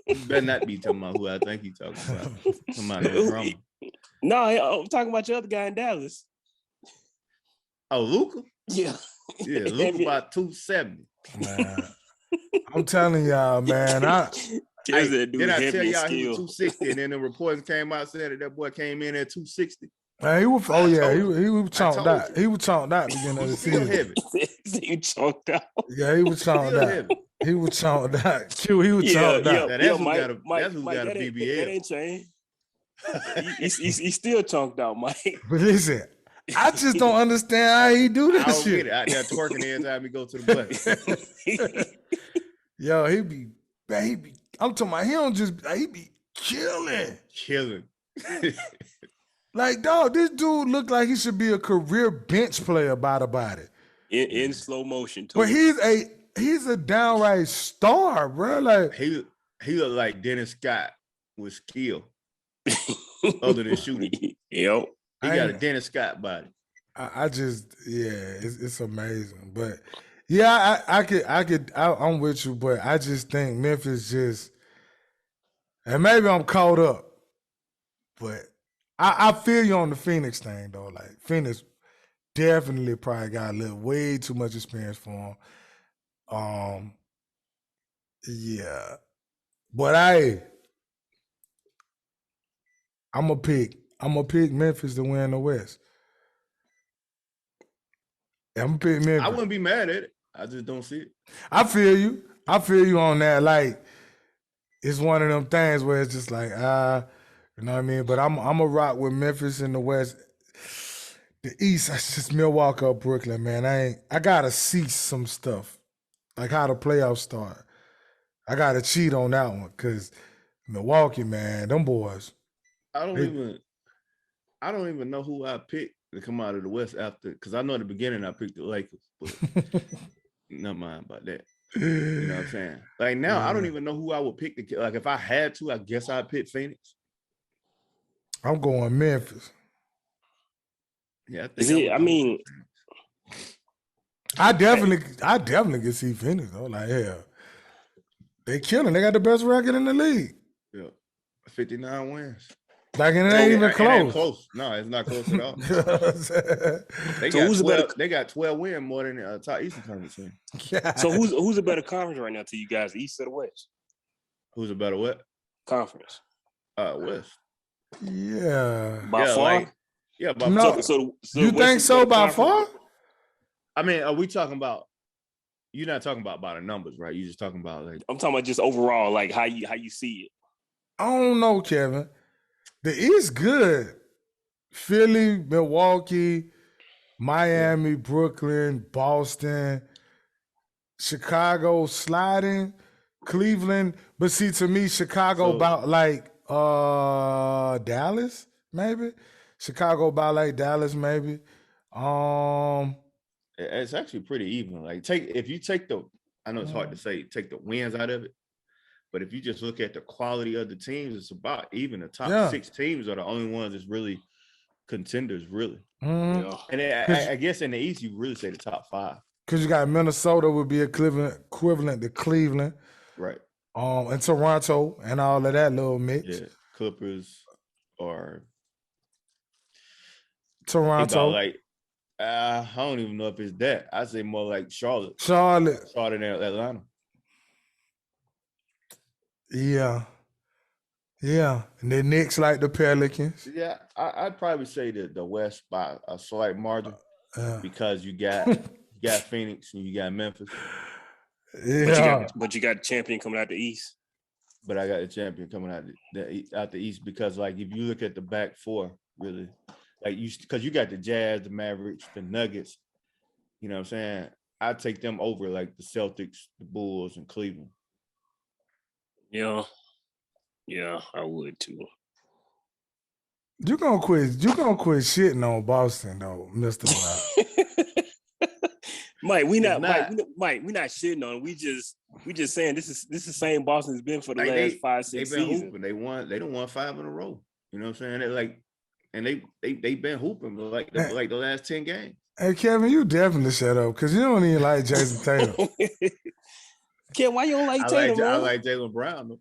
Speaker 2: You better not be talking about who I think he's talking about. Come on, no drama.
Speaker 3: No, I'm talking about your other guy in Dallas.
Speaker 2: Oh, Luka?
Speaker 3: Yeah.
Speaker 2: Yeah, Luka about 270.
Speaker 1: Man, I'm telling y'all, man.
Speaker 2: Then I tell y'all he was 260, and then the reports came out saying that boy came in at 260.
Speaker 1: Man, he was chonked out. He was chonked out beginning of the season.
Speaker 2: Heavy.
Speaker 3: He chonked out.
Speaker 1: Yeah, he was chonked out. He was chonked out. He was chonked out.
Speaker 2: That's who got a BBL.
Speaker 3: That ain't changed. He's still chonked out, Mike.
Speaker 1: But listen, I just don't understand how he do that shit.
Speaker 2: Get it. Out there twerking every time he go to the bus.
Speaker 1: Yo, he be. I'm talking about he be killing. Like, dog, this dude look like he should be a career bench player by the body.
Speaker 3: In slow motion, too.
Speaker 1: But he's a downright star, bro. Like
Speaker 2: he look like Dennis Scott with skill, other than shooting.
Speaker 3: Yep.
Speaker 2: He got a Dennis Scott body.
Speaker 1: It's amazing. But yeah, I'm with you, but I just think Memphis and maybe I'm caught up, but I feel you on the Phoenix thing though. Like Phoenix definitely probably got way too much experience for him. Yeah, but I'm gonna pick Memphis to win the West. I'm gonna pick Memphis.
Speaker 2: I wouldn't be mad at it. I just don't see it.
Speaker 1: I feel you on that. Like it's one of them things where it's just like you know what I mean? But I'm a rock with Memphis in the West. The East, that's just Milwaukee or Brooklyn, man. I gotta see some stuff. Like how the playoffs start. I gotta cheat on that one because Milwaukee, man, them boys.
Speaker 2: I don't even know who I picked to come out of the West after, because I know at the beginning I picked the Lakers, but not mind about that. You know what I'm saying? Like now, I don't even know who I would pick. Like if I had to, I guess I'd pick Phoenix.
Speaker 1: I'm going Memphis.
Speaker 2: Yeah,
Speaker 1: I definitely can see Phoenix though. Like, hell, They killing. They got the best record in the league.
Speaker 2: Yeah, 59 wins.
Speaker 1: Like, and it ain't even
Speaker 2: It ain't
Speaker 1: close.
Speaker 2: close. No, it's not close at all. They got 12 wins more than the top Eastern Conference team.
Speaker 3: So who's a better conference right now to you guys, the East or the West?
Speaker 2: Who's a better what?
Speaker 3: Conference.
Speaker 2: West.
Speaker 1: Yeah.
Speaker 3: By far?
Speaker 2: By
Speaker 1: no.
Speaker 2: far.
Speaker 3: So
Speaker 1: you think so by far?
Speaker 2: I mean, are we talking about? You're not talking about by the numbers, right? You're just talking about like.
Speaker 3: I'm talking about just overall, like how you see it.
Speaker 1: I don't know, Kevin. The East good. Philly, Milwaukee, Miami, Brooklyn, Boston, Chicago sliding, Cleveland. But see, to me, Chicago about like Dallas, maybe. Chicago about like Dallas, maybe.
Speaker 2: It's actually pretty even. Like if you take I know it's hard to say, take the wins out of it. But if you just look at the quality of the teams, it's about even. The top 6 teams are the only ones that's really contenders, really.
Speaker 1: Mm-hmm.
Speaker 2: And I guess in the East, you really say the top 5.
Speaker 1: Because you got Minnesota would be equivalent to Cleveland.
Speaker 2: Right.
Speaker 1: And Toronto and all of that little mix.
Speaker 2: Yeah. Clippers or
Speaker 1: Toronto.
Speaker 2: Like, I don't even know if it's that. I say more like Charlotte
Speaker 1: and
Speaker 2: Atlanta.
Speaker 1: Yeah. And the Knicks like the Pelicans.
Speaker 2: Yeah, I'd probably say the West by a slight margin because you got Phoenix and you got Memphis.
Speaker 1: Yeah.
Speaker 3: But you got a champion coming out the East.
Speaker 2: But I got a champion coming out the East because, like, if you look at the back 4, really, like because you got the Jazz, the Mavericks, the Nuggets. You know what I'm saying? I'd take them over like the Celtics, the Bulls, and Cleveland.
Speaker 3: Yeah, I would too.
Speaker 1: You gonna quit shitting on Boston though, Mr.
Speaker 3: Mike, we not shitting on. We just saying this is the same Boston's been for the last 5-6 seasons.
Speaker 2: Hooping. They done won 5 in a row. You know what I'm saying? They been hooping like the last 10 games.
Speaker 1: Hey Kevin, you definitely shut up because you don't even like Jason Tatum.
Speaker 3: Kevin, why you don't like Tatum?
Speaker 2: I like Jaylen Brown though.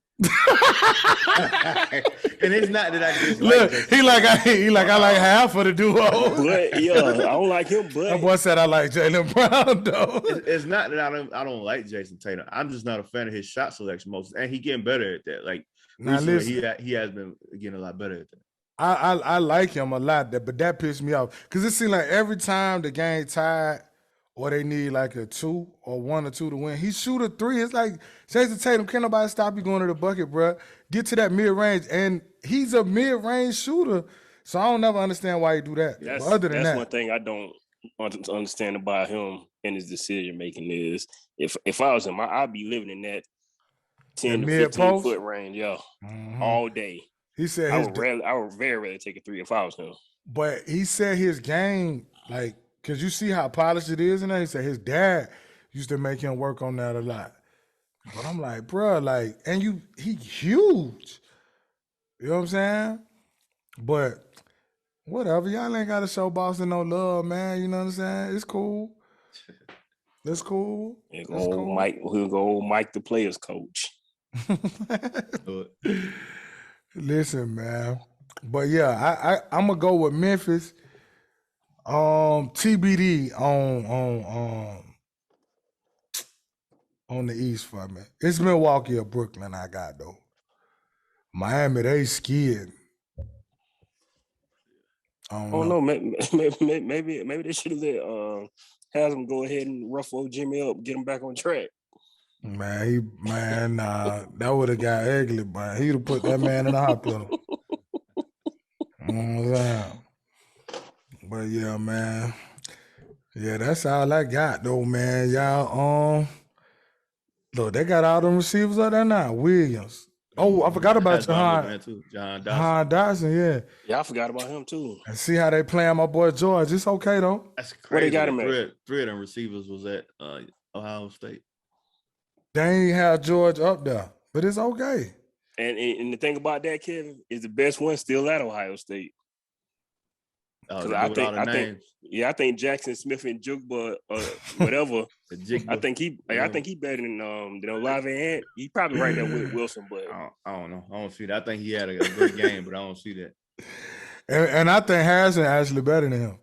Speaker 2: And it's not that I just
Speaker 1: look. He like I like half of the duo.
Speaker 3: But I don't like him. But
Speaker 1: that boy said I like Jaylen Brown though.
Speaker 2: It's not that I don't like Jason Tatum. I'm just not a fan of his shot selection most, and he getting better at that. Like recently, he has been getting a lot better at that.
Speaker 1: I like him a lot, but that pissed me off because it seemed like every time the game tied or they need like a 2 or 1 or 2 to win, he shoot a 3. It's like Jason Tatum, can't nobody stop you going to the bucket, bro. Get to that mid range, and he's a mid range shooter, so I don't never understand why he do that.
Speaker 3: That's one thing I don't understand about him and his decision making is if I was him, I'd be living in that 10 to 15 foot range, all day.
Speaker 1: He said
Speaker 3: I would very rarely take a 3 if I was him.
Speaker 1: But he said his game, like, because you see how polished it is in there. He said his dad used to make him work on that a lot. But I'm like, bro, like, and he huge. You know what I'm saying? But whatever, y'all ain't got to show Boston no love, man. You know what I'm saying? It's cool. It's cool.
Speaker 3: We'll go Mike, the players coach.
Speaker 1: Listen, man. But yeah, I'm gonna go with Memphis. TBD on the East for me. It's Milwaukee or Brooklyn I got though. Miami, they skiing. I don't know.
Speaker 3: Maybe they should have had them go ahead and rough Jimmy up, get him back on track.
Speaker 1: Man, that would have got ugly, man. He'd have put that man in the hospital. But yeah, man. Yeah, that's all I got though, man. Y'all, look, they got all them receivers out there now. Williams. Oh, I forgot about John Dodson, yeah.
Speaker 3: Yeah, I forgot about him too.
Speaker 1: And see how they playing my boy George. It's okay though.
Speaker 2: That's crazy.
Speaker 3: Where they got him at?
Speaker 2: 3 of them receivers was at Ohio State.
Speaker 1: They ain't have George up there, but it's okay.
Speaker 3: And the thing about that, Kevin, is the best one still at Ohio State. Because I think Jackson Smith and Jugba whatever. I think he better than Olave Ant. He probably right there with Wilson, but
Speaker 2: I don't know. I don't see that. I think he had a good game, but I don't see that.
Speaker 1: And I think Harrison actually better than him.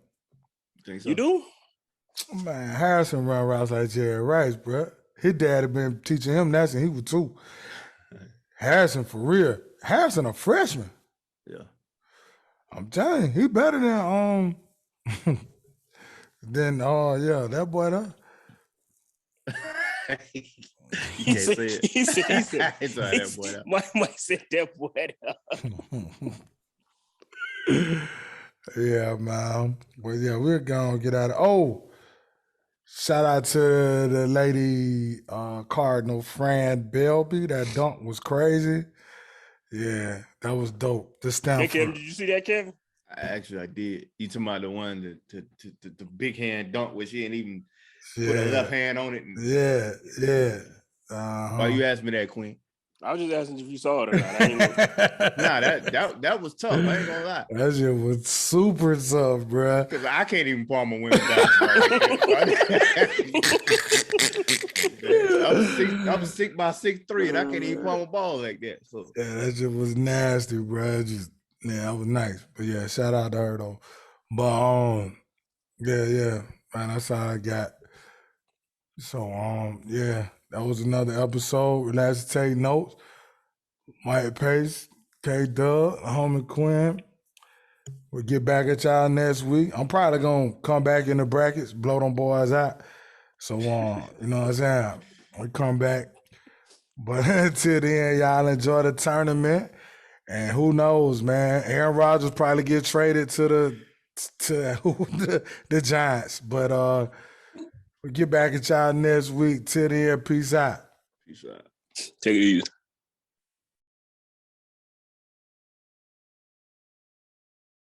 Speaker 2: Think so?
Speaker 3: You do?
Speaker 1: Man, Harrison run routes like Jerry Rice, bro. His dad had been teaching him that since he was 2. Harrison for real. Harrison a freshman.
Speaker 2: Yeah.
Speaker 1: I'm telling you, he better than that boy there.
Speaker 2: He said that boy there.
Speaker 3: Mike said that boy there.
Speaker 1: Yeah, man. Well, yeah, we're gonna get out of shout out to the lady Cardinal Fran Belby. That dunk was crazy. Yeah, that was dope. The Stanford.
Speaker 3: Hey, Kevin, did you see that, Kevin?
Speaker 2: I did. You talking about the one the big hand dunk where she didn't even put her left hand on it?
Speaker 1: Yeah.
Speaker 2: Why you asked me that, Queen?
Speaker 3: I was just asking if you saw it or not.
Speaker 2: That was tough. I ain't gonna lie.
Speaker 1: That shit was super tough, bro.
Speaker 2: Because I can't even palm a women basketball. I'm 6 by 6'3", and I can't even palm a ball like that. So
Speaker 1: yeah, that shit was nasty, bro. That was nice. But yeah, shout out to her though. But yeah, man, that's all I got. So yeah. That was another episode. Relax to take notes. Mike Pace, K-Dub, homie Quinn. We'll get back at y'all next week. I'm probably going to come back in the brackets, blow them boys out. So, you know what I'm saying? We come back. But until then, y'all enjoy the tournament. And who knows, man? Aaron Rodgers probably get traded to the Giants. But we'll get back at y'all next week. Till then, peace out.
Speaker 3: Peace out. Take it easy.